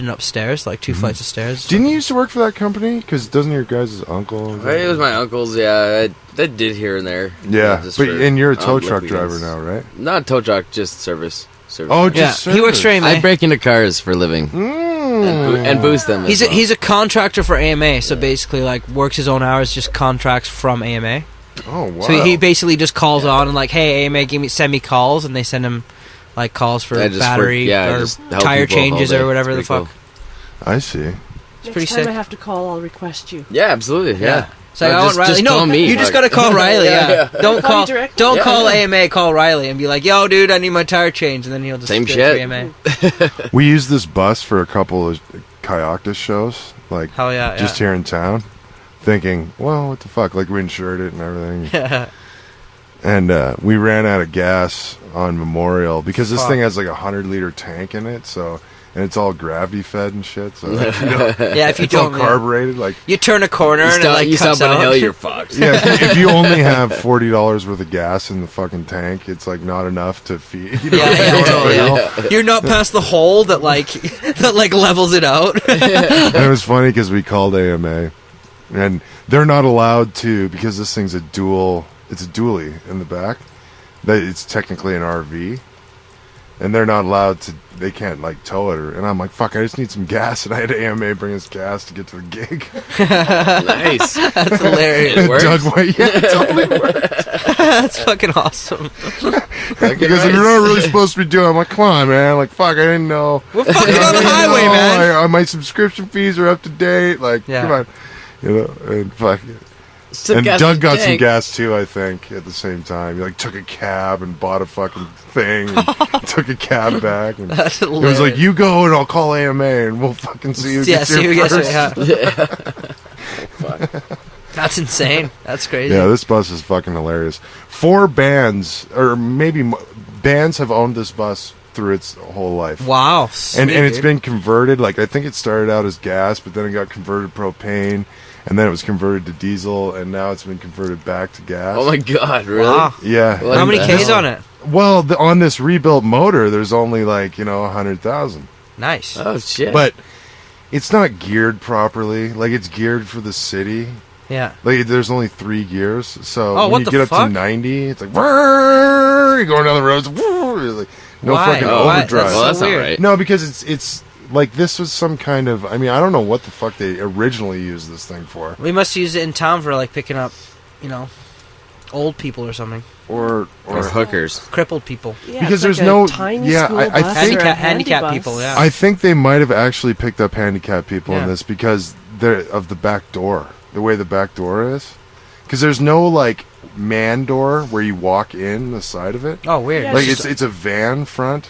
Speaker 2: upstairs, like 2 flights of stairs.
Speaker 1: Didn't you used to work for that company? Because doesn't your guys' uncle?
Speaker 3: It was my uncle's. Yeah, I did here and there.
Speaker 1: Yeah,
Speaker 3: just
Speaker 1: but
Speaker 3: for
Speaker 1: and you're a tow
Speaker 3: odd
Speaker 1: truck
Speaker 3: weekends.
Speaker 1: driver now, right?
Speaker 3: Not tow truck, just service.
Speaker 1: Oh,
Speaker 2: Yeah,
Speaker 1: just
Speaker 2: he works for
Speaker 1: service.
Speaker 2: AMA.
Speaker 3: I break into cars for a living and boost them.
Speaker 2: He's
Speaker 3: as
Speaker 2: a,
Speaker 3: well.
Speaker 2: he's a contractor for AMA, so basically like works his own hours, just contracts from AMA.
Speaker 1: Oh wow!
Speaker 2: So he basically just calls on and like, hey, AMA, send me calls, and they send him like calls for
Speaker 3: I just
Speaker 2: battery
Speaker 3: work- yeah, I
Speaker 2: or
Speaker 3: just help
Speaker 2: tire
Speaker 3: people all
Speaker 2: changes
Speaker 3: day.
Speaker 2: or whatever the
Speaker 3: It's pretty
Speaker 2: fuck.
Speaker 1: I see.
Speaker 2: It's
Speaker 4: Next
Speaker 2: pretty
Speaker 4: time
Speaker 2: sick.
Speaker 4: I have to call, I'll request you.
Speaker 3: Yeah, absolutely. Yeah.
Speaker 2: It's like,
Speaker 3: No,
Speaker 2: I want Riley.
Speaker 3: just
Speaker 2: No,
Speaker 3: call me.
Speaker 2: you just
Speaker 3: Like-
Speaker 2: gotta call Riley. Yeah, don't
Speaker 4: Call
Speaker 2: call.
Speaker 4: me directly.
Speaker 2: Don't
Speaker 3: Yeah,
Speaker 2: call
Speaker 3: yeah.
Speaker 2: AMA. Call Riley and be like, "Yo, dude, I need my tire changed," and then he'll just
Speaker 3: Same
Speaker 2: do it
Speaker 3: shit.
Speaker 2: for AMA.
Speaker 1: We used this bus for a couple of Kayaktus shows, like
Speaker 2: Hell yeah,
Speaker 1: just here in town, thinking, well, what the fuck? Like we insured it and everything.
Speaker 2: yeah.
Speaker 1: And we ran out of gas on Memorial because this
Speaker 2: Fuck.
Speaker 1: thing has like 100-liter tank in it, so and it's all gravity fed and shit. So like, you know,
Speaker 2: Yeah, if you
Speaker 1: it's all
Speaker 2: don't,
Speaker 1: carbureted. Like
Speaker 2: you turn a corner and it like
Speaker 3: you
Speaker 2: cuts
Speaker 3: stop on a
Speaker 2: out.
Speaker 3: hill, you're fucked.
Speaker 1: yeah, if you only have $40 worth of gas in the fucking tank, it's like not enough to feed. You know,
Speaker 2: Yeah, yeah,
Speaker 1: going up
Speaker 2: totally,
Speaker 1: the hill.
Speaker 2: yeah. You're not past the hole that like levels it out.
Speaker 1: And it was funny because we called AMA, and they're not allowed to because this thing's a dual. It's a dually in the back. That it's technically an RV, and they're not allowed to. They can't like tow it, and I'm like, fuck, I just need some gas, and I had AMA bring us gas to get to the gig.
Speaker 3: Nice.
Speaker 2: That's hilarious.
Speaker 3: It works?
Speaker 1: Doug went, yeah, it totally worked.
Speaker 2: That's fucking awesome.
Speaker 1: Because you're not really supposed to be doing. I'm like, come on, man. Like, fuck, I didn't know.
Speaker 2: We're fucking on the highway, man.
Speaker 1: My subscription fees are up to date. Like,
Speaker 2: Yeah.
Speaker 1: come on, and fuck.
Speaker 3: Some
Speaker 1: And
Speaker 3: gas
Speaker 1: Doug
Speaker 3: in
Speaker 1: got
Speaker 3: the
Speaker 1: some
Speaker 3: tank.
Speaker 1: gas too, I think, at the same time. He like took a cab and bought a fucking thing, and took a cab back. And
Speaker 2: That's
Speaker 1: it was
Speaker 2: hilarious.
Speaker 1: like, you go and I'll call AMA and we'll fucking see who
Speaker 2: Yeah,
Speaker 1: gets
Speaker 2: see
Speaker 1: here
Speaker 2: who gets
Speaker 1: first.
Speaker 2: it. Yeah. That's insane. That's crazy.
Speaker 1: Yeah, this bus is fucking hilarious. 4 bands, or maybe bands, have owned this bus through its whole life.
Speaker 2: Wow.
Speaker 1: And
Speaker 2: Sweet,
Speaker 1: it's
Speaker 2: dude.
Speaker 1: been converted. Like, I think it started out as gas, but then it got converted to propane, and then it was converted to diesel, and now it's been converted back to gas.
Speaker 3: Oh my god, really?
Speaker 2: Wow.
Speaker 1: Yeah.
Speaker 3: What
Speaker 2: How many
Speaker 3: the
Speaker 2: K's
Speaker 3: hell?
Speaker 2: on it?
Speaker 1: Well, on this rebuilt motor, there's only like 100,000,
Speaker 2: Nice.
Speaker 3: Oh shit.
Speaker 1: but it's not geared properly. Like, it's geared for the city.
Speaker 2: Yeah.
Speaker 1: Like, there's only 3 gears, so
Speaker 2: Oh,
Speaker 1: when
Speaker 2: what
Speaker 1: you
Speaker 2: the
Speaker 1: get up
Speaker 2: fuck?
Speaker 1: to 90, it's like, "Whirr," you're going down the roads, "Whirr," you're like, no
Speaker 2: Why?
Speaker 1: fucking
Speaker 2: Oh, why?
Speaker 1: overdrive.
Speaker 2: That's
Speaker 3: well, that's
Speaker 2: so
Speaker 3: not
Speaker 2: weird.
Speaker 3: right.
Speaker 1: No, because it's like, this was some kind of. I mean, I don't know what the fuck they originally used this thing for,
Speaker 2: We must use it in town for like picking up, old people or something.
Speaker 1: or
Speaker 3: Or hookers.
Speaker 2: Crippled people.
Speaker 4: Yeah,
Speaker 1: Because
Speaker 4: it's
Speaker 1: there's
Speaker 4: like a
Speaker 1: no-
Speaker 4: tiny
Speaker 1: yeah,
Speaker 4: school
Speaker 1: I
Speaker 4: bus
Speaker 1: think-
Speaker 4: or a
Speaker 2: Handicap
Speaker 4: handy
Speaker 2: people,
Speaker 4: bus.
Speaker 2: yeah.
Speaker 1: I think they might have actually picked up handicapped people in
Speaker 2: Yeah.
Speaker 1: this because they're of the back door, the way the back door is. Because there's no like man door where you walk in the side of it.
Speaker 2: Oh, weird.
Speaker 4: Yeah,
Speaker 1: Like,
Speaker 4: it's
Speaker 1: it's a van front,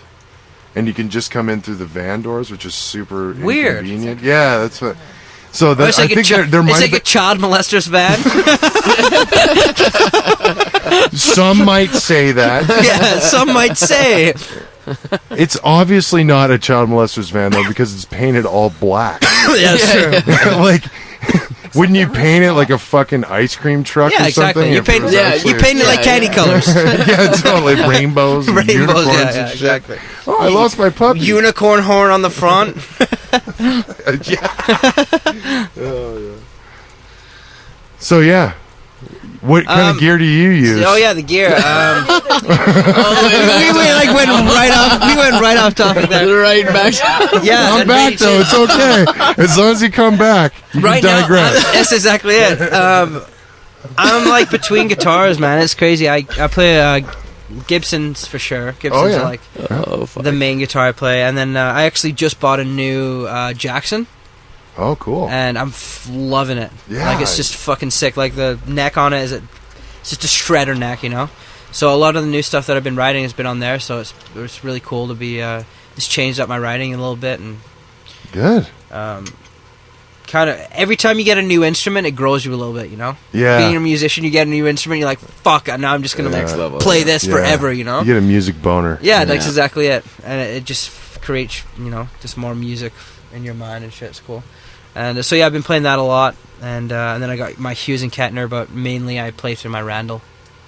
Speaker 1: and you can just come in through the van doors, which is super
Speaker 2: Weird.
Speaker 1: inconvenient. Yeah, that's what. So
Speaker 2: Oh,
Speaker 1: that,
Speaker 2: it's
Speaker 1: I
Speaker 2: like
Speaker 1: think there
Speaker 2: it's
Speaker 1: might
Speaker 2: like a
Speaker 1: have
Speaker 2: child molester's van.
Speaker 1: been, some might say that.
Speaker 2: Yeah, some might say.
Speaker 1: It's obviously not a child molester's van though, because it's painted all black.
Speaker 2: Yeah, that's true.
Speaker 1: Like, wouldn't you paint it like a fucking ice cream truck
Speaker 2: Yeah,
Speaker 1: or
Speaker 2: exactly.
Speaker 1: something?
Speaker 2: You
Speaker 1: if it
Speaker 2: paint,
Speaker 1: was
Speaker 3: yeah,
Speaker 1: actually-
Speaker 2: you paint it like
Speaker 3: Yeah,
Speaker 2: candy
Speaker 3: yeah.
Speaker 2: colors.
Speaker 1: yeah, totally rainbows, and
Speaker 2: Rainbows,
Speaker 1: unicorns
Speaker 2: yeah,
Speaker 1: and
Speaker 2: yeah,
Speaker 1: shit.
Speaker 2: exactly.
Speaker 1: Oh, I lost my puppy.
Speaker 2: Unicorn horn on the front.
Speaker 1: Yeah. Oh, yeah. So yeah, what kind of gear do you use?
Speaker 2: Oh yeah, the gear. We went right off topic there.
Speaker 3: Right back.
Speaker 2: Yeah,
Speaker 1: I'm
Speaker 2: and
Speaker 1: back
Speaker 2: we-
Speaker 1: though. It's okay as long as you come back. You
Speaker 2: Right
Speaker 1: can
Speaker 2: now,
Speaker 1: digress.
Speaker 2: that's exactly it. I'm like between guitars, man. It's crazy. I play Gibsons for sure. Gibsons
Speaker 1: yeah.
Speaker 2: are like
Speaker 3: Oh fuck.
Speaker 2: the main guitar I play, and then I actually just bought a new Jackson,
Speaker 1: Oh, cool.
Speaker 2: and I'm loving it.
Speaker 1: Yeah.
Speaker 2: Like, it's just fucking sick. Like, the neck on it it's just a shredder neck, you know. So a lot of the new stuff that I've been writing has been on there. So it's really cool to be it's changed up my writing a little bit, and
Speaker 1: Good.
Speaker 2: kind of every time you get a new instrument, it grows you a little bit, you know.
Speaker 1: Yeah.
Speaker 2: Being a musician, you get a new instrument, you're like, fuck, now I'm just gonna
Speaker 1: Yeah.
Speaker 3: Next level.
Speaker 2: play this
Speaker 1: Yeah.
Speaker 2: forever, you know.
Speaker 1: You get a music boner.
Speaker 2: Yeah, that's
Speaker 3: Yeah.
Speaker 2: exactly it, and it just creates, just more music in your mind and shit. It's cool. And so yeah, I've been playing that a lot, and then I got my Hughes and Kettner, but mainly I play through my Randall.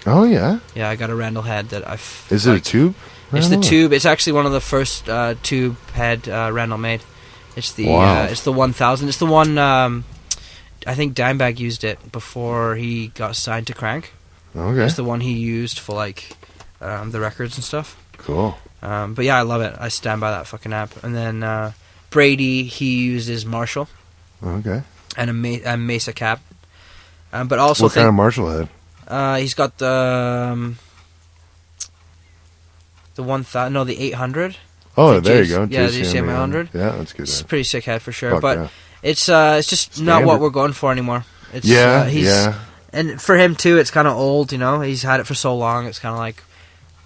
Speaker 1: Oh yeah.
Speaker 2: Yeah, I got a Randall head that I've.
Speaker 1: Is it a tube?
Speaker 2: It's the
Speaker 1: Randall?
Speaker 2: tube. It's actually one of the first tube head Randall made. It's the
Speaker 1: Wow.
Speaker 2: it's the 1000. It's the one I think Dimebag used it before he got signed to Crank.
Speaker 1: Okay.
Speaker 2: It's the one he used for like the records and stuff.
Speaker 1: Cool.
Speaker 2: But yeah, I love it. I stand by that fucking app. And then Brady, he uses Marshall
Speaker 1: Okay.
Speaker 2: and a Mesa cap. But also
Speaker 1: What kind of Marshall head?
Speaker 2: he's got the 1000. No, the 800.
Speaker 1: Oh,
Speaker 2: the
Speaker 1: there
Speaker 2: JC
Speaker 1: you go.
Speaker 2: yeah, the JCM 100.
Speaker 1: Yeah, that's good.
Speaker 2: It's a pretty sick head for sure.
Speaker 1: Fuck
Speaker 2: but
Speaker 1: yeah.
Speaker 2: it's just not what
Speaker 1: Standard.
Speaker 2: we're going for anymore. It's,
Speaker 1: Yeah,
Speaker 2: he's,
Speaker 1: yeah.
Speaker 2: And for him too, it's kind of old. You know, he's had it for so long. It's kind of like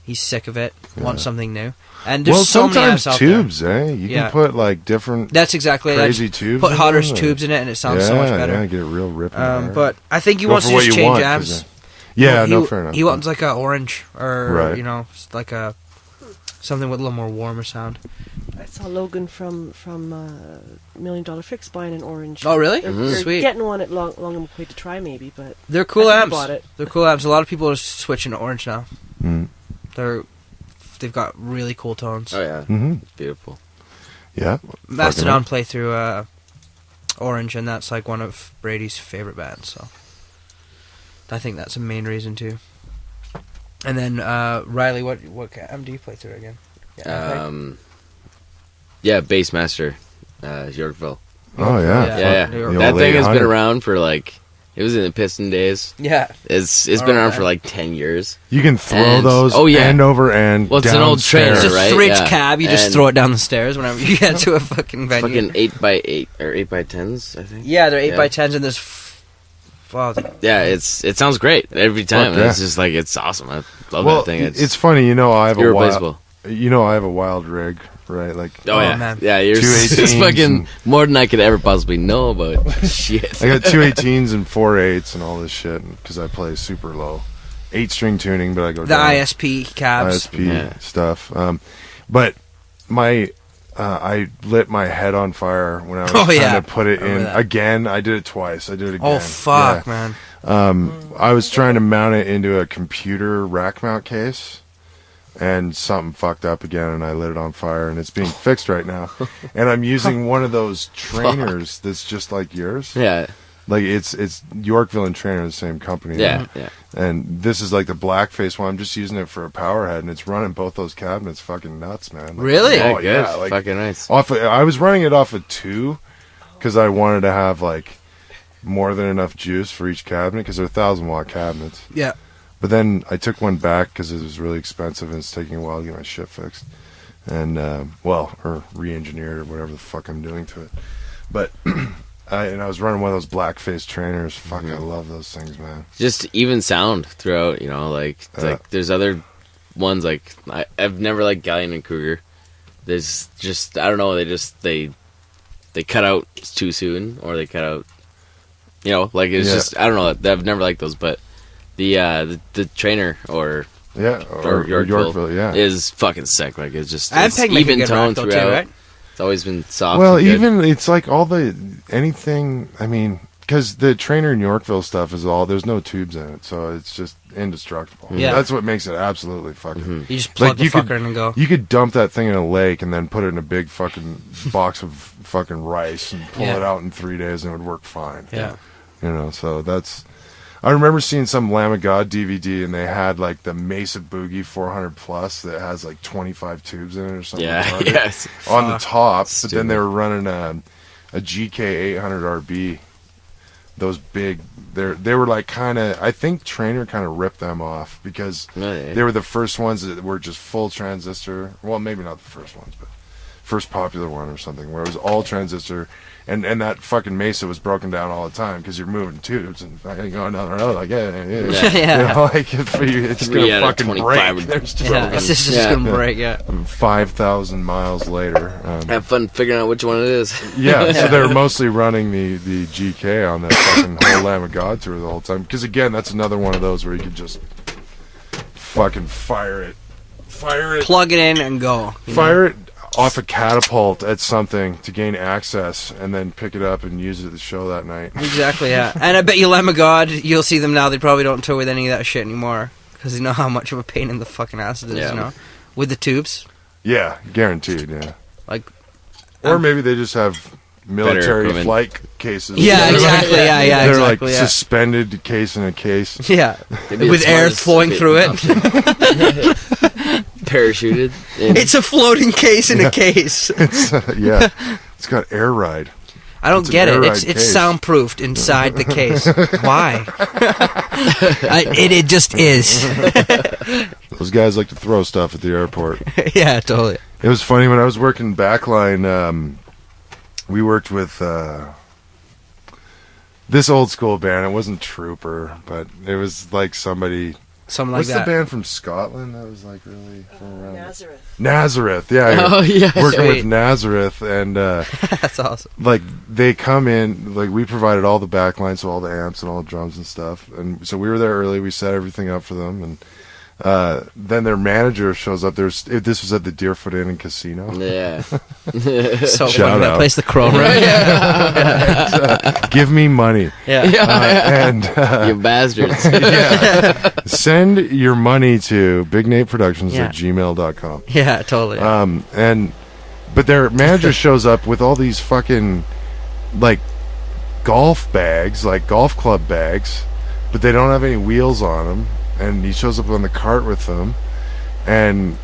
Speaker 2: he's sick of it. Wants something new. And there's
Speaker 1: Well,
Speaker 2: so many
Speaker 1: sometimes
Speaker 2: apps out there.
Speaker 1: tubes, eh? You
Speaker 2: Yeah.
Speaker 1: can put like different
Speaker 2: That's exactly it. I
Speaker 1: crazy
Speaker 2: just
Speaker 1: tubes.
Speaker 2: Put
Speaker 1: in
Speaker 2: hotter
Speaker 1: them,
Speaker 2: tubes in it, and it sounds
Speaker 1: yeah,
Speaker 2: so much better.
Speaker 1: Yeah, get it real ripping. there.
Speaker 2: But I think he
Speaker 1: Go
Speaker 2: wants
Speaker 1: for
Speaker 2: to
Speaker 1: what
Speaker 2: just
Speaker 1: you
Speaker 2: change
Speaker 1: want,
Speaker 2: amps.
Speaker 1: 'cause, yeah,
Speaker 2: he,
Speaker 1: no, fair enough.
Speaker 2: He wants like a orange or
Speaker 1: Right.
Speaker 2: like a something with a little more warmer sound.
Speaker 4: I saw Logan from $1 Million Fix buying an orange.
Speaker 2: Oh, really?
Speaker 4: They're
Speaker 2: Sweet.
Speaker 4: getting one at Long and McQuaid to try maybe, but
Speaker 2: They're cool
Speaker 4: I
Speaker 2: amps.
Speaker 4: bought it.
Speaker 2: They're cool amps. A lot of people are switching to orange now.
Speaker 1: Mm.
Speaker 2: They've got really cool tones.
Speaker 3: Oh yeah.
Speaker 1: Mm-hmm.
Speaker 3: It's beautiful.
Speaker 1: Yeah.
Speaker 2: Mastodon play through Orange, and that's like one of Brady's favorite bands. So I think that's a main reason too. And then Riley, what amp do you play through again?
Speaker 3: Bassmaster, Yorkville.
Speaker 1: Oh yeah.
Speaker 3: Yeah.
Speaker 1: The old
Speaker 3: That thing has
Speaker 1: 800.
Speaker 3: been around for like, it was in the Piston days.
Speaker 2: Yeah.
Speaker 3: It's been around for like 10 years.
Speaker 1: You can throw
Speaker 3: And-
Speaker 1: those
Speaker 3: oh, yeah.
Speaker 1: end over end.
Speaker 3: Well, it's an old trainer,
Speaker 2: It's
Speaker 1: downstairs.
Speaker 2: a
Speaker 3: right?
Speaker 2: 3-inch
Speaker 3: Yeah.
Speaker 2: cab. You just
Speaker 3: And-
Speaker 2: throw it down the stairs whenever you get to a fucking venue.
Speaker 3: Fucking 8x8 or 8x10s, I think.
Speaker 2: Yeah, they're 8
Speaker 3: Yeah.
Speaker 2: by 10s and there's.
Speaker 3: Yeah, it sounds great every time.
Speaker 1: Fuck yeah.
Speaker 3: It's just like, it's awesome. I love
Speaker 1: Well,
Speaker 3: that thing.
Speaker 1: it's funny, I have a
Speaker 3: irreplaceable.
Speaker 1: wild rig, right? Like
Speaker 3: Oh, yeah.
Speaker 2: man.
Speaker 3: Yeah, you're
Speaker 1: 218s
Speaker 3: it's fucking
Speaker 1: and-
Speaker 3: more than I could ever possibly know about. Shit.
Speaker 1: I got 218s and 4/8s and all this shit because I play super low, 8-string tuning, but I go
Speaker 2: The
Speaker 1: down.
Speaker 2: ISP cabs.
Speaker 1: ISP
Speaker 3: Yeah.
Speaker 1: stuff. But I lit my head on fire when I was
Speaker 2: Oh,
Speaker 1: trying
Speaker 2: yeah.
Speaker 1: to put it
Speaker 2: Remember
Speaker 1: in
Speaker 2: that.
Speaker 1: again. I did it twice. I did it again.
Speaker 2: Oh, fuck,
Speaker 1: Yeah.
Speaker 2: man.
Speaker 1: I was trying to mount it into a computer rack mount case, and something fucked up again, and I lit it on fire, and it's being fixed right now. And I'm using one of those trainers that's just like yours.
Speaker 3: Yeah,
Speaker 1: Like it's Yorkville and Trainer, the same company.
Speaker 3: yeah, yeah.
Speaker 1: And this is like the blackface one. I'm just using it for a power head, and it's running both those cabinets fucking nuts, man. Like,
Speaker 2: Really?
Speaker 3: Yeah,
Speaker 1: Oh
Speaker 3: good.
Speaker 1: yeah, like
Speaker 3: Fucking nice.
Speaker 1: I was running it off of 2 because I wanted to have like more than enough juice for each cabinet because they're 1,000-watt cabinets.
Speaker 2: Yeah.
Speaker 1: But then I took one back because it was really expensive and it's taking a while to get my shit fixed, and or re-engineered or whatever the fuck I'm doing to it. But I was running one of those blackface trainers. Fuck, I love those things, man.
Speaker 3: Just even sound throughout, like there's other ones like I've never liked Galleon and Kruger. There's just I don't know, they cut out too soon or they cut out like it's
Speaker 1: Yeah.
Speaker 3: just I don't know, I've never liked those, but the trainer or
Speaker 1: Yeah, or Yorkville, yeah.
Speaker 3: is fucking sick. Like it's just
Speaker 2: And
Speaker 3: it's
Speaker 2: Peg make a
Speaker 3: even
Speaker 2: good
Speaker 3: tone
Speaker 2: rack though, too,
Speaker 3: throughout.
Speaker 2: right?
Speaker 3: It's always been soft.
Speaker 1: Well,
Speaker 3: and good.
Speaker 1: even it's like anything. I mean, because the Trainer and Yorkville stuff is there's no tubes in it, so it's just indestructible.
Speaker 2: Yeah.
Speaker 1: That's what makes it absolutely fucking.
Speaker 2: You just plug the
Speaker 1: you
Speaker 2: fucker
Speaker 1: could,
Speaker 2: in and go.
Speaker 1: You could dump that thing in a lake and then put it in a big fucking box of fucking rice and pull
Speaker 2: Yeah.
Speaker 1: it out in 3 days and it would work fine.
Speaker 2: Yeah.
Speaker 1: So that's. I remember seeing some Lamb of God DVD and they had like the Mesa Boogie 400 Plus that has like 25 tubes in it or something.
Speaker 3: Yeah,
Speaker 1: retarded
Speaker 3: yes.
Speaker 1: on the top, but
Speaker 3: Stupid.
Speaker 1: then they were running a GK 800 RB. Those big, they were like kind of. I think Trainer kind of ripped them off because
Speaker 3: Really?
Speaker 1: they were the first ones that were just full transistor. Well, maybe not the first ones, but first popular one or something where it was all transistor. And that fucking Mesa was broken down all the time because you're moving tubes and fucking going down the road like yeah.
Speaker 2: Yeah.
Speaker 1: Like it's
Speaker 3: 3
Speaker 1: gonna
Speaker 3: out of
Speaker 1: fucking
Speaker 3: 25
Speaker 1: break. There's just
Speaker 2: Yeah, it's just
Speaker 3: Yeah.
Speaker 2: gonna break. Yeah.
Speaker 1: 5,000 miles later.
Speaker 3: Have fun figuring out which one it is.
Speaker 1: Yeah, so they were mostly running the GK on that fucking whole Lamb of God tour the whole time. Because again, that's another one of those where you could just fucking fire it,
Speaker 2: Plug it in and go.
Speaker 1: fire it off a catapult at something to gain access, and then pick it up and use it at the show that night.
Speaker 2: Exactly, yeah. And I bet you Lamb of God, you'll see them now, they probably don't tour with any of that shit anymore. Because you know how much of a pain in the fucking ass it is,
Speaker 3: Yeah.
Speaker 2: With the tubes.
Speaker 1: Yeah, guaranteed. Yeah,
Speaker 2: Like,
Speaker 1: or maybe they just have military
Speaker 3: equipment.
Speaker 1: flight cases.
Speaker 2: yeah,
Speaker 1: They're
Speaker 2: exactly,
Speaker 1: like,
Speaker 2: yeah,
Speaker 1: they're
Speaker 2: exactly,
Speaker 1: like
Speaker 2: yeah.
Speaker 1: suspended case in a case.
Speaker 2: Yeah.
Speaker 3: Maybe
Speaker 2: With
Speaker 3: the
Speaker 2: air
Speaker 3: smartest
Speaker 2: flowing
Speaker 3: fit-
Speaker 2: through it.
Speaker 3: Parachuted. in.
Speaker 2: It's a floating case in a case.
Speaker 1: Yeah, it's got air ride.
Speaker 2: I don't
Speaker 1: It's an
Speaker 2: get it.
Speaker 1: air
Speaker 2: It's
Speaker 1: ride
Speaker 2: it's
Speaker 1: case.
Speaker 2: soundproofed inside the case. Why? It just is.
Speaker 1: Those guys like to throw stuff at the airport.
Speaker 2: Yeah, totally.
Speaker 1: It was funny when I was working backline. We worked with this old school band. It wasn't Trooper, but it was like somebody.
Speaker 2: Something like
Speaker 1: What's
Speaker 2: that.
Speaker 1: the band from Scotland that was like really from around?
Speaker 4: Nazareth.
Speaker 1: Nazareth, yeah.
Speaker 3: Oh, yeah.
Speaker 1: Working
Speaker 2: Sweet.
Speaker 1: with Nazareth, and
Speaker 2: That's awesome.
Speaker 1: like they come in, like we provided all the backline, so all the amps and all the drums and stuff, and so we were there early. We set everything up for them, and then their manager shows up. This was at the Deerfoot Inn and Casino.
Speaker 3: Yeah.
Speaker 2: So
Speaker 1: Shout
Speaker 2: funny. That
Speaker 1: out.
Speaker 2: place, the Crown Room.
Speaker 1: Give me money,
Speaker 2: Yeah.
Speaker 1: and
Speaker 3: You bastards.
Speaker 1: send your money to bignateproductions
Speaker 2: Yeah.
Speaker 1: at gmail.com.
Speaker 2: Yeah, totally.
Speaker 1: But their manager shows up with all these fucking like golf bags, like golf club bags, but they don't have any wheels on them. And he shows up on the cart with them, and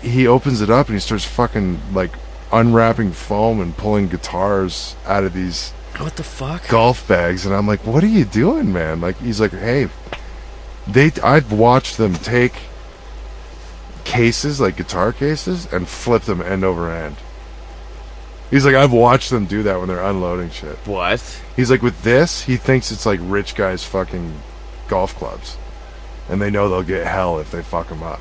Speaker 1: he opens it up and he starts fucking like unwrapping foam and pulling guitars out of these
Speaker 2: What the fuck?
Speaker 1: golf bags, and I'm like, what are you doing, man? Like, he's like, hey, I've watched them take cases, like guitar cases, and flip them end over end. He's like, I've watched them do that when they're unloading shit.
Speaker 3: What?
Speaker 1: He's like, with this, he thinks it's like rich guys fucking golf clubs, and they know they'll get hell if they fuck them up.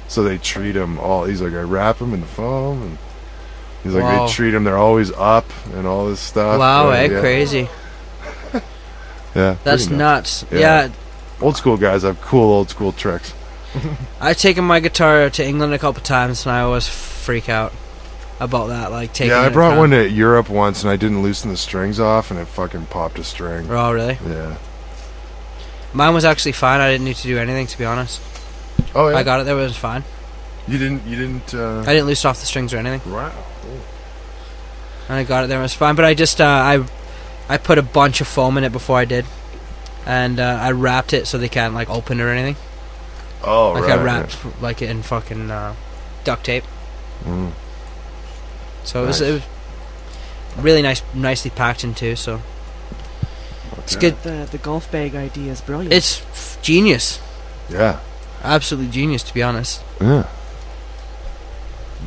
Speaker 1: So they treat them all. He's like, I wrap them in the foam, and he's like,
Speaker 2: Wow.
Speaker 1: they treat them. They're always up and all this stuff.
Speaker 2: Wow,
Speaker 1: Yeah.
Speaker 2: crazy.
Speaker 1: Yeah,
Speaker 2: That's
Speaker 1: pretty
Speaker 2: nuts.
Speaker 1: Yeah.
Speaker 2: Yeah,
Speaker 1: Old school guys have cool old school tricks.
Speaker 2: I've taken my guitar to England a couple times, and I always freak out about that. Like taking.
Speaker 1: Yeah, I
Speaker 2: it
Speaker 1: brought
Speaker 2: around.
Speaker 1: one to Europe once, and I didn't loosen the strings off, and it fucking popped a string.
Speaker 2: Oh, really?
Speaker 1: Yeah.
Speaker 2: Mine was actually fine. I didn't need to do anything, to be honest.
Speaker 1: Oh yeah.
Speaker 2: I got it there. It was fine.
Speaker 1: You didn't.
Speaker 2: I didn't loosen off the strings or anything.
Speaker 1: Wow.
Speaker 2: And I got it there. It was fine. But I just I put a bunch of foam in it before I did, and I wrapped it so they can't like open it or anything.
Speaker 1: Oh
Speaker 2: Like
Speaker 1: right.
Speaker 2: I wrapped like it in fucking duct tape.
Speaker 1: Mm.
Speaker 2: So
Speaker 1: Nice.
Speaker 2: it was really nicely packed in too. So it's good.
Speaker 4: The golf bag idea is brilliant.
Speaker 2: It's genius.
Speaker 1: Yeah.
Speaker 2: Absolutely genius, to be honest.
Speaker 1: Yeah.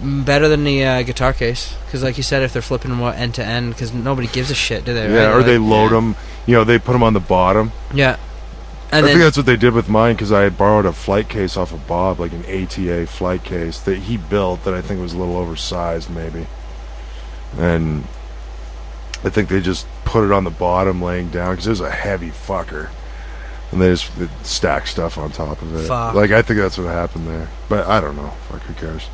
Speaker 2: Better than the guitar case, because like you said, if they're flipping them end to end, because nobody gives a shit, do they?
Speaker 1: Yeah.
Speaker 2: right?
Speaker 1: Or they
Speaker 2: Like,
Speaker 1: load them. You know, they put them on the bottom.
Speaker 2: yeah.
Speaker 1: I
Speaker 2: And
Speaker 1: think
Speaker 2: then
Speaker 1: that's what they did with mine, because I had borrowed a flight case off of Bob, like an ATA flight case that he built that I think was a little oversized, maybe. And I think they just put it on the bottom, laying down, because it was a heavy fucker. And they just stacked stuff on top of it.
Speaker 2: Fuck.
Speaker 1: Like, I think that's what happened there. But I don't know. Fuck, who cares?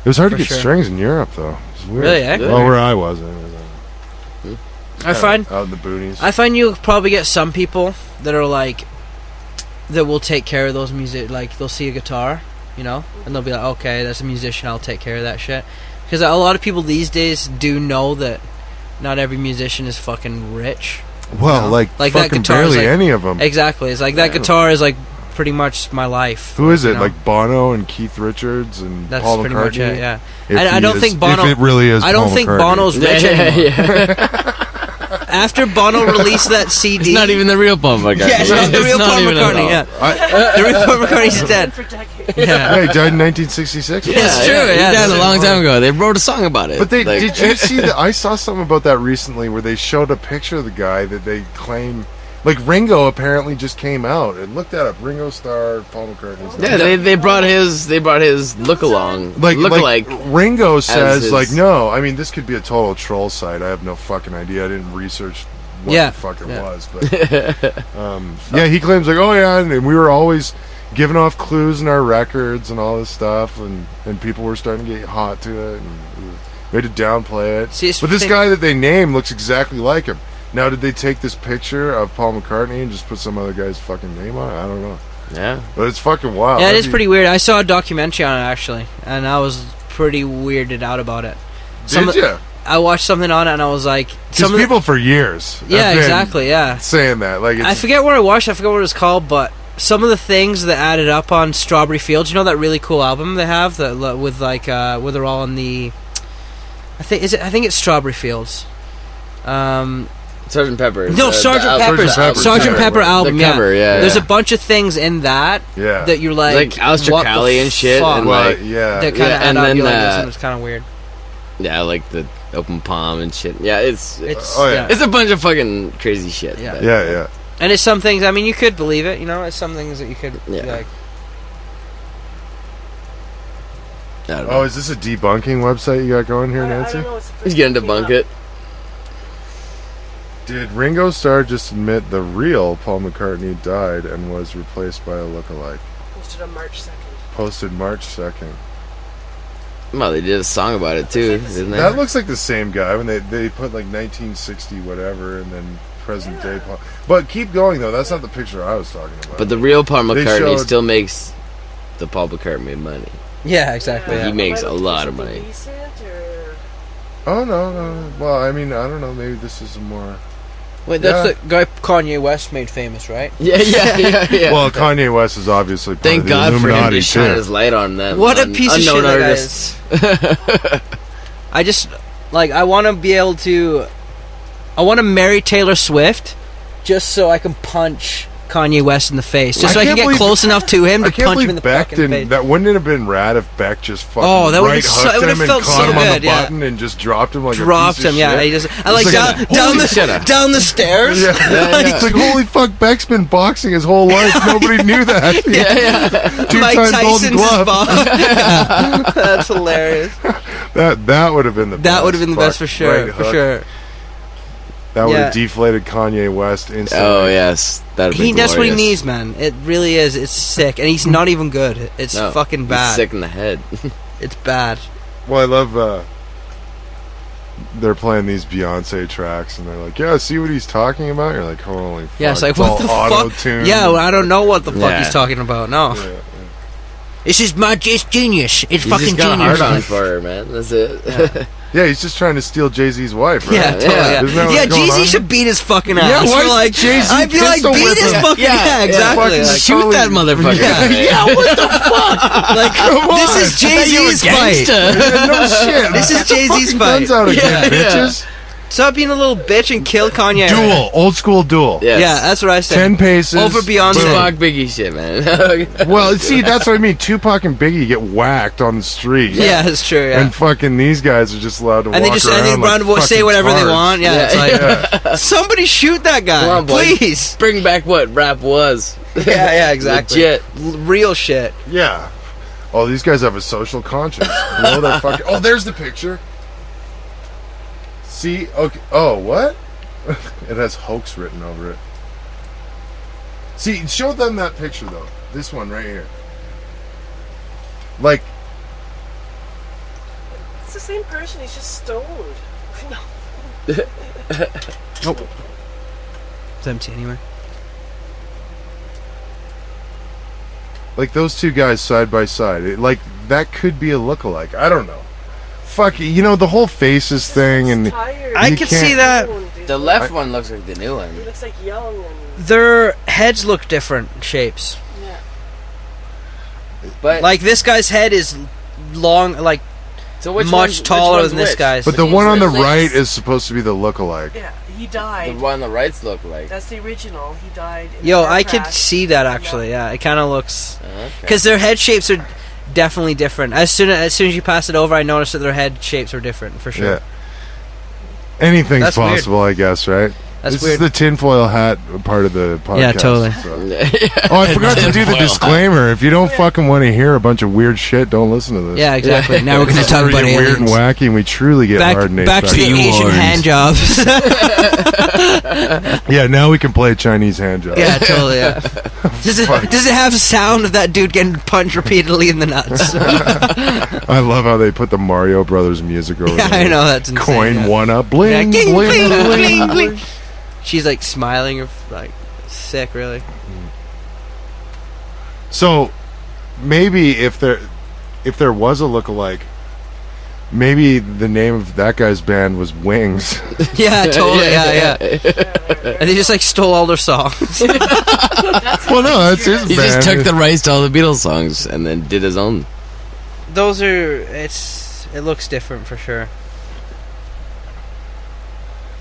Speaker 1: It was hard
Speaker 2: For
Speaker 1: to get
Speaker 2: sure.
Speaker 1: strings in Europe, though. It's weird.
Speaker 2: Really, eh?
Speaker 1: Well, where I was, anyways.
Speaker 2: I find
Speaker 1: Out in the boonies.
Speaker 2: you'll probably get some people that are like that will take care of those music. Like they'll see a guitar, you know, and they'll be like, okay, that's a musician. I'll take care of that shit. Because a lot of people these days do know that not every musician is fucking rich.
Speaker 1: Well,
Speaker 2: No.
Speaker 1: like
Speaker 2: Like, that
Speaker 1: fucking
Speaker 2: guitar is
Speaker 1: barely
Speaker 2: like-
Speaker 1: any of them.
Speaker 2: Exactly. It's like that
Speaker 1: Yeah.
Speaker 2: guitar is like pretty much my life.
Speaker 1: Who is
Speaker 2: you
Speaker 1: it?
Speaker 2: know?
Speaker 1: Like Bono and Keith Richards and
Speaker 2: That's
Speaker 1: Paul McCartney?
Speaker 2: pretty much it. Yeah.
Speaker 1: If
Speaker 2: I
Speaker 1: he
Speaker 2: don't
Speaker 1: is-
Speaker 2: think Bono-
Speaker 1: If it really is
Speaker 2: I don't
Speaker 1: Paul
Speaker 2: think
Speaker 1: McCartney.
Speaker 2: Bono's rich anymore. After Bono released that CD,
Speaker 3: It's not even the real Paul McCartney.
Speaker 2: Yeah, it's not the real Paul
Speaker 3: even at
Speaker 2: McCartney.
Speaker 3: all.
Speaker 2: Yeah, the real Paul McCartney's dead.
Speaker 4: for decades.
Speaker 2: Yeah.
Speaker 1: Yeah, he died in 1966.
Speaker 2: Yeah, it's true, yeah,
Speaker 3: He died
Speaker 2: that's
Speaker 3: a long time ago. They wrote a song about it.
Speaker 1: But they
Speaker 3: Like-
Speaker 1: did you see that? I saw something about that recently where they showed a picture of the guy that they claim, like Ringo apparently just came out and looked that up. Ringo Starr, Paul McCartney's.
Speaker 3: Yeah, they brought his look along
Speaker 1: like
Speaker 3: look-alike.
Speaker 1: Ringo says,
Speaker 3: his-
Speaker 1: like, no, I mean this could be a total troll site. I have no fucking idea. I didn't research what
Speaker 2: Yeah,
Speaker 1: the fuck it
Speaker 2: yeah.
Speaker 1: was, but yeah, he claims like, oh yeah, and we were always giving off clues in our records and all this stuff, and people were starting to get hot to it, and we had to downplay it.
Speaker 2: See, it's
Speaker 1: But this
Speaker 2: thing-
Speaker 1: guy that they named looks exactly like him. Now, did they take this picture of Paul McCartney and just put some other guy's fucking name on it? I don't know.
Speaker 3: Yeah.
Speaker 1: But it's fucking wild.
Speaker 2: Yeah, it
Speaker 1: That'd
Speaker 2: is
Speaker 1: be-
Speaker 2: pretty weird. I saw a documentary on it actually, and I was pretty weirded out about it.
Speaker 1: Did you?
Speaker 2: I watched something on it, and I was like,
Speaker 1: Because people for years
Speaker 2: yeah,
Speaker 1: have been
Speaker 2: exactly, yeah.
Speaker 1: saying that. Like, it's,
Speaker 2: I forget what I watched. I forget what it was called, but some of the things that added up on Strawberry Fields. You know that really cool album they have that with like where they're all in the. I think it's Strawberry Fields.
Speaker 3: Sergeant Pepper.
Speaker 2: No, Sergeant Pepper's
Speaker 1: Pepper's
Speaker 2: Sergeant
Speaker 1: cover.
Speaker 2: Pepper album.
Speaker 3: The cover, yeah.
Speaker 2: There's a bunch of things in that
Speaker 1: yeah.
Speaker 2: that you're like,
Speaker 3: Like Aleister
Speaker 2: what the
Speaker 3: Crowley and shit,
Speaker 2: fuck?
Speaker 3: and
Speaker 1: well,
Speaker 3: like-
Speaker 1: yeah.
Speaker 2: that kind of
Speaker 3: Yeah,
Speaker 2: add
Speaker 3: and
Speaker 2: up.
Speaker 3: then,
Speaker 2: You're like, it's kind of weird.
Speaker 3: Yeah, like the open palm and shit. Yeah, it's
Speaker 1: Oh, yeah.
Speaker 3: it's a bunch of fucking crazy shit.
Speaker 2: Yeah.
Speaker 3: but-
Speaker 1: yeah.
Speaker 2: And it's some things. I mean, you could believe it. You know, it's some things that you could be
Speaker 3: Yeah.
Speaker 2: like.
Speaker 3: I don't
Speaker 1: Oh,
Speaker 3: know.
Speaker 1: is this a debunking website you got going here,
Speaker 4: I
Speaker 1: Nancy?
Speaker 4: don't know, it's the first
Speaker 3: He's gonna
Speaker 4: thing that
Speaker 3: debunk
Speaker 4: came
Speaker 3: it.
Speaker 1: Did Ringo Starr just admit the real Paul McCartney died and was replaced by a lookalike?
Speaker 4: up. Posted on March 2nd.
Speaker 1: Posted March 2nd.
Speaker 3: Well, they did a song about it too, didn't they?
Speaker 1: That looks like the same guy when they put like 1960 whatever and then present day Paul. But keep going though. That's not the picture I was talking about.
Speaker 3: But the real Paul
Speaker 1: They
Speaker 3: McCartney
Speaker 1: showed-
Speaker 3: still makes the Paul McCartney money.
Speaker 2: Yeah, exactly.
Speaker 3: He
Speaker 2: Yeah.
Speaker 3: makes
Speaker 4: Why
Speaker 3: a
Speaker 4: don't you
Speaker 3: lot
Speaker 4: do
Speaker 3: of money.
Speaker 4: something recent, or-
Speaker 1: oh no. Well, I mean, I don't know. Maybe this is a more.
Speaker 2: Wait, that's the guy Kanye West made famous, right?
Speaker 3: Yeah.
Speaker 1: Well, Kanye West is obviously part
Speaker 3: Thank
Speaker 1: of the
Speaker 3: God for him
Speaker 1: Illuminati
Speaker 3: to shine
Speaker 1: too.
Speaker 3: his light on them.
Speaker 2: What a piece of shit
Speaker 3: unknown
Speaker 2: that
Speaker 3: artists.
Speaker 2: guy is. I just, like, I want to be able to... I want to marry Taylor Swift just so I can punch Kanye West in the face. Just so I can get close enough to him to punch him in the fucking face.
Speaker 1: That wouldn't it have been rad if Beck just fucking
Speaker 2: that would've
Speaker 1: right
Speaker 2: been so- it
Speaker 1: hooked
Speaker 2: would've
Speaker 1: him and
Speaker 2: felt
Speaker 1: caught
Speaker 2: so
Speaker 1: him on the
Speaker 2: good, yeah.
Speaker 1: button and just dropped him like
Speaker 2: Dropped
Speaker 1: a piece
Speaker 2: him,
Speaker 1: of
Speaker 2: yeah.
Speaker 1: shit.
Speaker 2: He just, I like,
Speaker 1: like,
Speaker 2: down the stairs.
Speaker 1: Yeah. It's like, holy fuck, Beck's been boxing his whole life. Nobody knew that.
Speaker 3: Yeah.
Speaker 2: Mike
Speaker 1: Two-time Golden
Speaker 2: Tyson's his
Speaker 1: Glove.
Speaker 2: boss. That's hilarious.
Speaker 1: That would have been the best.
Speaker 2: That would have been the best
Speaker 1: Fuck,
Speaker 2: for sure.
Speaker 1: right
Speaker 2: For
Speaker 1: hook.
Speaker 2: sure.
Speaker 1: That would
Speaker 2: Yeah.
Speaker 1: have deflated Kanye West instantly.
Speaker 3: Oh yes, that'd be
Speaker 2: That's what he
Speaker 3: glorious.
Speaker 2: needs, man. It really is. It's sick, and he's not even good. It's
Speaker 3: No,
Speaker 2: fucking
Speaker 3: he's
Speaker 2: bad.
Speaker 3: sick in the head.
Speaker 2: It's bad.
Speaker 1: Well, I love they're playing these Beyonce tracks, and they're like, "Yeah, see what he's talking about." You're like, "Holy fuck!"
Speaker 2: Yeah, it's like,
Speaker 1: all
Speaker 2: what the fuck?
Speaker 1: auto-tuned.
Speaker 2: Yeah, well, I don't know what the fuck
Speaker 3: Yeah.
Speaker 2: he's talking about. No,
Speaker 1: Yeah.
Speaker 2: this is just genius. It's
Speaker 3: He's
Speaker 2: fucking
Speaker 3: just got
Speaker 2: genius.
Speaker 3: a hard on for her, man. That's it.
Speaker 1: Yeah, he's just trying to steal Jay-Z's wife, right?
Speaker 2: Yeah, totally.
Speaker 3: yeah.
Speaker 1: Isn't that
Speaker 2: Yeah,
Speaker 1: what's going
Speaker 2: Jay-Z
Speaker 1: on?
Speaker 2: should beat his fucking
Speaker 1: Yeah,
Speaker 2: ass.
Speaker 1: why
Speaker 2: For
Speaker 1: is
Speaker 2: like,
Speaker 1: Jay-Z
Speaker 2: I'd be like,
Speaker 1: pistol
Speaker 2: beat
Speaker 1: whip
Speaker 2: his
Speaker 1: him?
Speaker 2: fucking
Speaker 3: Yeah,
Speaker 2: exactly.
Speaker 1: fucking
Speaker 2: Like,
Speaker 3: Shoot that motherfucker.
Speaker 2: Yeah.
Speaker 1: What the fuck?
Speaker 2: like,
Speaker 1: Come on.
Speaker 2: this is Jay-Z's fight.
Speaker 1: No shit.
Speaker 2: This is
Speaker 1: Get the
Speaker 2: Jay-Z's
Speaker 1: fucking
Speaker 2: fight.
Speaker 1: Guns out again,
Speaker 3: Yeah.
Speaker 1: bitches.
Speaker 2: Stop being a little bitch and kill Kanye.
Speaker 1: Duel, old school duel.
Speaker 3: Yes.
Speaker 2: Yeah, that's what I said.
Speaker 1: 10 paces.
Speaker 2: Over Beyonce.
Speaker 3: Tupac Biggie shit, man.
Speaker 1: Well, see, that's what I mean. Tupac and Biggie get whacked on the street.
Speaker 2: Yeah, that's true. Yeah.
Speaker 1: And fucking these guys are just allowed to
Speaker 2: And they
Speaker 1: walk
Speaker 2: just
Speaker 1: around like
Speaker 2: say
Speaker 1: fucking
Speaker 2: whatever they
Speaker 1: tards.
Speaker 2: want. Yeah, it's like somebody shoot that guy,
Speaker 3: Come on, boys.
Speaker 2: please.
Speaker 3: Bring back what rap was.
Speaker 2: Yeah, exactly.
Speaker 3: Legit.
Speaker 2: Real shit.
Speaker 1: Yeah. Oh, these guys have a social conscience. Blow that fucking... Oh, there's the picture. See? Okay. Oh, what? It has hoax written over it. See, show them that picture, though. This one right here. Like...
Speaker 4: It's the same person. He's just stoned.
Speaker 2: Nope. It's empty anyway.
Speaker 1: Like those two guys side by side. Like, that could be a lookalike. I don't know. Fuck, you know, the whole faces thing and...
Speaker 4: Tired.
Speaker 2: I
Speaker 1: You
Speaker 2: could
Speaker 1: can't-
Speaker 2: see that.
Speaker 3: The left one looks like the new one.
Speaker 4: He looks like young and
Speaker 2: Their heads look different shapes.
Speaker 4: yeah.
Speaker 3: But
Speaker 2: Like this guy's head is long, like
Speaker 3: so which
Speaker 2: much taller than this guy's.
Speaker 1: But the one on the right is supposed to be the lookalike.
Speaker 4: Yeah, he
Speaker 3: The
Speaker 4: died.
Speaker 3: one on the right's look like.
Speaker 4: That's the original. He died. In
Speaker 2: Yo,
Speaker 4: a car
Speaker 2: I could
Speaker 4: crash.
Speaker 2: see that actually. Yeah, it kind of looks
Speaker 3: Okay.
Speaker 2: because their head shapes are definitely different. As soon as you pass it over, I noticed that their head shapes are different for sure.
Speaker 1: Yeah. Anything's
Speaker 2: That's weird.
Speaker 1: possible, I guess, right?
Speaker 2: That's
Speaker 1: this
Speaker 2: weird.
Speaker 1: is the tinfoil hat part of the podcast.
Speaker 2: Yeah, totally.
Speaker 1: so. Oh, I forgot to do the disclaimer. If you don't fucking want to hear a bunch of weird shit, don't listen to this.
Speaker 2: Yeah, exactly. Now we're
Speaker 1: This
Speaker 2: gonna
Speaker 1: is
Speaker 2: talk
Speaker 1: where we
Speaker 2: about
Speaker 1: get weird and
Speaker 2: aliens.
Speaker 1: wacky, and we truly get hard and
Speaker 2: Back to the Asian hand jobs.
Speaker 1: Yeah, now we can play Chinese hand job.
Speaker 2: Yeah, totally. Yeah. Does it have a sound of that dude getting punched repeatedly in the nuts?
Speaker 1: I love how they put the Mario Brothers music over
Speaker 2: Yeah,
Speaker 1: there.
Speaker 2: I know that's insane.
Speaker 1: Coin
Speaker 2: yeah.
Speaker 1: one up,
Speaker 2: Yeah,
Speaker 1: bling,
Speaker 2: cling,
Speaker 1: bling,
Speaker 2: cling,
Speaker 1: bling,
Speaker 2: cling,
Speaker 1: bling.
Speaker 2: cling. She's like smiling, or like sick, really.
Speaker 1: So maybe if there was a lookalike, maybe the name of that guy's band was Wings.
Speaker 2: Yeah, totally. Yeah. And they just like stole all their songs.
Speaker 1: Well, no, that's his
Speaker 3: He
Speaker 1: band.
Speaker 3: just took the rights to all the Beatles songs and then did his own.
Speaker 2: Those are. It looks different for sure.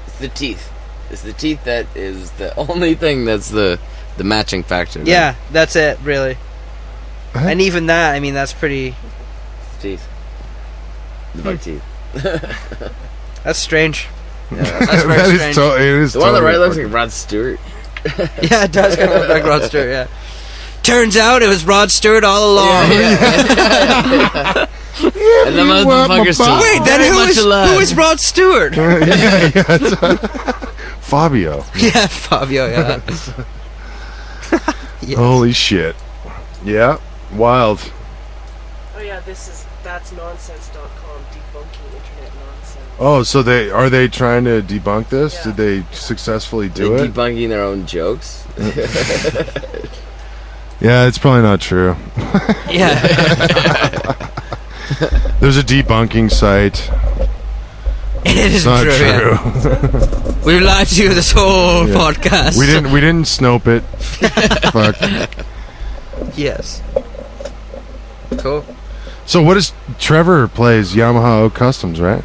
Speaker 3: It's the teeth. It's the teeth that is the only thing that's the matching factor. right?
Speaker 2: Yeah, that's it, really.
Speaker 1: Huh?
Speaker 2: And even that, I mean, that's pretty.
Speaker 3: It's the teeth. The bug teeth.
Speaker 2: That's strange.
Speaker 3: Yeah.
Speaker 2: That's very
Speaker 1: That is
Speaker 2: strange.
Speaker 1: it is
Speaker 3: The one on the
Speaker 1: totally
Speaker 3: right looks
Speaker 1: fucking-
Speaker 3: like Rod Stewart.
Speaker 2: Yeah, it does kind of look like Rod Stewart. Yeah. Turns out it was Rod Stewart all along.
Speaker 3: And the motherfucker's still
Speaker 2: Wait, then
Speaker 3: very
Speaker 2: who
Speaker 3: much
Speaker 2: is
Speaker 3: alive.
Speaker 2: Rod Stewart?
Speaker 1: yeah, it's, Fabio.
Speaker 2: Yeah, Fabio. Yeah. Yes.
Speaker 1: Holy shit. Yeah, wild.
Speaker 4: Oh yeah, that's nonsense.com debunking internet nonsense.
Speaker 1: Oh, so are they trying to debunk this?
Speaker 4: Yeah.
Speaker 1: Did they successfully do
Speaker 3: They're
Speaker 1: it?
Speaker 3: debunking their own jokes.
Speaker 1: Yeah, it's probably not true.
Speaker 2: Yeah.
Speaker 1: There's a debunking site.
Speaker 2: It
Speaker 1: It's
Speaker 2: isn't
Speaker 1: not
Speaker 2: true.
Speaker 1: true.
Speaker 2: We've lied to you this whole
Speaker 1: Yeah.
Speaker 2: podcast.
Speaker 1: We didn't snope it. Fuck.
Speaker 2: Yes. Cool.
Speaker 1: So what is Trevor plays Yamaha Customs, right?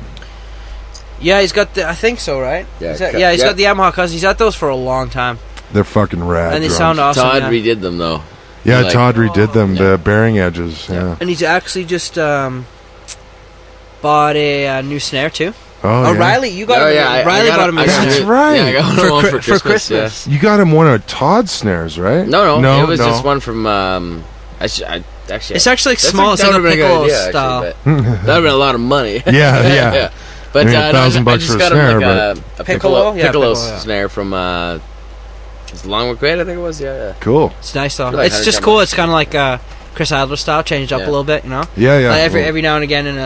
Speaker 2: Yeah, he's got the. I think so, right?
Speaker 3: Yeah,
Speaker 2: He's got the Yamaha Customs. He's had those for a long time,
Speaker 1: They're fucking rad.
Speaker 2: and they
Speaker 1: drums.
Speaker 2: sound awesome.
Speaker 3: Todd
Speaker 2: yeah.
Speaker 3: redid them though.
Speaker 1: Yeah,
Speaker 3: Like-
Speaker 1: Todd redid them,
Speaker 3: Yeah.
Speaker 1: the bearing edges. Yeah.
Speaker 2: And he's actually just bought a new snare too.
Speaker 1: Oh, yeah.
Speaker 2: Riley, you got him. Riley bought him a
Speaker 1: That's
Speaker 2: snare
Speaker 1: right.
Speaker 3: Yeah, I got
Speaker 2: for,
Speaker 3: one
Speaker 2: Chri- for Christmas.
Speaker 1: You got him one of Todd's snares, right?
Speaker 3: No, it was just one from. Actually,
Speaker 2: It's actually
Speaker 3: that's
Speaker 2: small. It's
Speaker 3: that
Speaker 2: like a
Speaker 3: would've been
Speaker 2: pickle
Speaker 3: good idea,
Speaker 2: style.
Speaker 3: actually, but that would have been a lot of money.
Speaker 1: Yeah.
Speaker 3: But
Speaker 1: I mean,
Speaker 3: no,
Speaker 1: $1,000
Speaker 3: I just
Speaker 1: for a
Speaker 3: got him
Speaker 1: snare,
Speaker 3: like a
Speaker 2: Piccolo? Yeah,
Speaker 3: piccolo
Speaker 2: piccolo, yeah.
Speaker 3: snare from it's Long Quaid, I think it was. Yeah.
Speaker 1: Cool.
Speaker 2: It's nice though.
Speaker 3: Like
Speaker 2: It's just
Speaker 3: 100
Speaker 2: cool. It's kind of like Chris Adler style, changed up
Speaker 3: Yeah.
Speaker 2: a little bit. You know,
Speaker 1: Yeah.
Speaker 2: like
Speaker 1: Well,
Speaker 2: every now and again in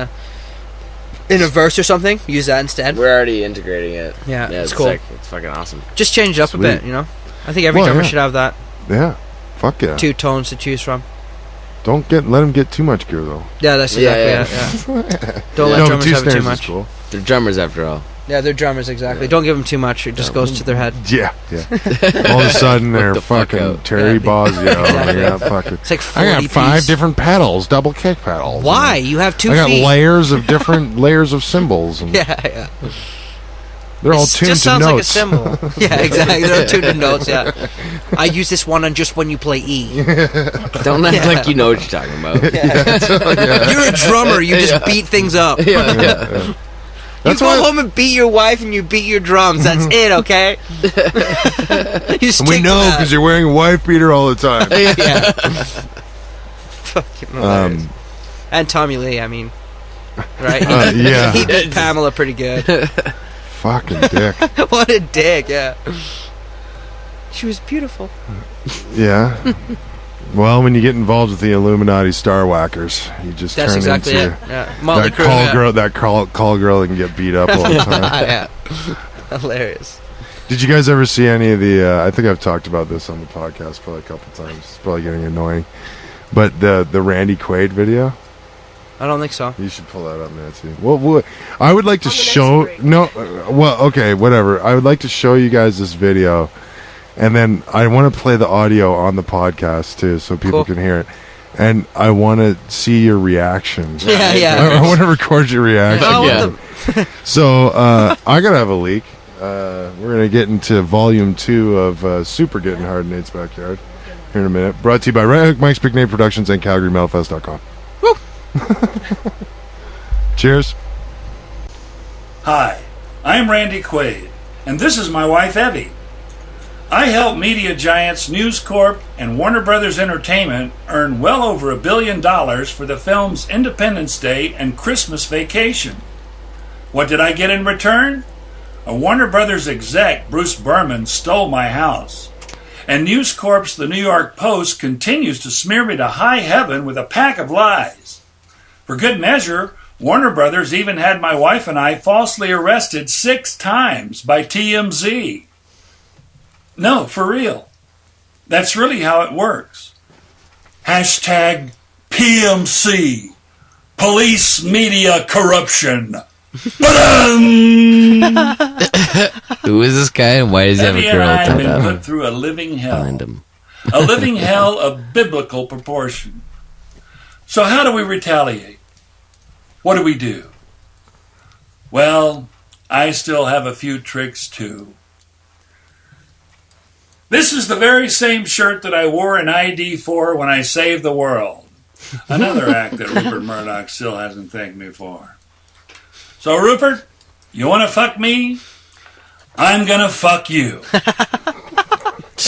Speaker 2: a verse or something, use that instead.
Speaker 3: We're already integrating it.
Speaker 2: Yeah,
Speaker 3: Yeah,
Speaker 2: it's cool.
Speaker 3: sick. It's fucking awesome.
Speaker 2: Just change it up
Speaker 1: Sweet.
Speaker 2: a bit. You know, I think every
Speaker 1: Well,
Speaker 2: drummer
Speaker 1: yeah.
Speaker 2: should have that.
Speaker 1: yeah. Fuck yeah.
Speaker 2: 2 tones to choose from.
Speaker 1: Don't let him get too much gear though.
Speaker 2: Yeah, that's
Speaker 3: Yeah,
Speaker 2: exactly it. Don't let
Speaker 1: No, but
Speaker 2: drummers
Speaker 1: 2
Speaker 2: have it
Speaker 1: snares
Speaker 2: too
Speaker 1: is
Speaker 2: much.
Speaker 1: cool.
Speaker 3: They're drummers after all.
Speaker 2: Yeah, they're drummers exactly.
Speaker 3: Yeah.
Speaker 2: Don't give them too much; it just goes to their head.
Speaker 1: Yeah. All of a sudden they're
Speaker 3: the fuck
Speaker 1: fucking
Speaker 3: out.
Speaker 1: Terry
Speaker 2: Yeah.
Speaker 1: Bozzio.
Speaker 2: Exactly.
Speaker 1: Yeah, fucking.
Speaker 2: It's like 40
Speaker 1: I got 5
Speaker 2: piece.
Speaker 1: different pedals, double kick pedals.
Speaker 2: Why? You have 2
Speaker 1: I got
Speaker 2: feet.
Speaker 1: layers of different layers of cymbals, and
Speaker 2: Yeah.
Speaker 1: they're all
Speaker 2: It
Speaker 1: tuned
Speaker 2: just
Speaker 1: to
Speaker 2: sounds
Speaker 1: notes.
Speaker 2: like a cymbal. Yeah, exactly. They're tuned to notes. Yeah. I use this one on just when you play E.
Speaker 3: Don't act
Speaker 2: Yeah.
Speaker 3: like you know what you're talking about.
Speaker 2: You're a drummer. You just beat things up.
Speaker 3: Yeah.
Speaker 1: That's
Speaker 2: you go
Speaker 1: why
Speaker 2: home and beat your wife and you beat your drums. That's it, okay? You stick
Speaker 1: we
Speaker 2: to
Speaker 1: know
Speaker 2: that.
Speaker 1: because you're wearing a wife beater all the time.
Speaker 2: Yeah. Fucking hilarious.
Speaker 1: Um,
Speaker 2: And Tommy Lee, I mean. Right?
Speaker 1: yeah.
Speaker 2: He beat Pamela pretty good.
Speaker 1: Fucking dick.
Speaker 2: What a dick, yeah. She was beautiful.
Speaker 1: Yeah. Well, when you get involved with the Illuminati Star Whackers, you just
Speaker 2: That's
Speaker 1: turn
Speaker 2: exactly
Speaker 1: into
Speaker 2: it. Yeah. Motley
Speaker 1: that
Speaker 2: Crue,
Speaker 1: call
Speaker 2: yeah.
Speaker 1: girl. That call girl that can get beat up all the time.
Speaker 2: Yeah. Hilarious.
Speaker 1: Did you guys ever see any of the? I think I've talked about this on the podcast probably a couple times. It's probably getting annoying, but the Randy Quaid video.
Speaker 2: I don't think so.
Speaker 1: You should pull that up, Nancy. Well, I would like to
Speaker 4: On the next
Speaker 1: show.
Speaker 4: break.
Speaker 1: No, well, okay, whatever. I would like to show you guys this video, and then I want to play the audio on the podcast too, so people
Speaker 2: Cool.
Speaker 1: can hear it. And I want to see your reaction.
Speaker 2: Yeah, yeah.
Speaker 1: I want to record your reaction.
Speaker 2: Oh,
Speaker 3: Yeah.
Speaker 2: what
Speaker 1: So I gotta have a leak. We're gonna get into volume 2 of Super Getting Hard in Nate's Backyard here in a minute. Brought to you by Right Hook, Mike's Big Nate Productions, and CalgaryMetalfest.com.
Speaker 2: Woo.
Speaker 1: Cheers.
Speaker 5: Hi, I'm Randy Quaid, and this is my wife Evie. I help media giants News Corp and Warner Brothers Entertainment earn well over $1 billion for the films Independence Day and Christmas Vacation. What did I get in return? A Warner Brothers exec, Bruce Berman, stole my house. And News Corp's The New York Post continues to smear me to high heaven with a pack of lies. For good measure, Warner Brothers even had my wife and I falsely arrested 6 times by TMZ. No, for real. That's really how it works. Hashtag PMC. Police Media Corruption. Ba-dum!
Speaker 3: Who is this guy and why does he have a
Speaker 5: Evie and
Speaker 3: girl
Speaker 5: I have been
Speaker 3: behind
Speaker 5: put through a living hell.
Speaker 3: him?
Speaker 5: A living hell of biblical proportion. So how do we retaliate? What do we do? Well, I still have a few tricks too. This is the very same shirt that I wore in ID for when I saved the world. Another act that Rupert Murdoch still hasn't thanked me for. So Rupert, you want to fuck me? I'm gonna fuck you.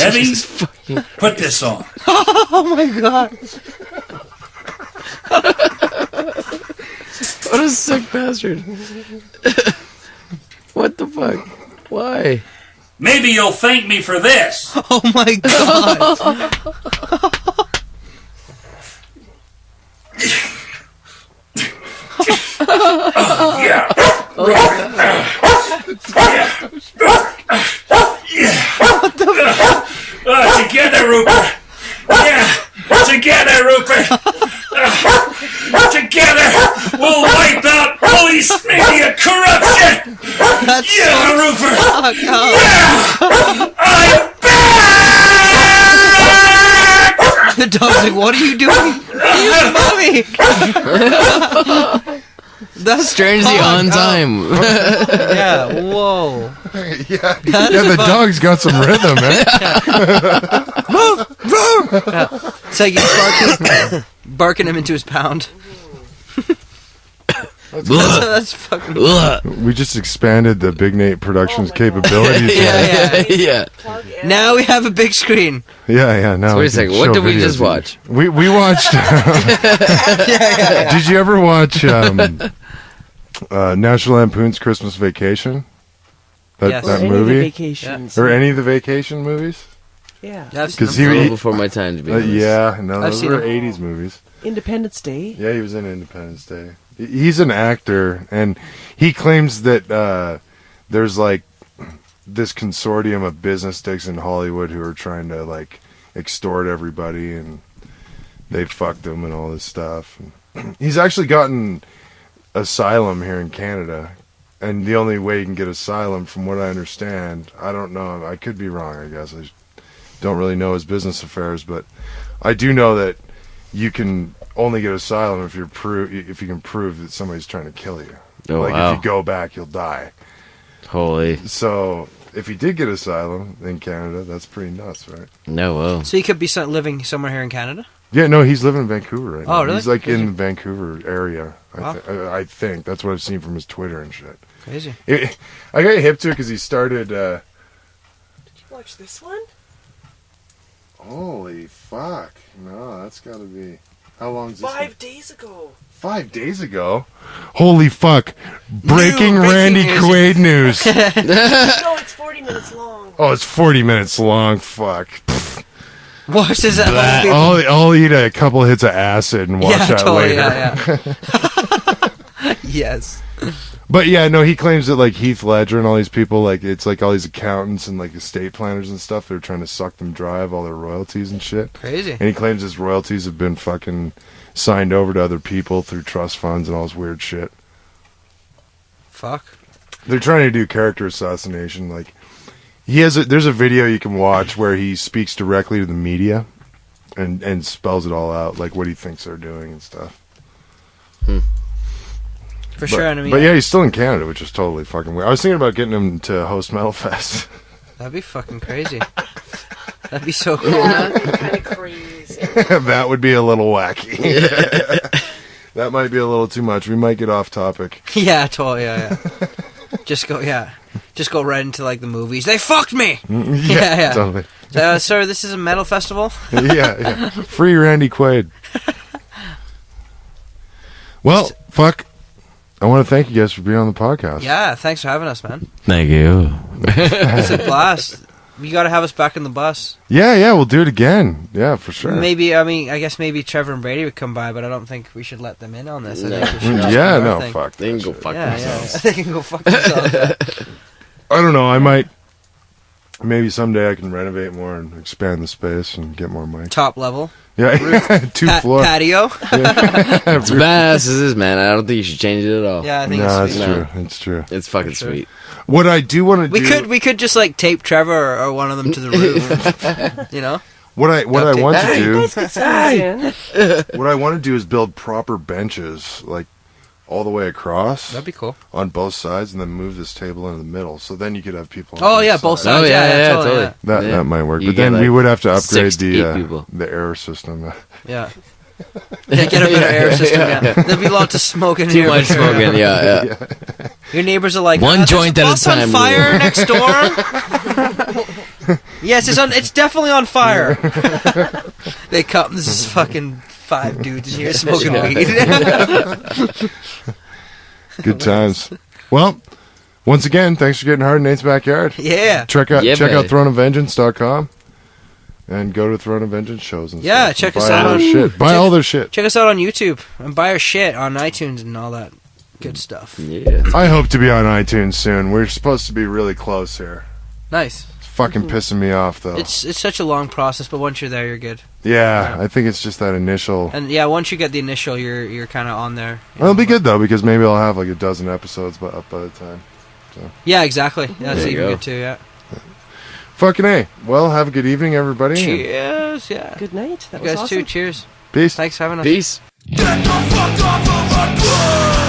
Speaker 5: Evie, put this on.
Speaker 2: Oh my god.
Speaker 3: What a sick bastard. What the fuck? Why?
Speaker 5: Maybe you'll thank me for this.
Speaker 2: Oh my god.
Speaker 5: Yeah. Together, Rupert. Yeah. Together, Rupert. Together, we'll wipe out police media corruption.
Speaker 2: That's
Speaker 5: Yeah, Rupert!
Speaker 2: fuck up.
Speaker 5: I'm back!
Speaker 2: The dog's like, what are you doing? Mommy! That's
Speaker 3: Strangely
Speaker 2: fucked
Speaker 3: on
Speaker 2: up.
Speaker 3: time.
Speaker 2: Yeah, whoa.
Speaker 1: Yeah, the dog's got some rhythm, man.
Speaker 2: It's like he's barking him into his pound. That's fucking...
Speaker 1: We just expanded the Big Nate Productions capabilities.
Speaker 3: Yeah.
Speaker 4: Plug in.
Speaker 2: Now we have a big screen.
Speaker 1: Yeah. Now
Speaker 3: So wait
Speaker 1: we
Speaker 3: a second.
Speaker 1: can
Speaker 3: What
Speaker 1: show
Speaker 3: did we
Speaker 1: videos
Speaker 3: just
Speaker 1: of-
Speaker 3: watch?
Speaker 1: We watched. Did you ever watch National Lampoon's Christmas Vacation?
Speaker 2: Yes.
Speaker 1: That
Speaker 4: Any of the
Speaker 1: movie,
Speaker 4: vacations.
Speaker 1: or any of the vacation movies?
Speaker 4: Yeah.
Speaker 2: Yeah, I've seen
Speaker 1: 'Cause
Speaker 2: them.
Speaker 3: A
Speaker 1: he-
Speaker 3: little before my time, to be honest.
Speaker 1: Yeah, no,
Speaker 2: I've
Speaker 1: those
Speaker 2: seen
Speaker 1: were
Speaker 2: them.
Speaker 1: 80s movies.
Speaker 4: Independence Day.
Speaker 1: Yeah, he was in Independence Day. He's an actor, and he claims that there's like this consortium of business dicks in Hollywood who are trying to like extort everybody, and they fucked him and all this stuff. And he's actually gotten asylum here in Canada, and the only way you can get asylum, from what I understand, I don't know, I could be wrong, I guess. I don't really know his business affairs, but I do know that you can only get asylum if you can prove that somebody's trying to kill you.
Speaker 3: Oh,
Speaker 1: like
Speaker 3: wow.
Speaker 1: if you go back, you'll die.
Speaker 3: Holy.
Speaker 1: So if he did get asylum in Canada, that's pretty nuts, right?
Speaker 3: No, well.
Speaker 2: So you could be living somewhere here in Canada?
Speaker 1: Yeah, no, he's living in Vancouver right now.
Speaker 2: Oh, really?
Speaker 1: He's like in the Vancouver area.
Speaker 2: Wow.
Speaker 1: I think that's what I've seen from his Twitter and shit.
Speaker 2: Crazy.
Speaker 1: I got hip to it because he started.
Speaker 4: Did you watch this one?
Speaker 1: Holy fuck! No, that's got to be. How long is this?
Speaker 4: 5 days ago.
Speaker 1: 5 days ago. Holy fuck! Breaking Randy
Speaker 2: news.
Speaker 1: Quaid news.
Speaker 4: No, it's 40 minutes long.
Speaker 1: Oh, it's 40 minutes long. Fuck.
Speaker 2: What is that?
Speaker 1: I'll eat a couple hits of acid and watch that later.
Speaker 2: Yeah. Yes.
Speaker 1: But yeah, no, he claims that like Heath Ledger and all these people, like it's like all these accountants and like estate planners and stuff, they're trying to suck them dry of all their royalties and shit.
Speaker 2: Crazy.
Speaker 1: And he claims his royalties have been fucking signed over to other people through trust funds and all this weird shit.
Speaker 2: Fuck.
Speaker 1: They're trying to do character assassination. Like there's a video you can watch where he speaks directly to the media and spells it all out, like what he thinks they're doing and stuff.
Speaker 2: For sure. I mean,
Speaker 1: But yeah, he's still in Canada, which is totally fucking weird. I was thinking about getting him to host Metalfest.
Speaker 2: that'd be fucking crazy. That'd be so cool.
Speaker 4: Yeah, that'd be kind of crazy.
Speaker 1: That would be a little wacky. That might be a little too much. We might get off topic.
Speaker 2: Yeah, totally. Yeah. Just go right into like the movies. They fucked me. Yeah.
Speaker 1: Totally.
Speaker 2: Sir, this is a metal festival.
Speaker 1: Yeah. Free Randy Quaid. Well, fuck. I want to thank you guys for being on the podcast.
Speaker 2: Yeah, thanks for having us, man.
Speaker 3: Thank you.
Speaker 2: It's a blast. You got to have us back in the bus.
Speaker 1: Yeah, we'll do it again. Yeah, for sure.
Speaker 2: I guess maybe Trevor and Brady would come by, but I don't think we should let them in on this. I think we should just
Speaker 1: Yeah,
Speaker 2: do our
Speaker 1: no,
Speaker 2: thing.
Speaker 1: fuck.
Speaker 3: They can
Speaker 1: that
Speaker 3: go
Speaker 1: shit.
Speaker 3: fuck
Speaker 2: Yeah,
Speaker 3: themselves.
Speaker 2: they can go fuck themselves.
Speaker 1: I don't know. I might. Maybe someday I can renovate more and expand the space and get more mics.
Speaker 2: Top level.
Speaker 1: Yeah, 2 floor.
Speaker 2: Patio.
Speaker 3: It's badass as is, man. I don't think you should change it at all.
Speaker 2: Yeah, I think
Speaker 1: No,
Speaker 2: it's
Speaker 1: it's
Speaker 2: sweet.
Speaker 3: No.
Speaker 1: true. It's true.
Speaker 3: It's fucking
Speaker 2: Sure.
Speaker 3: sweet.
Speaker 1: What I do want to do.
Speaker 2: We could just like tape Trevor or one of them to the roof. You know?
Speaker 1: What I
Speaker 2: Duct tape.
Speaker 1: want to
Speaker 4: You
Speaker 1: do.
Speaker 4: guys could send us in.
Speaker 1: What I want to do is build proper benches, like all the way across
Speaker 2: That'd be cool.
Speaker 1: on both sides, and then move this table into the middle. So then you could have people. On
Speaker 2: Oh yeah, both sides.
Speaker 3: Oh, yeah,
Speaker 2: totally.
Speaker 3: totally.
Speaker 1: That might work,
Speaker 3: You
Speaker 1: but
Speaker 3: get,
Speaker 1: then
Speaker 3: like,
Speaker 1: we would have to upgrade
Speaker 3: 6 to 8
Speaker 1: the
Speaker 3: people.
Speaker 1: air system.
Speaker 2: Yeah. Yeah, get a better air system. Yeah. There'll be lots of smoke in
Speaker 3: Too
Speaker 2: here.
Speaker 3: much smoking, yeah.
Speaker 2: Your neighbors are like,
Speaker 3: One
Speaker 2: there's
Speaker 3: joint at a
Speaker 2: bus
Speaker 3: time,
Speaker 2: on fire
Speaker 3: Lou."
Speaker 2: next door. Yes, it's definitely on fire. They come. This is fucking 5 dudes in here smoking weed.
Speaker 1: Good times. Well, once again, thanks for getting hard in Nate's backyard.
Speaker 2: Yeah.
Speaker 1: Check out
Speaker 3: Yeah, baby.
Speaker 1: throneofvengeance.com and go to Throne of Vengeance shows and
Speaker 2: Yeah,
Speaker 1: stuff.
Speaker 2: check
Speaker 1: And
Speaker 2: us
Speaker 1: buy
Speaker 2: out
Speaker 1: all
Speaker 2: on-
Speaker 1: their shit. Buy all their shit.
Speaker 2: Check us out on YouTube and buy our shit on iTunes and all that good stuff.
Speaker 3: Yeah.
Speaker 1: I hope to be on iTunes soon. We're supposed to be really close here.
Speaker 2: Nice.
Speaker 1: It's fucking pissing me off though.
Speaker 2: It's such a long process, but once you're there, you're good.
Speaker 1: Yeah, I think it's just that initial.
Speaker 2: And yeah, once you get the initial, you're kind of on there.
Speaker 1: Well, it'll be good though because maybe I'll have like a dozen episodes up by the time. So.
Speaker 2: Yeah, exactly. That's
Speaker 3: There you
Speaker 2: even
Speaker 3: go.
Speaker 2: good too. Yeah.
Speaker 1: Fucking A. Well, have a good evening, everybody.
Speaker 2: Cheers. Yeah.
Speaker 4: Good night. That
Speaker 2: You
Speaker 4: was
Speaker 2: guys
Speaker 4: awesome.
Speaker 2: too. Cheers.
Speaker 1: Peace.
Speaker 2: Thanks for having us.
Speaker 3: Peace.
Speaker 6: Get the fuck off of the ground!